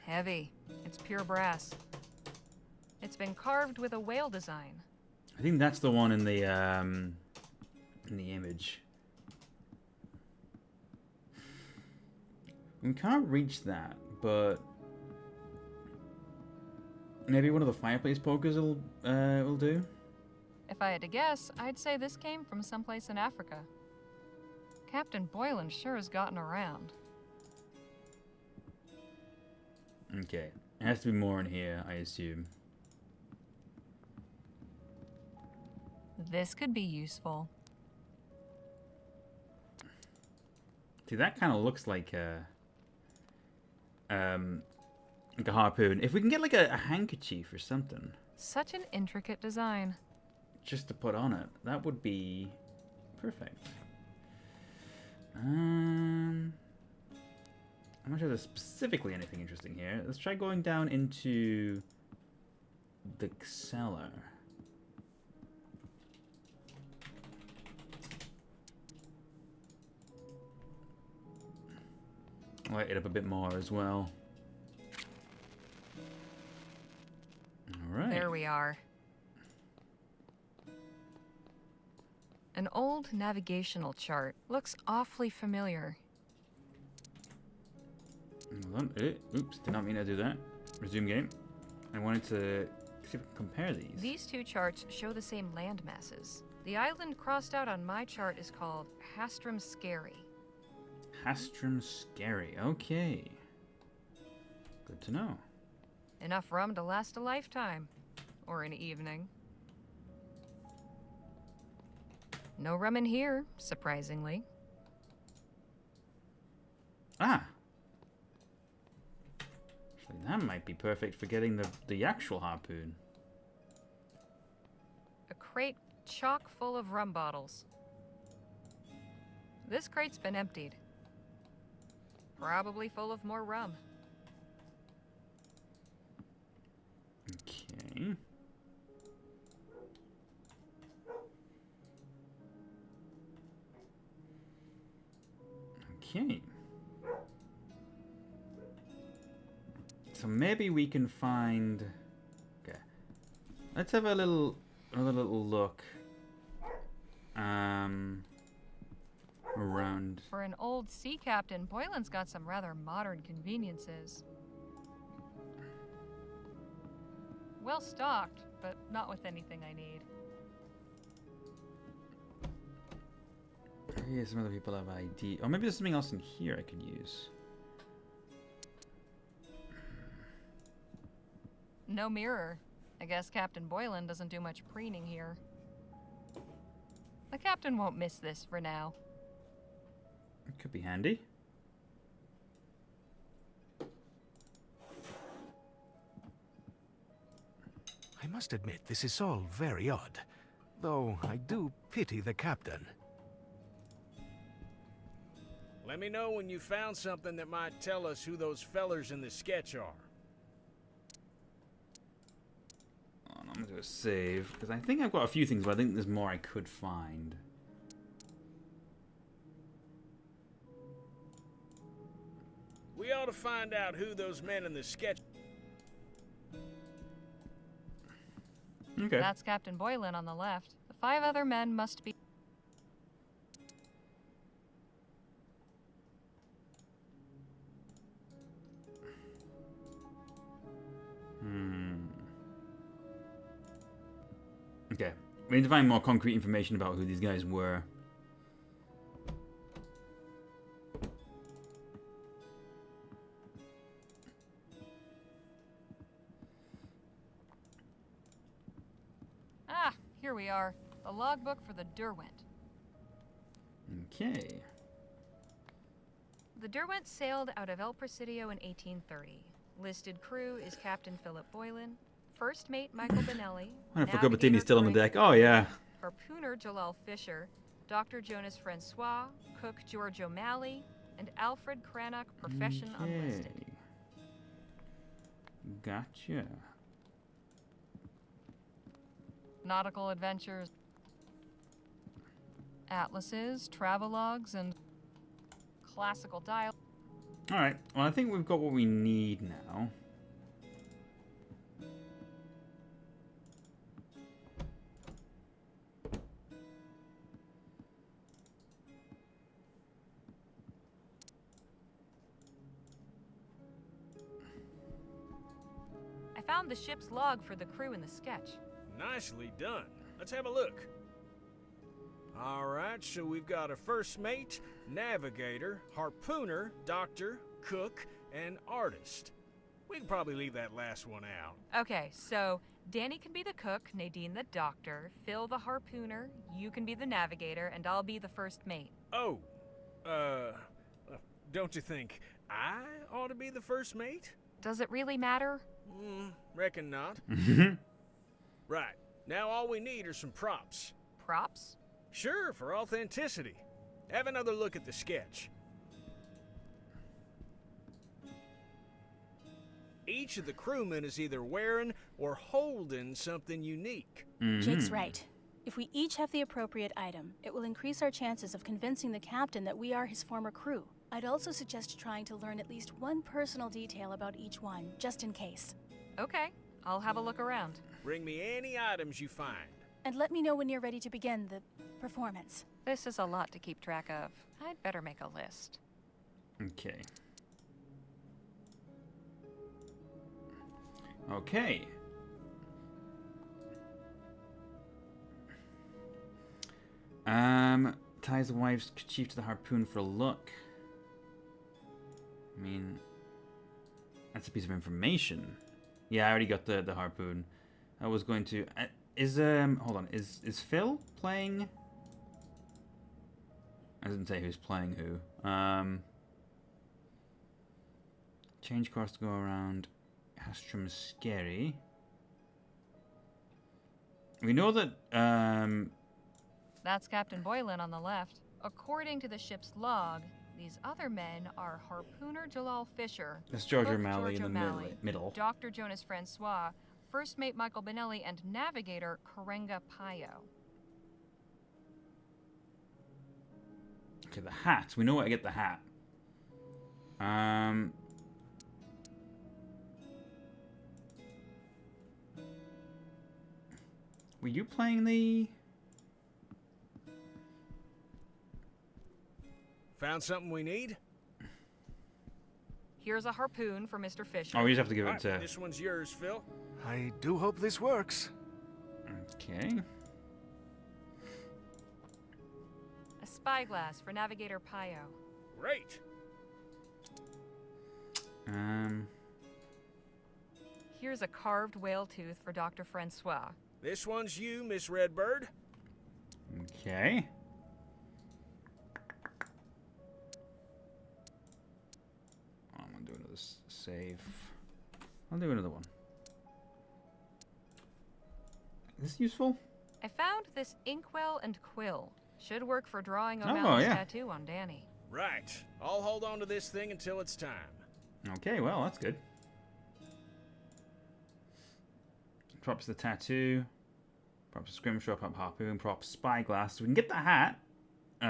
Heavy. It's pure brass. It's been carved with a whale design. I think that's the one in the image. We can't reach that, but maybe one of the fireplace pokers will do. If I had to guess, I'd say this came from someplace in Africa. Captain Boylan sure has gotten around. Okay. It has to be more in here, I assume. This could be useful. See, that kind of looks like a harpoon. If we can get like a handkerchief or something. Such an intricate design. Just to put on it, that would be perfect. I'm not sure there's specifically anything interesting here. Let's try going down into the cellar. Light it up a bit more as well. Alright. There we are. An old navigational chart. Looks awfully familiar. Hold on. Oops, did not mean to do that. Resume game. I wanted to see if we can compare these. These two charts show the same land masses. The island crossed out on my chart is called Hastram Scary. Hastram Scary. Okay. Good to know. Enough rum to last a lifetime. Or an evening. No rum in here, surprisingly. Ah! Actually, that might be perfect for getting the actual harpoon. A crate chock full of rum bottles. This crate's been emptied. Probably full of more rum. Okay. Okay. So maybe we can find. Okay. Let's have another little look. Around. For an old sea captain, Boylan's got some rather modern conveniences. Well stocked, but not with anything I need. Yeah, some other people have ID. Or maybe there's something else in here I could use. No mirror. I guess Captain Boylan doesn't do much preening here. The captain won't miss this for now. It could be handy. I must admit, this is all very odd. Though I do pity the captain. Let me know when you found something that might tell us who those fellers in the sketch are. I'm gonna do a save, because I think I've got a few things, but I think there's more I could find. We ought to find out who those men in the sketch... Okay. That's Captain Boylan on the left. The 5 other men must be... Okay. We need to find more concrete information about who these guys were. Ah, here we are. The logbook for the Derwent. Okay. The Derwent sailed out of El Presidio in 1830. Listed crew is Captain Philip Boylan, First Mate Michael Benelli, I wonder if Cupertini's still on the deck. Oh, yeah. Harpooner Jalal Fisher, Dr. Jonas Francois, Cook George O'Malley, and Alfred Cranach, profession unlisted. Gotcha. Nautical adventures, atlases, travelogues, and classical dial. Alright, well, I think we've got what we need now. I found the ship's log for the crew in the sketch. Nicely done. Let's have a look. All right, so we've got a first mate, navigator, harpooner, doctor, cook, and artist. We can probably leave that last one out. Okay, so Danny can be the cook, Nadine the doctor, Phil the harpooner, you can be the navigator, and I'll be the first mate. Oh, Don't you think I ought to be the first mate? Does it really matter? Reckon not. Right. Now all we need are some props. Props? Sure, for authenticity. Have another look at the sketch. Each of the crewmen is either wearing or holding something unique. Jake's right. If we each have the appropriate item, it will increase our chances of convincing the captain that we are his former crew. I'd also suggest trying to learn at least one personal detail about each one, just in case. Okay, I'll have a look around. Bring me any items you find. And let me know when you're ready to begin the performance. This is a lot to keep track of. I'd better make a list. Okay. Okay. Ties the wife's chief to the harpoon for a look. I mean, that's a piece of information. Yeah, I already got the harpoon. I was going to hold on. Is Phil playing? I didn't say who's playing who. Change course to go around Hastrum Scary. We know that That's Captain Boylan on the left. According to the ship's log, these other men are harpooner Jalal Fisher, that's George cook O'Malley George in the O'Malley, middle. Dr. Jonas Francois, first mate Michael Benelli, and navigator Karenga Payo. Okay, the hat. We know where to get the hat. Were you playing the... Found something we need? Here's a harpoon for Mr. Fisher. Oh, we just have to give All it to... right, this one's yours, Phil. I do hope this works. Okay. A spyglass for navigator Payo. Great. Here's a carved whale tooth for Dr. Francois. This one's you, Miss Redbird. Okay. I'm gonna do another save. I'll do another one. Is this useful? I found this inkwell and quill. Should work for drawing O'Malley's tattoo on Danny. Right. I'll hold on to this thing until it's time. Okay, well, that's good. Props the tattoo. Props scrimshaw, prop harpoon, prop spyglass. So we can get the hat. We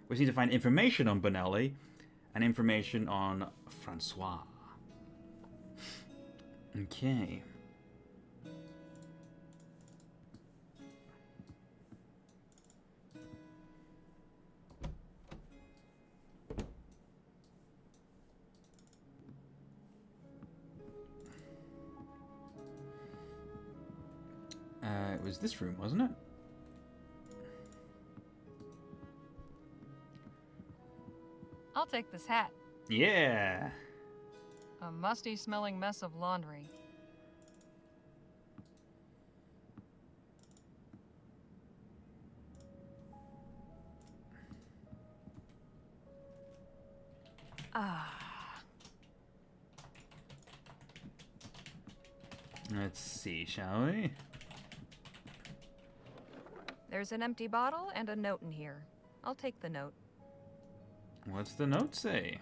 just need to find information on Benelli and information on Francois. Okay. It was this room, wasn't it? I'll take this hat. Yeah. A musty-smelling mess of laundry. Let's see, shall we? There's an empty bottle and a note in here. I'll take the note. What's the note say?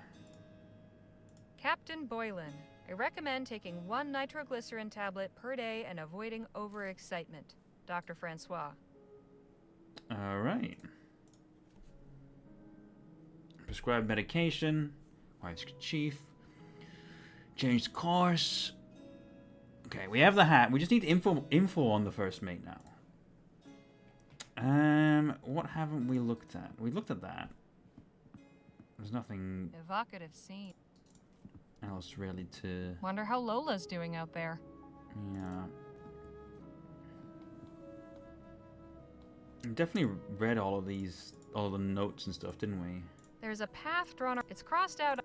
Captain Boylan, I recommend taking 1 nitroglycerin tablet per day and avoiding overexcitement. Dr. Francois. All right. Prescribed medication. Wife's chief. Changed course. Okay, we have the hat. We just need info on the first mate now. What haven't we looked at? We looked at that. There's nothing Evocative scene. else really to... Wonder how Lola's doing out there. Yeah. We definitely read all of these, all the notes and stuff, didn't we? There's a path drawn. It's crossed out.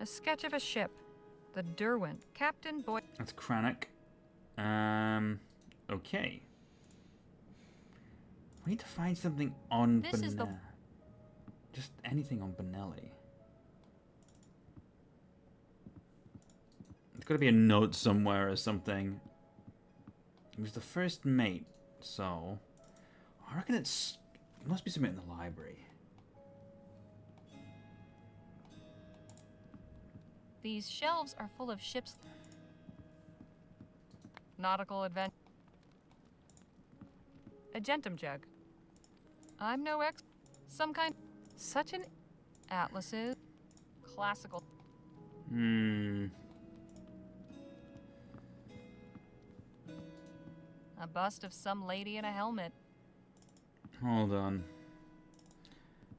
A sketch of a ship. The Derwent. Captain Boy. That's Cranach. Okay. We need to find something on This is the... Just anything on Benelli. There's got to be a note somewhere or something. He was the first mate, so I reckon it must be something in the library. These shelves are full of ships. Nautical adventure. Agentum jug. I'm no some kind. Such an atlases. Classical. A bust of some lady in a helmet. Hold on.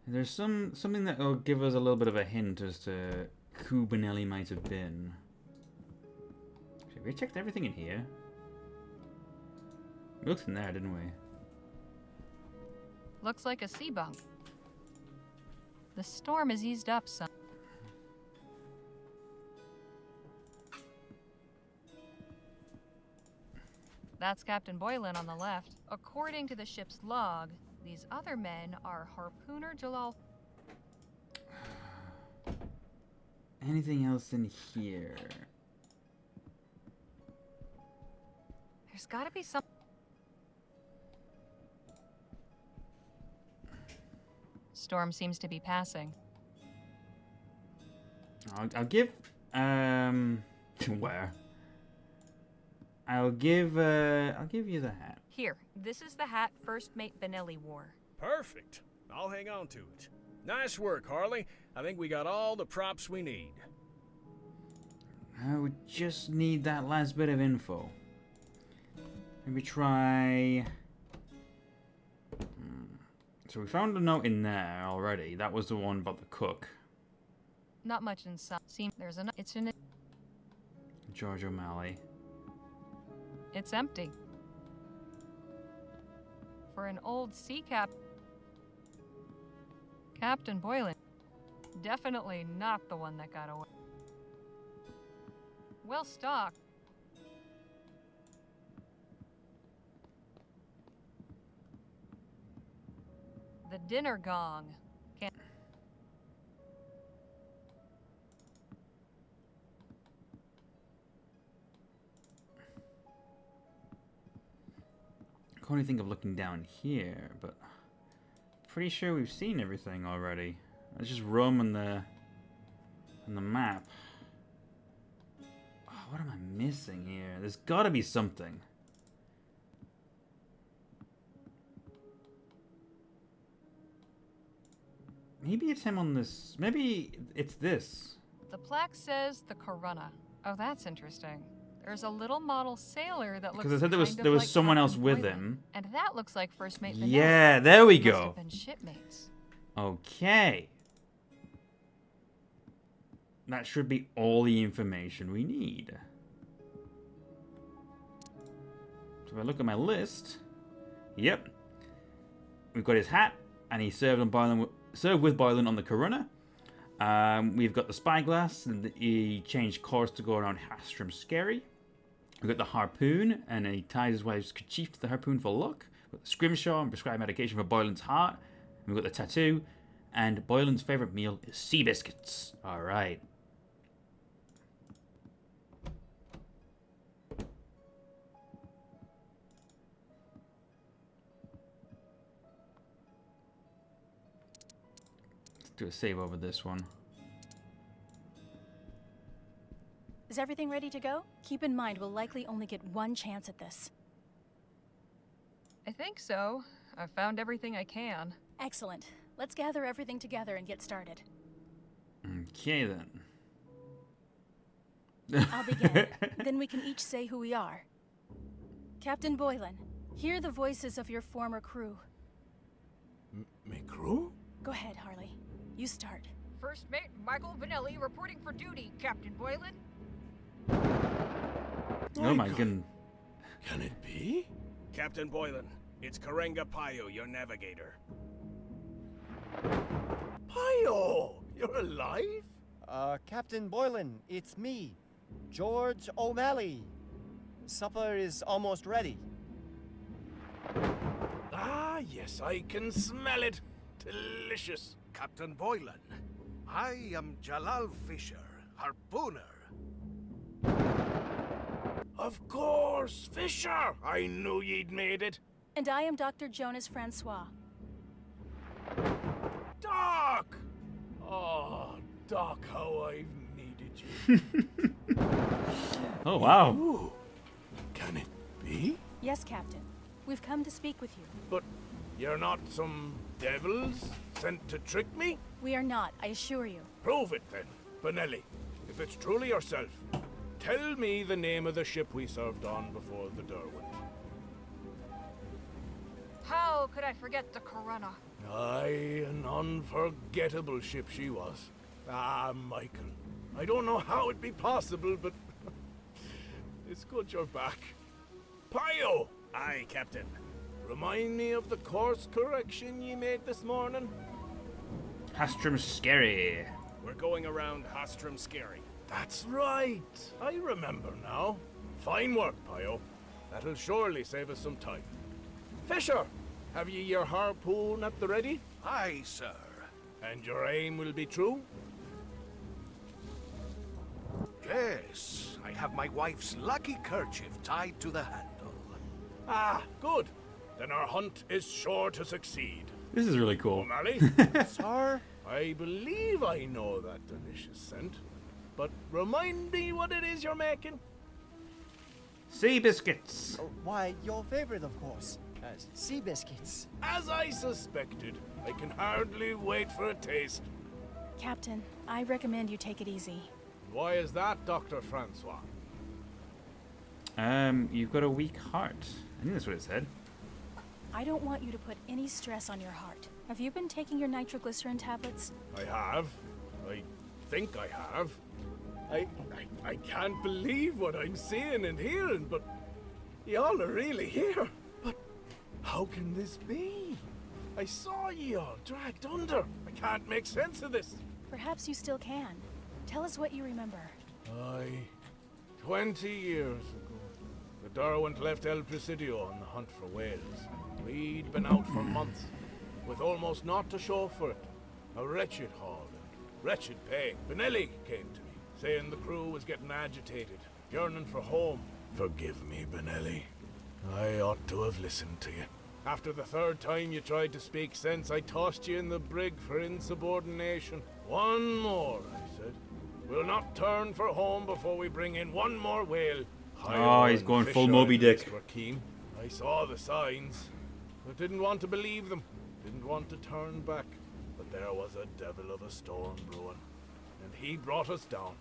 There's something that will give us a little bit of a hint as to who Benelli might have been. Actually, we checked everything in here. We looked in there, didn't we? Looks like a sea bunk. The storm has eased up some. That's Captain Boylan on the left. According to the ship's log, these other men are harpooner Jalal. Anything else in here? There's gotta be some. Storm seems to be passing. I'll give where? I'll give you the hat. Here, this is the hat First Mate Benelli wore. Perfect. I'll hang on to it. Nice work, Harley. I think we got all the props we need. I would just need that last bit of info. Maybe try... So we found a note in there already. That was the one about the cook. Not much inside. There's an. It's in it. George O'Malley. It's empty. For an old sea cap. Captain Boylan. Definitely not the one that got away. Well stocked. The dinner gong. Can't. I can only think of looking down here, but pretty sure we've seen everything already. It's just Rome and the map. Oh, what am I missing here? There's got to be something. Maybe it's him on this. Maybe it's this. The plaque says the Corona. Oh, that's interesting. There's a little model sailor that looks Because I said kind there was like someone else Captain with Boylan. him. And that looks like First Mate Benelli. Yeah, there we Must go. have been shipmates. Okay. That should be all the information we need. So if I look at my list, yep, we've got his hat, and he served with Boylan on the Corona. We've got the spyglass, and he changed course to go around Hastrom Skerry. We've got the harpoon, and he ties his wife's kerchief to the harpoon for luck. We've got the scrimshaw and prescribed medication for Boylan's heart. And we've got the tattoo, and Boylan's favourite meal is sea biscuits. All right. Let's do a save over this one. Is everything ready to go? Keep in mind, we'll likely only get one chance at this. I think so. I've found everything I can. Excellent. Let's gather everything together and get started. Okay, then. I'll begin. Then we can each say who we are. Captain Boylan, hear the voices of your former crew. Me crew? Go ahead, Harley. You start. First Mate Michael Benelli reporting for duty, Captain Boylan. Oh my goodness. Can it be? Captain Boylan, it's Karenga Payo, your navigator. Payo! You're alive? Captain Boylan, it's me, George O'Malley. Supper is almost ready. Ah, yes, I can smell it. delicious. Captain Boylan, I am Jalal Fisher, harpooner. Of course, Fisher! I knew ye'd made it. And I am Dr. Jonas Francois. Doc! Oh, Doc, how I've needed you. Oh, wow. Ooh, can it be? Yes, Captain. We've come to speak with you. But you're not some devils sent to trick me? We are not, I assure you. Prove it then, Benelli. If it's truly yourself, tell me the name of the ship we served on before the Derwent. How could I forget the Corona? Aye, an unforgettable ship she was. Ah, Michael. I don't know how it'd be possible, but it's good you're back. Pio! Aye, Captain. Remind me of the course correction ye made this morning? Hastrum Scary. We're going around Hastrum Scary. That's right. I remember now. Fine work, Pio. That'll surely save us some time. Fisher, have ye your harpoon at the ready? Aye, sir. And your aim will be true? Yes, I have my wife's lucky kerchief tied to the handle. Ah, good. Then our hunt is sure to succeed. This is really cool. O'Malley? Sir? I believe I know that delicious scent. But remind me what it is you're making. Sea biscuits. Oh, why, your favorite, of course. Sea biscuits. As I suspected, I can hardly wait for a taste. Captain, I recommend you take it easy. Why is that, Dr. Francois? You've got a weak heart. I think that's what it said. I don't want you to put any stress on your heart. Have you been taking your nitroglycerin tablets? I have. I think I have. I can't believe what I'm seeing and hearing, but y'all are really here. But how can this be? I saw y'all dragged under. I can't make sense of this. Perhaps you still can. Tell us what you remember. 20 years ago, the Derwent left El Presidio on the hunt for whales. We'd been out for months, with almost naught to show for it. A wretched haul and wretched pay. Benelli came to me, saying the crew was getting agitated, yearning for home. Forgive me, Benelli. I ought to have listened to you. After the third time you tried to speak sense, I tossed you in the brig for insubordination. One more, I said. We'll not turn for home before we bring in one more whale. Oh, he's going full Moby Dick. Were keen. I saw the signs, but didn't want to believe them. Didn't want to turn back. But there was a devil of a storm brewing, and he brought us down.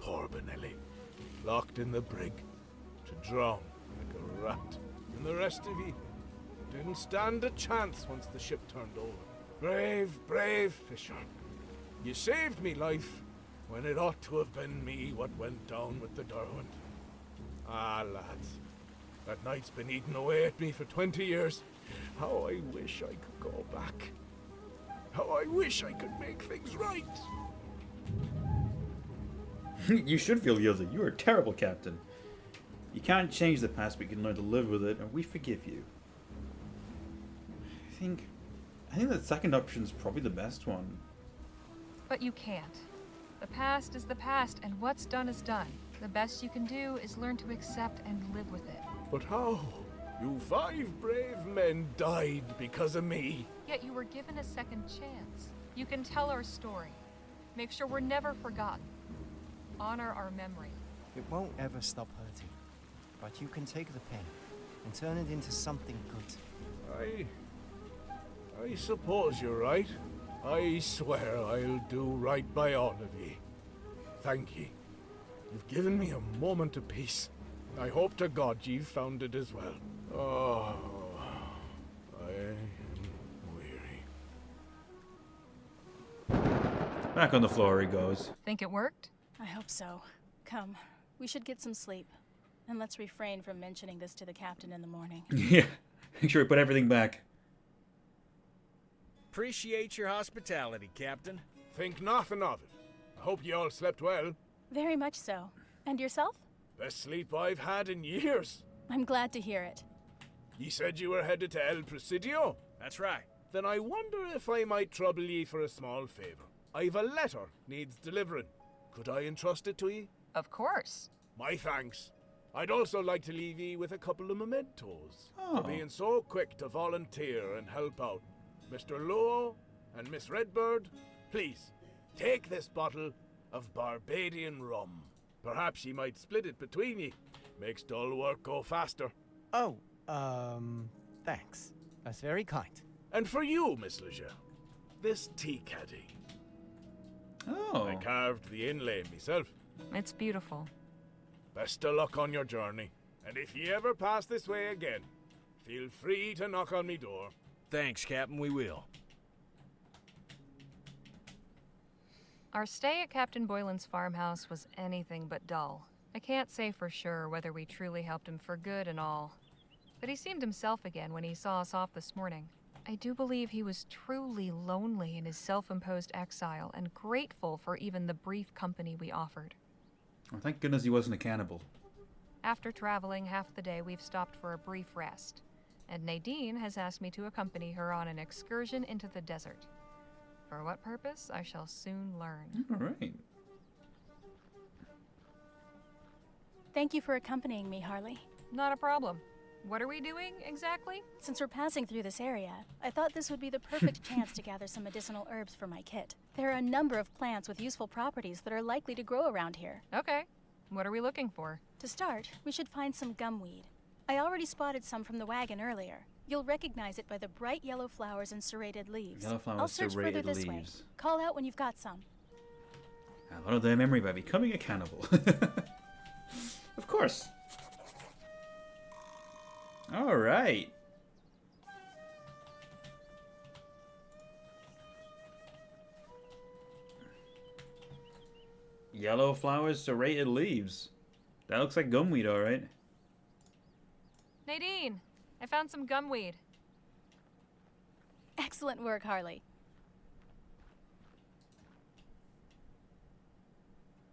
Poor Benelli, locked in the brig, to drown like a rat. And the rest of ye didn't stand a chance once the ship turned over. Brave, brave Fisher. You saved me life when it ought to have been me what went down with the Derwent. Ah, lads, that night's been eating away at me for 20 years. How I wish I could go back. How I wish I could make things right. You should feel guilty. You are a terrible captain. You can't change the past, but you can learn to live with it, and we forgive you. I think the second option is probably the best one. But you can't. The past is the past, and what's done is done. The best you can do is learn to accept and live with it. But how? You 5 brave men died because of me. Yet you were given a second chance. You can tell our story. Make sure we're never forgotten. Honor our memory. It won't ever stop hurting. But you can take the pain and turn it into something good. I suppose you're right. I swear I'll do right by all of ye. Thank ye. You've given me a moment of peace. I hope to God you've found it as well. Oh, I am weary. Back on the floor he goes. Think it worked? I hope so. Come, we should get some sleep. And let's refrain from mentioning this to the captain in the morning. Yeah, make sure we put everything back. Appreciate your hospitality, Captain. Think nothing of it. I hope you all slept well. Very much so. And yourself? Best sleep I've had in years. I'm glad to hear it. Ye said you were headed to El Presidio? That's right. Then I wonder if I might trouble ye for a small favour. I've a letter needs delivering. Could I entrust it to ye? Of course. My thanks. I'd also like to leave ye with a couple of mementos Oh. for being so quick to volunteer and help out. Mr. Luo and Miss Redbird, please, take this bottle of Barbadian rum. Perhaps ye might split it between ye. Makes dull work go faster. Oh, thanks. That's very kind. And for you, Miss Leger, this tea caddy. Oh. I carved the inlay myself. It's beautiful. Best of luck on your journey. And if ye ever pass this way again, feel free to knock on me door. Thanks, Captain, we will. Our stay at Captain Boylan's farmhouse was anything but dull. I can't say for sure whether we truly helped him for good and all, but he seemed himself again when he saw us off this morning. I do believe he was truly lonely in his self-imposed exile and grateful for even the brief company we offered. Well, thank goodness he wasn't a cannibal. After traveling half the day, we've stopped for a brief rest, and Nadine has asked me to accompany her on an excursion into the desert. For what purpose, I shall soon learn. All right. Thank you for accompanying me, Harley. Not a problem. What are we doing, exactly? Since we're passing through this area, I thought this would be the perfect chance to gather some medicinal herbs for my kit. There are a number of plants with useful properties that are likely to grow around here. Okay. What are we looking for? To start, we should find some gumweed. I already spotted some from the wagon earlier. You'll recognize it by the bright yellow flowers and serrated leaves. Yellow flowers, I'll search further serrated this way. leaves. Call out when you've got some. I'll honor their memory by becoming a cannibal. Of course. All right. Yellow flowers, serrated leaves. That looks like gumweed, all right. Nadine, I found some gumweed. Excellent work, Harley.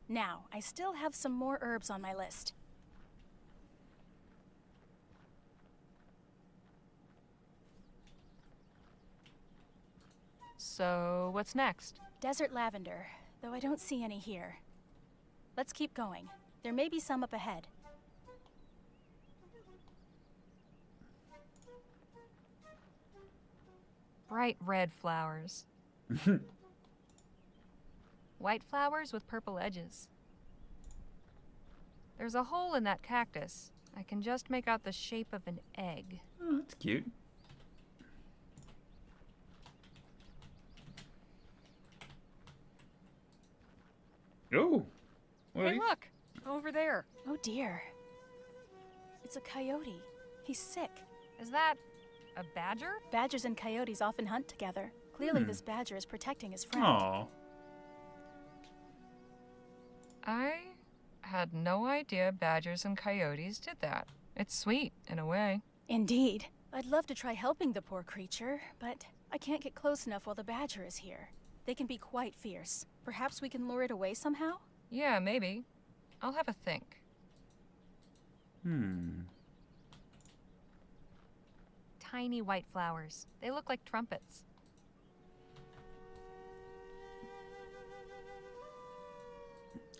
Now, I still have some more herbs on my list. So, what's next? Desert lavender, though I don't see any here. Let's keep going. There may be some up ahead. Bright red flowers. White flowers with purple edges. There's a hole in that cactus. I can just make out the shape of an egg. Oh, that's cute. Oh. Hey, look! Over there. Oh dear. It's a coyote. He's sick. Is that a badger? Badgers and coyotes often hunt together. Clearly this badger is protecting his friend. Aww. I had no idea badgers and coyotes did that. It's sweet, in a way. Indeed. I'd love to try helping the poor creature, but I can't get close enough while the badger is here. They can be quite fierce. Perhaps we can lure it away somehow? Yeah, maybe. I'll have a think. Tiny white flowers. They look like trumpets.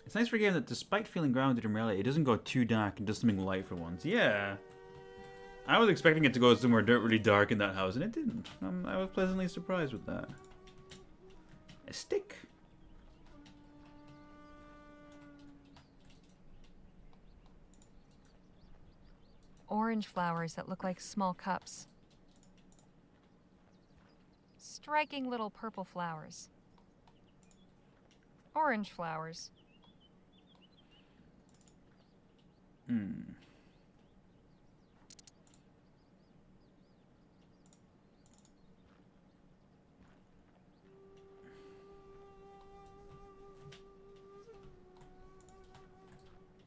It's nice for a game that, despite feeling grounded in reality, it doesn't go too dark and does something light for once. Yeah. I was expecting it to go somewhere really dark in that house, and it didn't. I was pleasantly surprised with that. A stick. Orange flowers that look like small cups. Striking little purple flowers. Orange flowers.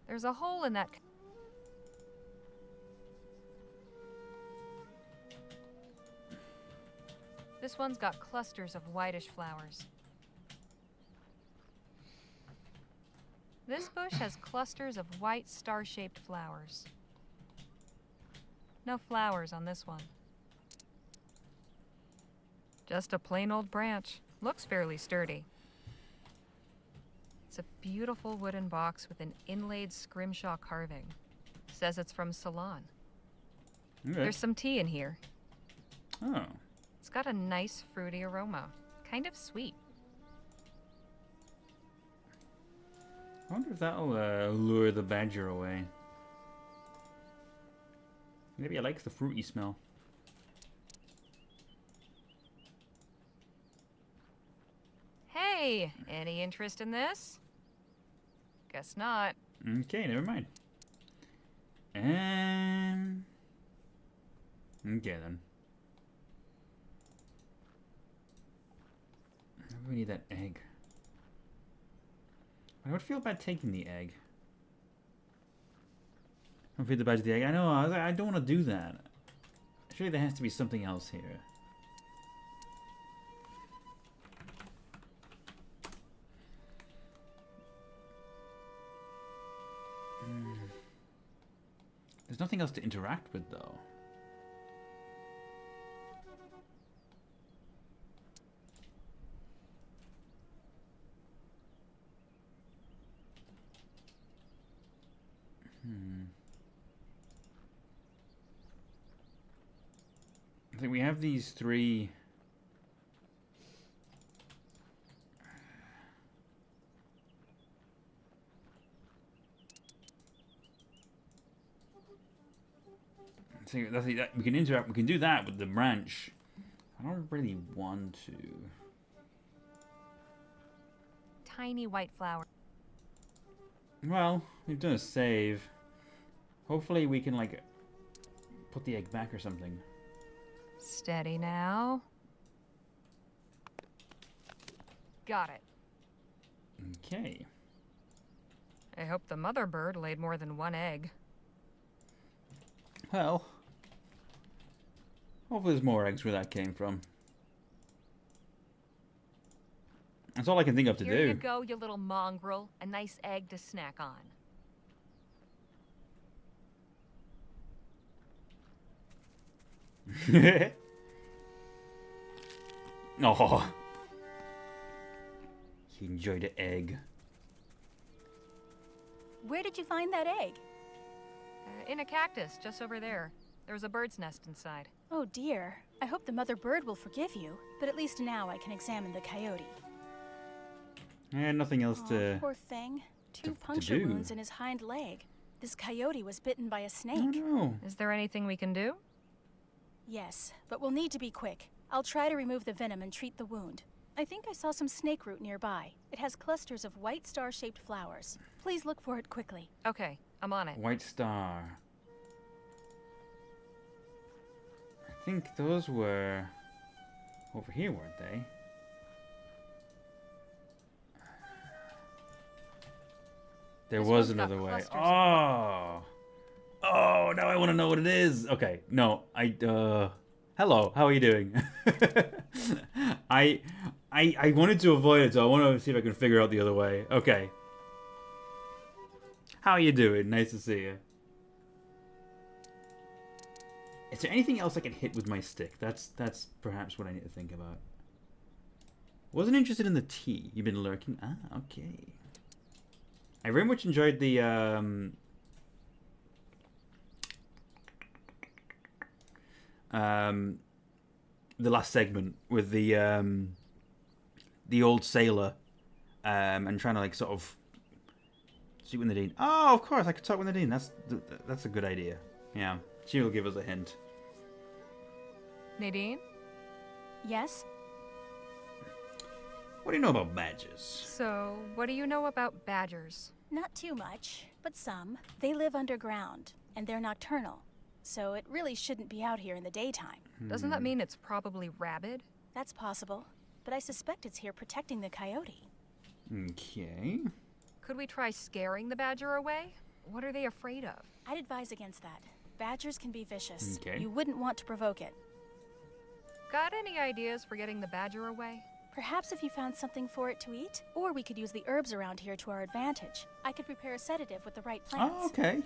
There's a hole in that. This one's got clusters of whitish flowers. This bush has clusters of white star-shaped flowers. No flowers on this one. Just a plain old branch. Looks fairly sturdy. It's a beautiful wooden box with an inlaid scrimshaw carving. Says it's from Ceylon. Okay. There's some tea in here. Oh. It's got a nice fruity aroma. Kind of sweet. I wonder if that'll lure the badger away. Maybe it likes the fruity smell. Hey, any interest in this? Guess not. Okay, never mind. Okay then. We need that egg. I would feel bad taking the egg. Don't feed the badger the egg. I know, I don't want to do that. Surely there has to be something else here. There's nothing else to interact with, though. I think we have these three. So we can interact. We can do that with the branch. I don't really want to. Tiny white flower. Well, we've done a save. Hopefully we can, like, put the egg back or something. Steady now. Got it. Okay. I hope the mother bird laid more than one egg. Well, hopefully there's more eggs where that came from. That's all I can think of to Here do. you go, you little mongrel. A nice egg to snack on. Oh, he enjoyed the egg. Where did you find that egg? In a cactus, just over there. There was a bird's nest inside. Oh dear. I hope the mother bird will forgive you, but at least now I can examine the coyote. And nothing else to. Poor thing. Two puncture do. wounds in his hind leg. This coyote was bitten by a snake. Oh no. Is there anything we can do? Yes, but we'll need to be quick. I'll try to remove the venom and treat the wound. I think I saw some snake root nearby. It has clusters of white star-shaped flowers. Please look for it quickly. Okay, I'm on it. White star. I think those were over here, weren't they? There This was one's got another way. clusters of Oh. Oh, now I want to know what it is. Okay, no, hello, how are you doing? I wanted to avoid it, so I want to see if I can figure out the other way. Okay. How are you doing? Nice to see you. Is there anything else I can hit with my stick? That's perhaps what I need to think about. Wasn't interested in the tea. You've been lurking? Ah, okay. I very much enjoyed the last segment with the old sailor and trying to, like, sort of speak with Nadine. Oh, of course, I could talk with Nadine. That's a good idea. Yeah, she will give us a hint. Nadine? Yes? What do you know about badgers? So, what do you know about badgers? Not too much, but some. They live underground, and they're nocturnal. So it really shouldn't be out here in the daytime. Doesn't that mean it's probably rabid? That's possible, but I suspect it's here protecting the coyote. Okay. Could we try scaring the badger away? What are they afraid of? I'd advise against that. Badgers can be vicious. Okay. You wouldn't want to provoke it. Got any ideas for getting the badger away? Perhaps if you found something for it to eat? Or we could use the herbs around here to our advantage. I could prepare a sedative with the right plants. Oh, okay.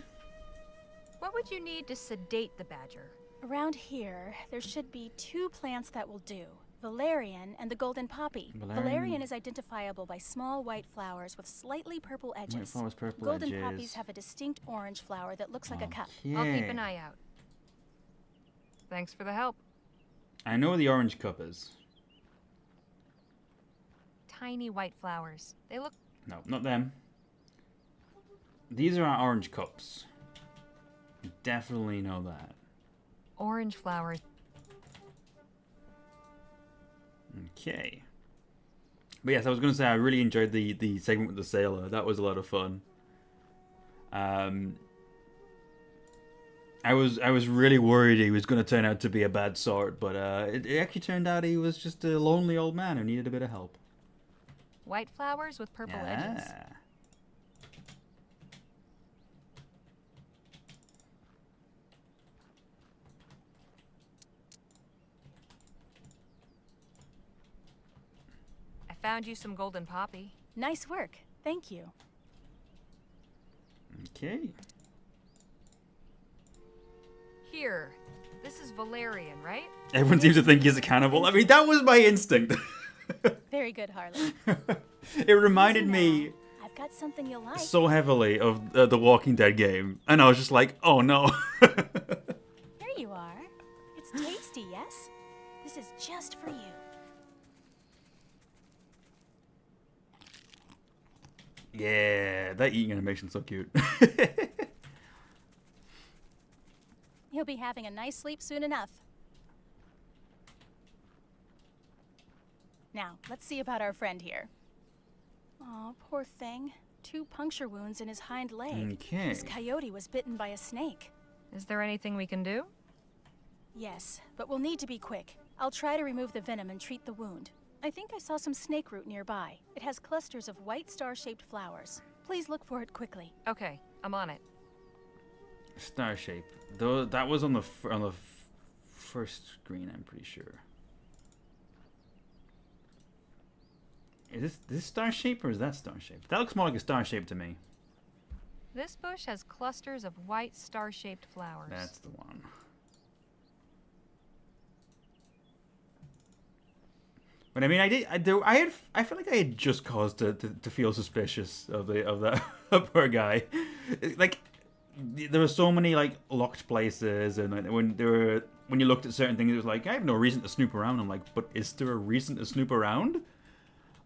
What would you need to sedate the badger? Around here, there should be 2 plants that will do. Valerian and the golden poppy. Valerian. Valerian is identifiable by small white flowers with slightly purple edges. White flowers, purple golden edges. poppies have a distinct orange flower that looks like a cup. I'll keep an eye out. Thanks for the help. I know where the orange cup is. Tiny white flowers. They look... No, not them. These are our orange cups. You definitely know that. Orange flowers. Okay. But yes, I was going to say I really enjoyed the segment with the sailor. That was a lot of fun. I was really worried he was going to turn out to be a bad sort, but it actually turned out he was just a lonely old man who needed a bit of help. White flowers with purple edges. I found you some golden poppy. Nice work. Thank you. Okay. Here. This is Valerian, right? Everyone seems to think he's a cannibal. I mean, that was my instinct. Very good, Harley. It reminded me I've got something you'll like. so heavily of the Walking Dead game, and I was just like, oh no. Here you are. It's tasty, yes? This is just for you. Yeah, that eating animation's so cute. You'll be having a nice sleep soon enough. Now, let's see about our friend here. Oh, poor thing. 2 puncture wounds in his hind leg. Okay. This coyote was bitten by a snake. Is there anything we can do? Yes, but we'll need to be quick. I'll try to remove the venom and treat the wound. I think I saw some snake root nearby. It has clusters of white star-shaped flowers. Please look for it quickly. Okay, I'm on it. Star shape. Though that was on the first screen, I'm pretty sure. Is this star shape or is that star shape? That looks more like a star shape to me. This bush has clusters of white star-shaped flowers. That's the one. But I mean, I feel like I had just cause to feel suspicious of that poor guy. Like, there were so many like locked places, and when you looked at certain things, it was like, I have no reason to snoop around. I'm like, but is there a reason to snoop around?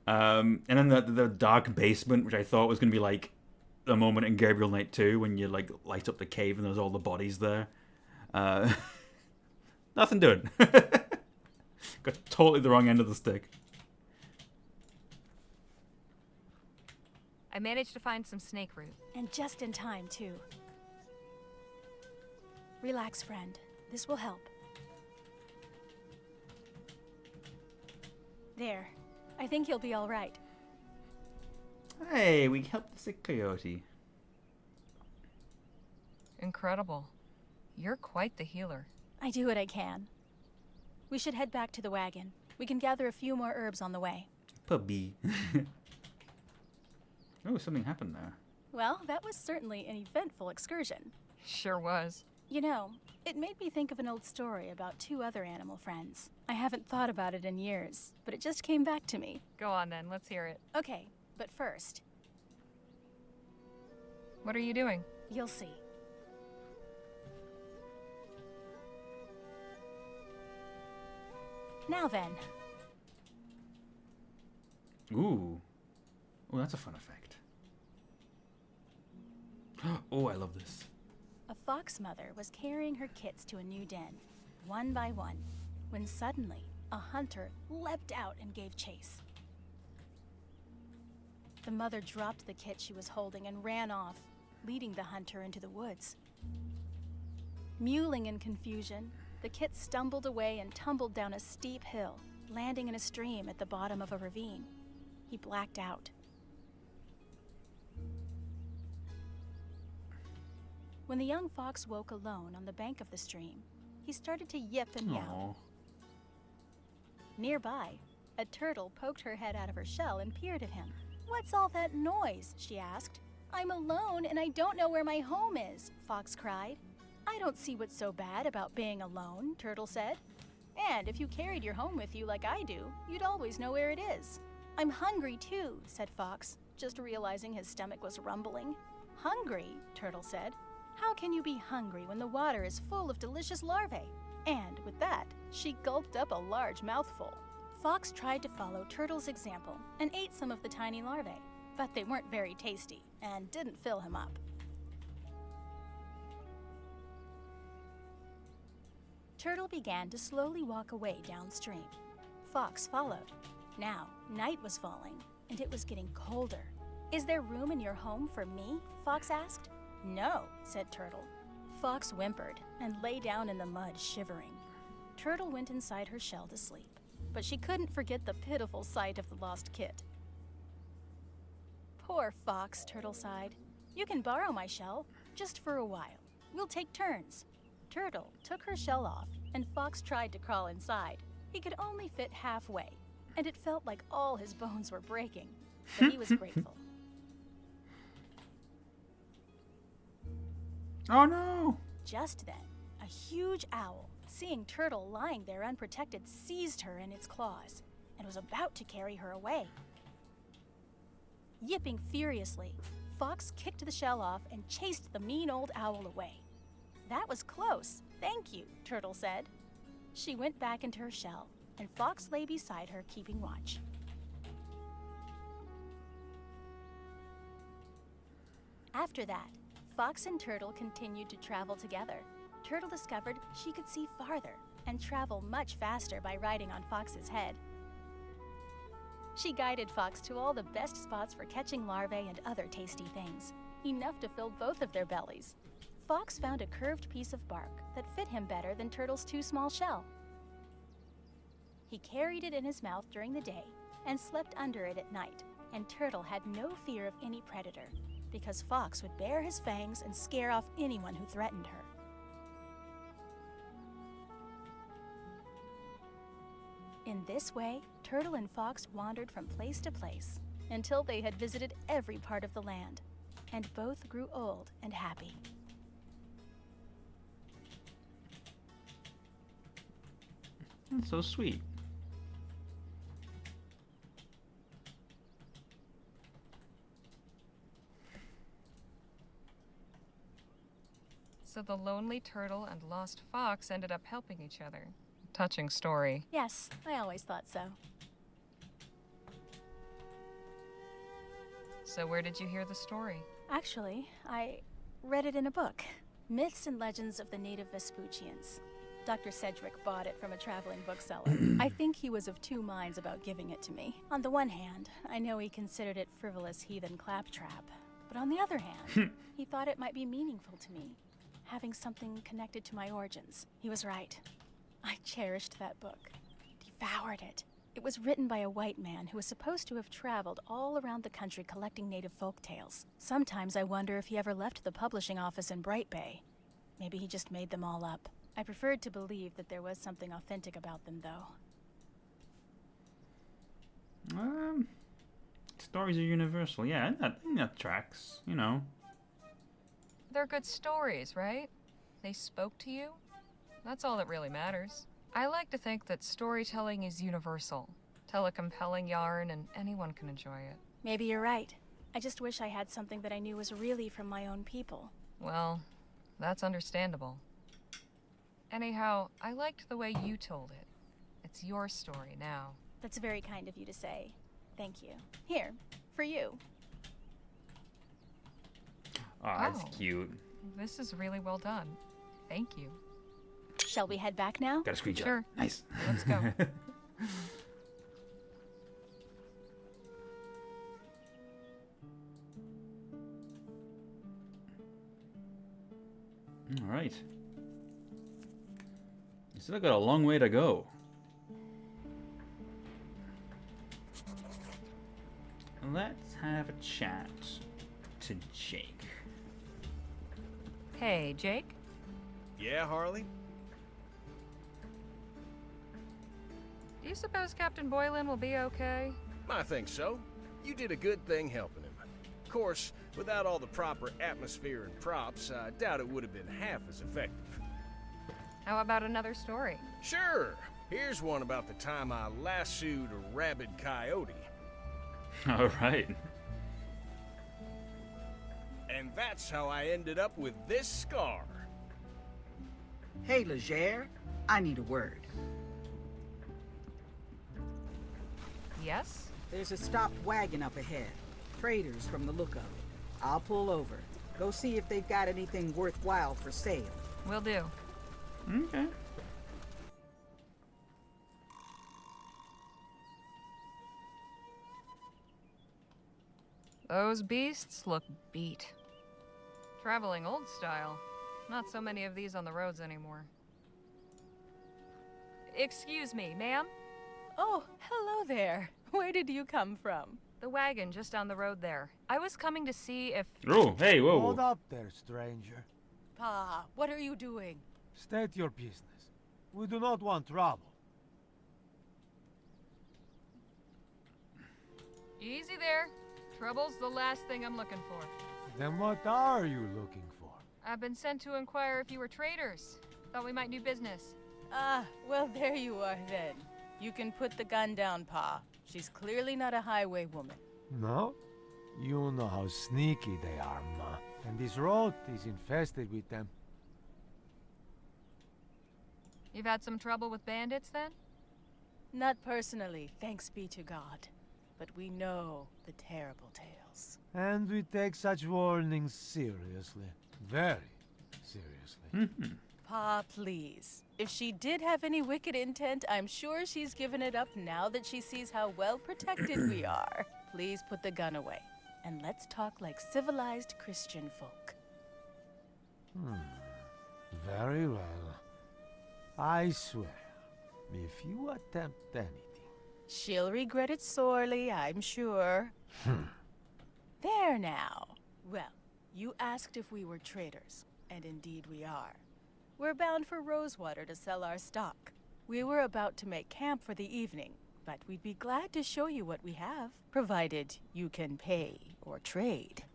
And then the dark basement, which I thought was gonna be like the moment in Gabriel Knight 2 when you like light up the cave and there's all the bodies there. Nothing doing. Got totally the wrong end of the stick. I managed to find some snake root. And just in time, too. Relax, friend. This will help. There. I think you'll be all right. Hey, we helped the sick coyote. Incredible. You're quite the healer. I do what I can. We should head back to the wagon. We can gather a few more herbs on the way. Puppy. Oh, something happened there. Well, that was certainly an eventful excursion. Sure was. You know, it made me think of an old story about 2 other animal friends. I haven't thought about it in years, but it just came back to me. Go on then, let's hear it. Okay, but first... What are you doing? You'll see. Now then. Ooh. Oh, that's a fun effect. Oh, I love this. A fox mother was carrying her kits to a new den, one by one, when suddenly a hunter leapt out and gave chase. The mother dropped the kit she was holding and ran off, leading the hunter into the woods. Mewling in confusion, the kit stumbled away and tumbled down a steep hill, landing in a stream at the bottom of a ravine. He blacked out. When the young fox woke alone on the bank of the stream, he started to yip and yowl. Nearby, a turtle poked her head out of her shell and peered at him. "What's all that noise?" she asked. "I'm alone and I don't know where my home is," Fox cried. "I don't see what's so bad about being alone," Turtle said. And if you carried your home with you like I do, you'd always know where it is. I'm hungry too, said Fox, just realizing his stomach was rumbling. Hungry? Turtle said. How can you be hungry when the water is full of delicious larvae? And with that, she gulped up a large mouthful. Fox tried to follow Turtle's example and ate some of the tiny larvae, but they weren't very tasty and didn't fill him up. Turtle began to slowly walk away downstream. Fox followed. Now, night was falling, and it was getting colder. Is there room in your home for me? Fox asked. No, said Turtle. Fox whimpered and lay down in the mud, shivering. Turtle went inside her shell to sleep, but she couldn't forget the pitiful sight of the lost kit. Poor Fox, Turtle sighed. You can borrow my shell, just for a while. We'll take turns. Turtle took her shell off, and Fox tried to crawl inside. He could only fit halfway, and it felt like all his bones were breaking, but he was grateful. Oh no! Just then, a huge owl, seeing Turtle lying there unprotected, seized her in its claws and was about to carry her away. Yipping furiously, Fox kicked the shell off and chased the mean old owl away. That was close. Thank you, Turtle said. She went back into her shell, and Fox lay beside her, keeping watch. After that, Fox and Turtle continued to travel together. Turtle discovered she could see farther and travel much faster by riding on Fox's head. She guided Fox to all the best spots for catching larvae and other tasty things, enough to fill both of their bellies. Fox found a curved piece of bark that fit him better than Turtle's too small shell. He carried it in his mouth during the day and slept under it at night, and Turtle had no fear of any predator, because Fox would bare his fangs and scare off anyone who threatened her. In this way, Turtle and Fox wandered from place to place until they had visited every part of the land, and both grew old and happy. That's so sweet. So the lonely turtle and lost fox ended up helping each other. Touching story. Yes, I always thought so. So where did you hear the story? Actually, I read it in a book. Myths and Legends of the Native Vespuccians. Dr. Sedgwick bought it from a traveling bookseller. I think he was of two minds about giving it to me. On the one hand, I know he considered it frivolous heathen claptrap. But on the other hand, he thought it might be meaningful to me, having something connected to my origins. He was right. I cherished that book, devoured it. It was written by a white man who was supposed to have traveled all around the country collecting native folk tales. Sometimes I wonder if he ever left the publishing office in Bright Bay. Maybe he just made them all up. I preferred to believe that there was something authentic about them, though. Stories are universal. Yeah, I think that tracks, you know. They're good stories, right? They spoke to you? That's all that really matters. I like to think that storytelling is universal. Tell a compelling yarn and anyone can enjoy it. Maybe you're right. I just wish I had something that I knew was really from my own people. Well, that's understandable. Anyhow, I liked the way you told it. It's your story now. That's very kind of you to say. Thank you. Here, for you. Oh, that's cute. This is really well done. Thank you. Shall we head back now? Got a screenshot. Sure. Nice. Let's go. All right. You still got a long way to go. Let's have a chat to Jake. Hey, Jake? Yeah, Harley? Do you suppose Captain Boylan will be okay? I think so. You did a good thing helping him. Of course, without all the proper atmosphere and props, I doubt it would have been half as effective. How about another story? Sure! Here's one about the time I lassoed a rabid coyote. All right. And that's how I ended up with this scar. Hey, Leger, I need a word. Yes? There's a stopped wagon up ahead. Traders from the look of it. I'll pull over. Go see if they've got anything worthwhile for sale. Will do. Okay. Those beasts look beat. Traveling old style. Not so many of these on the roads anymore. Excuse me, ma'am? Oh, hello there. Where did you come from? The wagon just down the road there. I was coming to see if... Oh, hey, whoa. Hold up there, stranger. Pa, what are you doing? State your business. We do not want trouble. Easy there. Trouble's the last thing I'm looking for. Then what are you looking for? I've been sent to inquire if you were traders. Thought we might do business. Ah, well, there you are then. You can put the gun down, Pa. She's clearly not a highway woman. No? You know how sneaky they are, Ma. And this road is infested with them. You've had some trouble with bandits, then? Not personally, thanks be to God. But we know the terrible tales. And we take such warnings seriously. Very seriously. Pa, please. If she did have any wicked intent, I'm sure she's given it up now that she sees how well protected we are. Please put the gun away, and let's talk like civilized Christian folk. Very well. I swear, if you attempt anything... She'll regret it sorely, I'm sure. There now. Well, you asked if we were traders, and indeed we are. We're bound for Rosewater to sell our stock. We were about to make camp for the evening, but we'd be glad to show you what we have, provided you can pay or trade.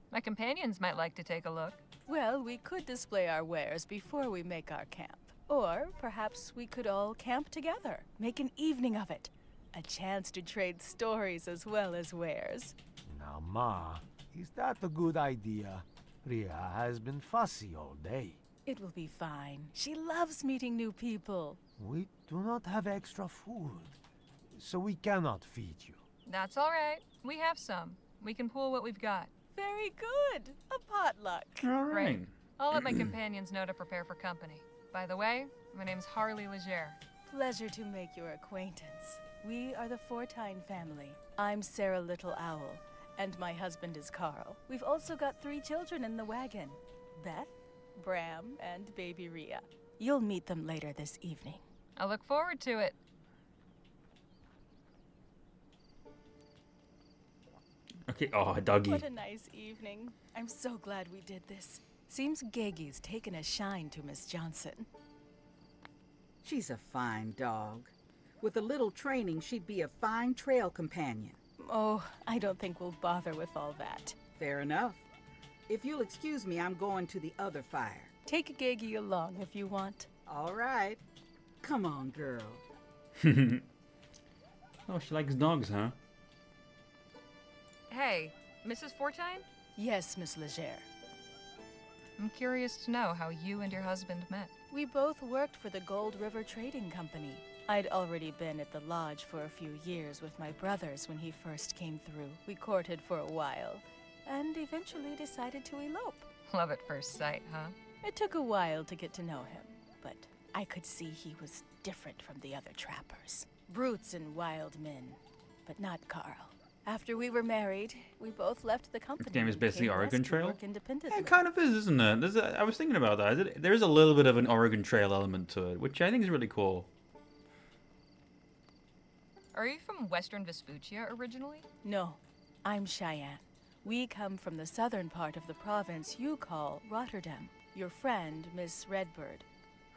My companions might like to take a look. Well, we could display our wares before we make our camp. Or perhaps we could all camp together, make an evening of it. A chance to trade stories as well as wares. Now, Ma, is that a good idea? Ria has been fussy all day. It will be fine. She loves meeting new people. We do not have extra food, so we cannot feed you. That's all right. We have some. We can pool what we've got. Very good. A potluck. All right. Great. I'll let my companions know to prepare for company. By the way, my name's Harley Leger. Pleasure to make your acquaintance. We are the Fortine family. I'm Sarah Little Owl, and my husband is Carl. We've also got 3 children in the wagon. Beth, Bram, and baby Ria. You'll meet them later this evening. I look forward to it. Okay, oh, doggy. What a nice evening. I'm so glad we did this. Seems Gegi's taken a shine to Miss Johnson. She's a fine dog. With a little training, she'd be a fine trail companion. Oh, I don't think we'll bother with all that. Fair enough. If you'll excuse me, I'm going to the other fire. Take Gegi along if you want. All right. Come on, girl. Oh, she likes dogs, huh? Hey, Mrs. Fortine? Yes, Miss Leger. I'm curious to know how you and your husband met. We both worked for the Gold River Trading Company. I'd already been at the lodge for a few years with my brothers when he first came through. We courted for a while, and eventually decided to elope. Love at first sight, huh? It took a while to get to know him, but I could see he was different from the other trappers. Brutes and wild men, but not Carl. After we were married, we both left the company. This game is basically Oregon Trail. Independently. It kind of is, isn't it? I was thinking about that. There's a little bit of an Oregon Trail element to it, which I think is really cool. Are you from Western Vespuccia originally? No, I'm Cheyenne. We come from the southern part of the province you call Rotterdam. Your friend, Miss Redbird.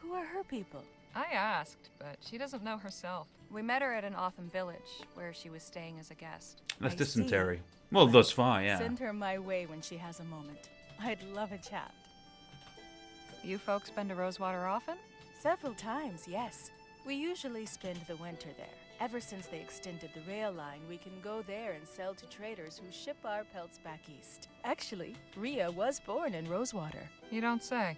Who are her people? I asked, but she doesn't know herself. We met her at an Otham village, where she was staying as a guest. That's I dysentery. see. Well, thus far, yeah. Send her my way when she has a moment. I'd love a chat. You folks been to Rosewater often? Several times, yes. We usually spend the winter there. Ever since they extended the rail line, we can go there and sell to traders who ship our pelts back east. Actually, Rhea was born in Rosewater. You don't say.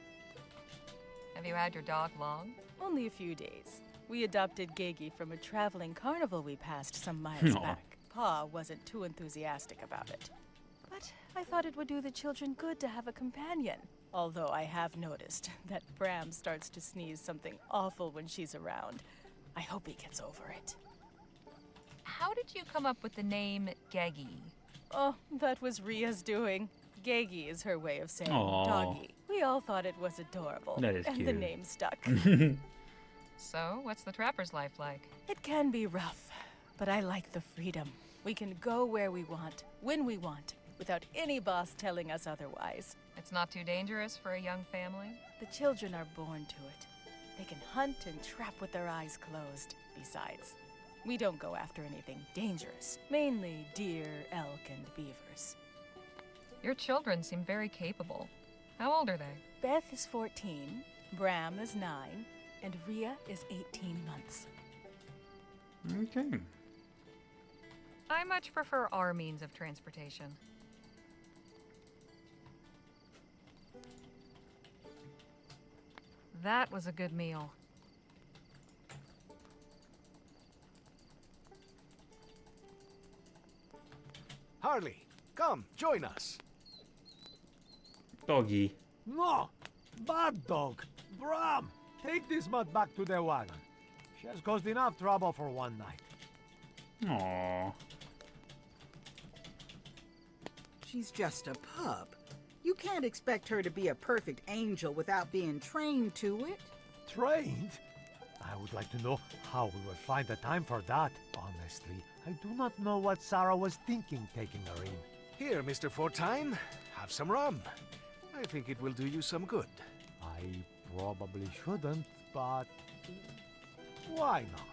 Have you had your dog long? Only a few days. We adopted Gagi from a traveling carnival we passed some miles back. Pa wasn't too enthusiastic about it. But I thought it would do the children good to have a companion. Although I have noticed that Bram starts to sneeze something awful when she's around. I hope he gets over it. How did you come up with the name Gagi? Oh, that was Rhea's doing. Gagi is her way of saying Aww. doggy. We all thought it was adorable. That is and cute. the name stuck. So, what's the trapper's life like? It can be rough, but I like the freedom. We can go where we want, when we want, without any boss telling us otherwise. It's not too dangerous for a young family? The children are born to it. They can hunt and trap with their eyes closed. Besides, we don't go after anything dangerous. Mainly deer, elk, and beavers. Your children seem very capable. How old are they? Beth is 14, Bram is 9, and Rhea is 18 months. Okay. I much prefer our means of transportation. That was a good meal. Harley, come, join us. Doggy. No! Bad dog! Bram! Take this mutt back to the wagon. She has caused enough trouble for one night. Aww. She's just a pup. You can't expect her to be a perfect angel without being trained to it. Trained? I would like to know how we will find the time for that. Honestly, I do not know what Sarah was thinking taking her in. Here, Mr. Fortine, have some rum. I think it will do you some good. I probably shouldn't, but why not?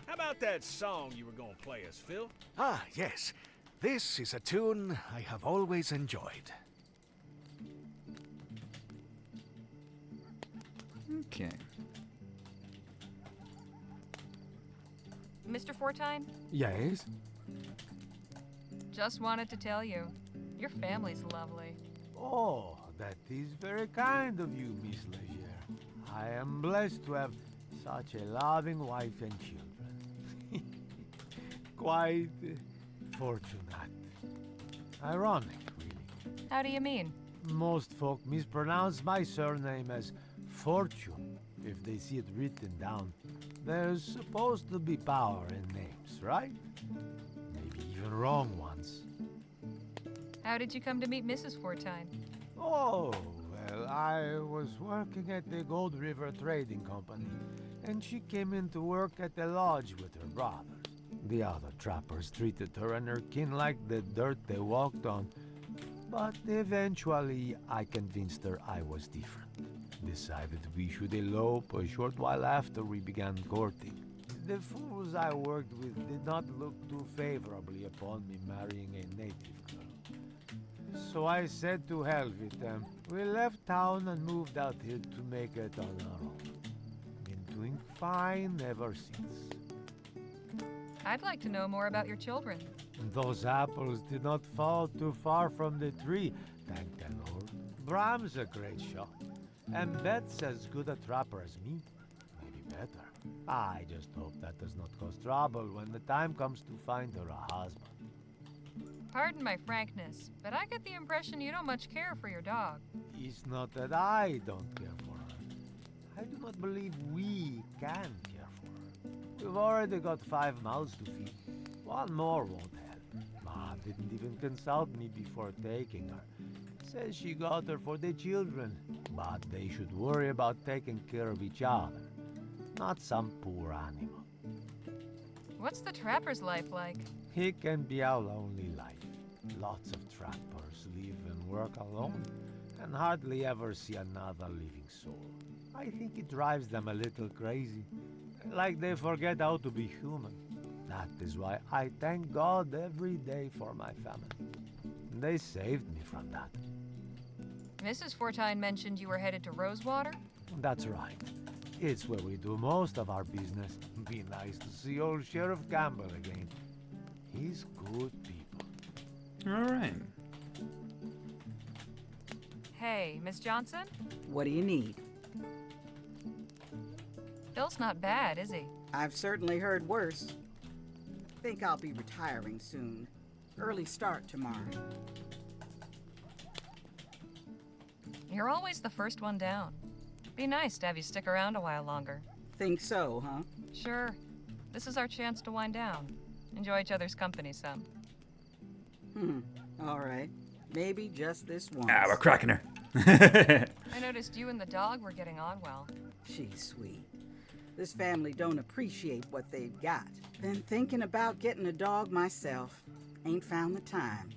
How about that song you were gonna play us, Phil? Ah, yes. This is a tune I have always enjoyed. Okay. Mr. Fortine, Yes? just wanted to tell you, your family's lovely. Oh, that is very kind of you, Miss Leger. I am blessed to have such a loving wife and children. Quite fortunate. Ironic, really. How do you mean? Most folk mispronounce my surname as Fortune if they see it written down. There's supposed to be power in names, right? Maybe even wrong ones. How did you come to meet Mrs. Fortine? Oh, well, I was working at the Gold River Trading Company, and she came in to work at the lodge with her brothers. The other trappers treated her and her kin like the dirt they walked on, but eventually I convinced her I was different. Decided we should elope a short while after we began courting. The fools I worked with did not look too favorably upon me marrying a native girl. So I said to hell with them. We left town and moved out here to make it on our own. Been doing fine ever since. I'd like to know more about your children. Those apples did not fall too far from the tree, thank the Lord. Bram's a great shot, and Beth's as good a trapper as me. Maybe better. I just hope that does not cause trouble when the time comes to find her a husband. Pardon my frankness, but I get the impression you don't much care for your dog. It's not that I don't care for her. I do not believe we can care for her. We've already got 5 mouths to feed. One more won't help. Ma didn't even consult me before taking her. Says she got her for the children, but they should worry about taking care of each other, not some poor animal. What's the trapper's life like? It can be a lonely life. Lots of trappers live and work alone and hardly ever see another living soul. I think it drives them a little crazy, like they forget how to be human. That is why I thank God every day for my family. They saved me from that. Mrs. Fortine mentioned you were headed to Rosewater? That's right. It's where we do most of our business. Be nice to see old Sheriff Campbell again. He's good people. All right. Hey, Miss Johnson? What do you need? Phil's not bad, is he? I've certainly heard worse. Think I'll be retiring soon. Early start tomorrow. You're always the first one down. Be nice to have you stick around a while longer. Think so, huh? Sure. This is our chance to wind down. Enjoy each other's company some. All right. Maybe just this once. Ah, we're cracking her. I noticed you and the dog were getting on well. She's sweet. This family don't appreciate what they've got. Been thinking about getting a dog myself. Ain't found the time.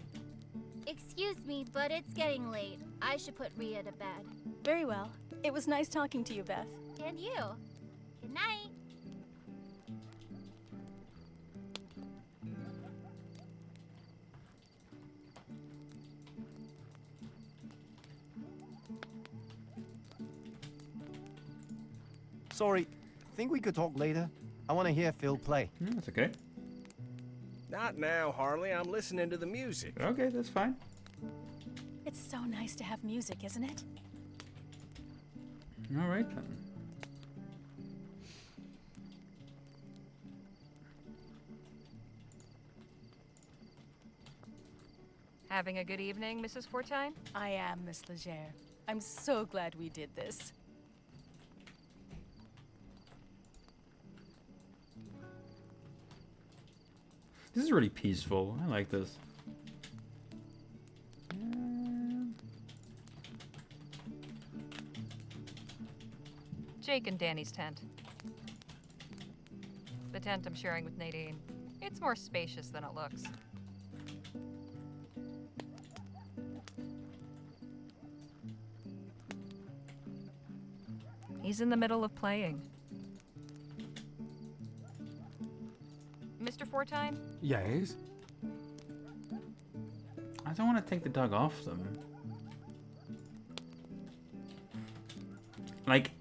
Excuse me, but it's getting late. I should put Rhea to bed. Very well. It was nice talking to you, Beth. And you. Good night. Sorry, think we could talk later? I want to hear Phil play. That's okay. Not now, Harley. I'm listening to the music. Okay, that's fine. It's so nice to have music, isn't it? All right then. Having a good evening, Mrs. Fortine? I am, Miss Legere. I'm so glad we did this. This is really peaceful. I like this. Jake and Danny's tent. The tent I'm sharing with Nadine. It's more spacious than it looks. He's in the middle of playing. Mr. Fortine? Yes? I don't want to take the dog off them. Like,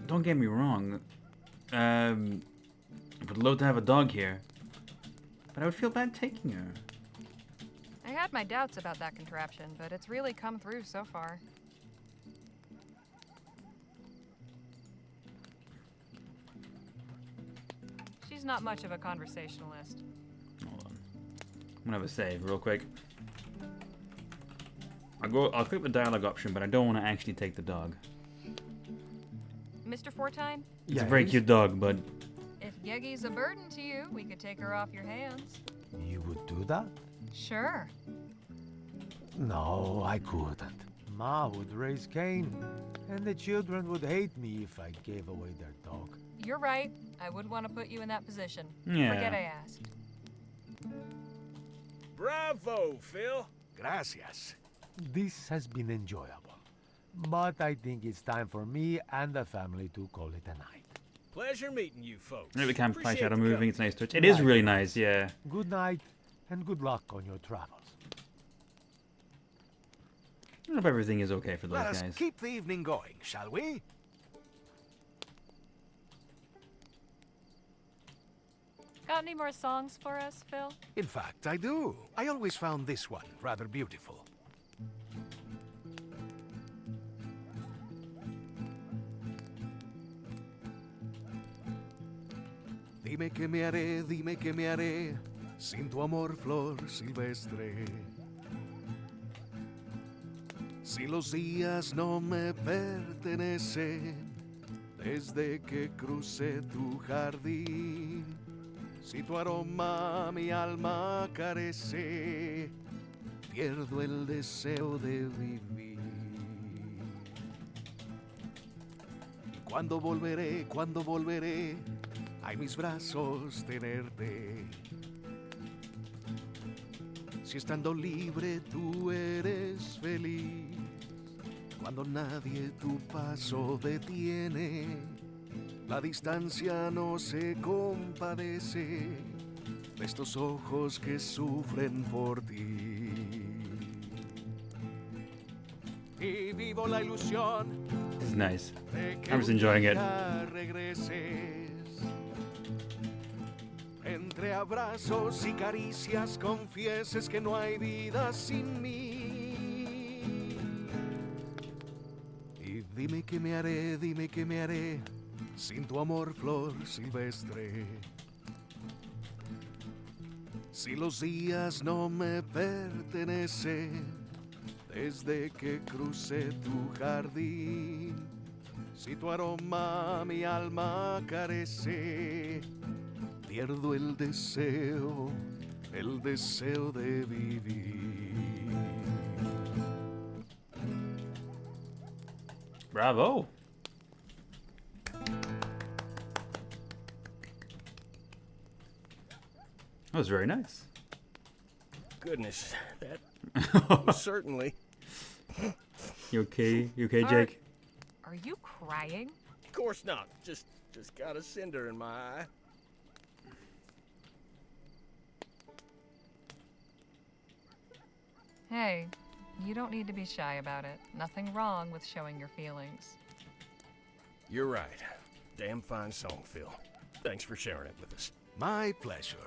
don't get me wrong. I would love to have a dog here. But I would feel bad taking her. I had my doubts about that contraption, but it's really come through so far. She's not much of a conversationalist. Hold on. I'm gonna have a save real quick. I'll click the dialogue option, but I don't want to actually take the dog. Mr. Fortine? It's a very cute dog, but If Yegi's a burden to you, we could take her off your hands. You would do that? Sure. No, I couldn't. Ma would raise Cain, and the children would hate me if I gave away their dog. You're right. I wouldn't want to put you in that position. Yeah. Forget I asked. Bravo, Phil. Gracias. This has been enjoyable. But I think it's time for me and the family to call it a night. Pleasure meeting you folks. really can't flash Appreciate out a the moving. company. It's nice touch. It is really nice, yeah. Good night, and good luck on your travels. I hope everything is okay for those Let us guys. keep the evening going, shall we? Got any more songs for us, Phil? In fact, I do. I always found this one rather beautiful. Dime que me haré, sin tu amor, flor silvestre. Si los días no me pertenecen, desde que crucé tu jardín. Si tu aroma mi alma carece, pierdo el deseo de vivir. Y cuando volveré, a mis brazos tenerte. Si estando libre tú eres feliz, cuando nadie tu paso detiene, la distancia no se compadece de estos ojos que sufren por ti. y vivo la ilusión This is nice. de que I'm just un enjoying it. día regreses. Entre abrazos y caricias confieses que no hay vida sin mí. Y dime qué me haré sin tu amor, flor silvestre. Si los días no me pertenecen desde que crucé tu jardín, si tu aroma mi alma carece, pierdo el deseo de vivir. Bravo. That was very nice. Goodness, that was certainly. You okay? You okay, Are- Jake? Are you crying? Of course not. Just got a cinder in my eye. Hey, you don't need to be shy about it. Nothing wrong with showing your feelings. You're right. Damn fine song, Phil. Thanks for sharing it with us. My pleasure.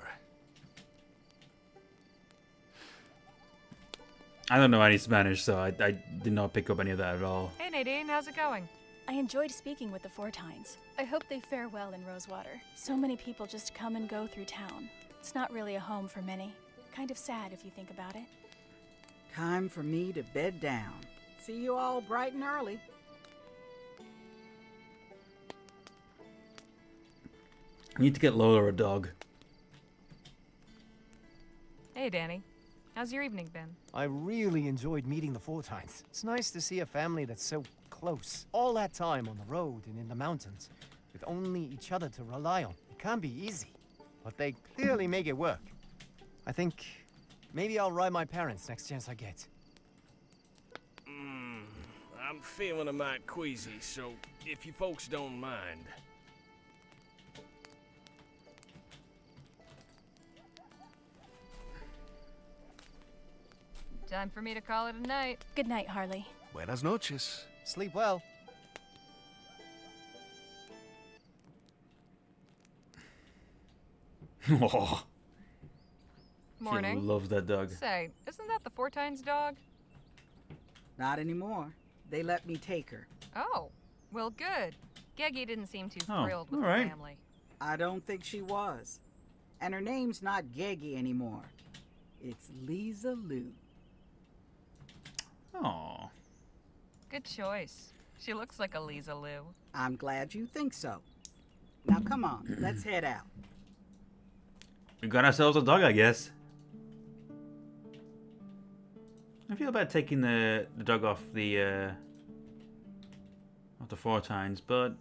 I don't know any Spanish, so I did not pick up any of that at all. Hey Nadine, how's it going? I enjoyed speaking with the Fortines. I hope they fare well in Rosewater. So many people just come and go through town. It's not really a home for many. Kind of sad if you think about it. Time for me to bed down. See you all bright and early. We need to get Lola a dog. Hey Danny, how's your evening been? I really enjoyed meeting the Fortines. It's nice to see a family that's so close. All that time on the road and in the mountains, with only each other to rely on. It can't be easy, but they clearly make it work. I think maybe I'll ride my parents next chance I get. I'm feeling a mite queasy, so if you folks don't mind. Time for me to call it a night. Good night, Harley. Buenas noches. Sleep well. Oh, Morning. she loves that dog. Say, isn't that the Fortines dog? Not anymore. They let me take her. Oh, well good. Geggy didn't seem too Oh, thrilled with all the right. family. I don't think she was. And her name's not Geggy anymore. It's Lisa Lou. Aw. Good choice. She looks like a Lisa Lou. I'm glad you think so. Now come on, let's head out. We got ourselves a dog, I guess. I feel bad taking the dog off the Fortines, but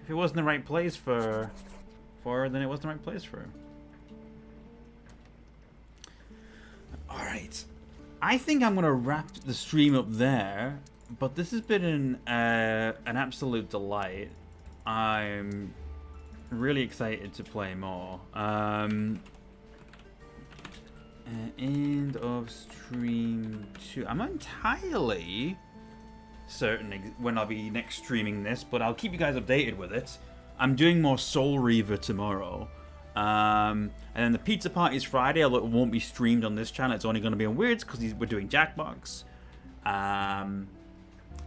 if it wasn't the right place for her, then it wasn't the right place for her. Alright. I think I'm gonna wrap the stream up there, but this has been an absolute delight. I'm really excited to play more. End of stream 2. I'm not entirely certain when I'll be next streaming this, but I'll keep you guys updated with it. I'm doing more Soul Reaver tomorrow. And then the pizza party is Friday, although it won't be streamed on this channel. It's only going to be on Weirds because we're doing Jackbox.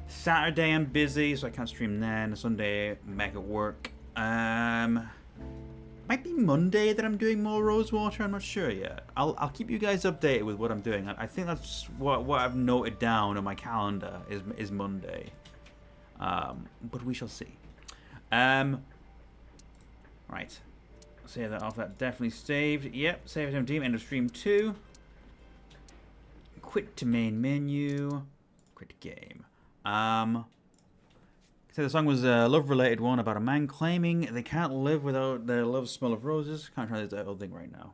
Saturday I'm busy, so I can't stream then. Sunday, I'm back at work. Might be Monday that I'm doing more Rosewater. I'm not sure yet. I'll keep you guys updated with what I'm doing. I think that's what I've noted down on my calendar is Monday. But we shall see. Right. Save that off. That definitely saved. Yep. Save it team. End of stream 2. Quit to main menu. Quit game. So the song was a love-related one about a man claiming they can't live without their love smell of roses. Can't try that whole thing right now.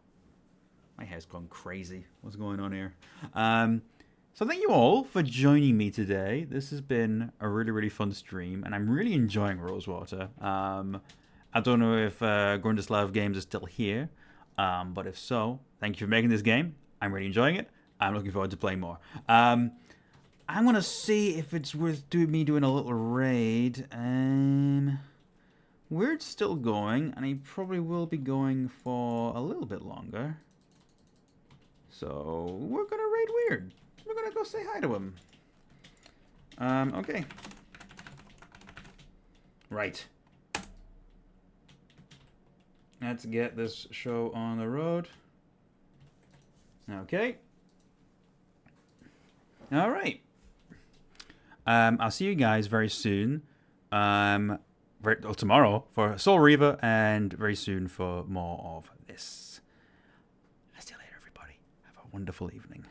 My hair's gone crazy. What's going on here? So thank you all for joining me today. This has been a really, really fun stream, and I'm really enjoying Rosewater. I don't know if Grundislav Games is still here, but if so, thank you for making this game. I'm really enjoying it. I'm looking forward to playing more. I'm gonna see if it's worth me doing a little raid. Weird's still going, and he probably will be going for a little bit longer. So we're gonna raid Weird. We're gonna go say hi to him. Okay. Right. Let's get this show on the road. Okay. All right. I'll see you guys very soon. Tomorrow for Soul Reaver, and very soon for more of this. I'll see you later, everybody. Have a wonderful evening.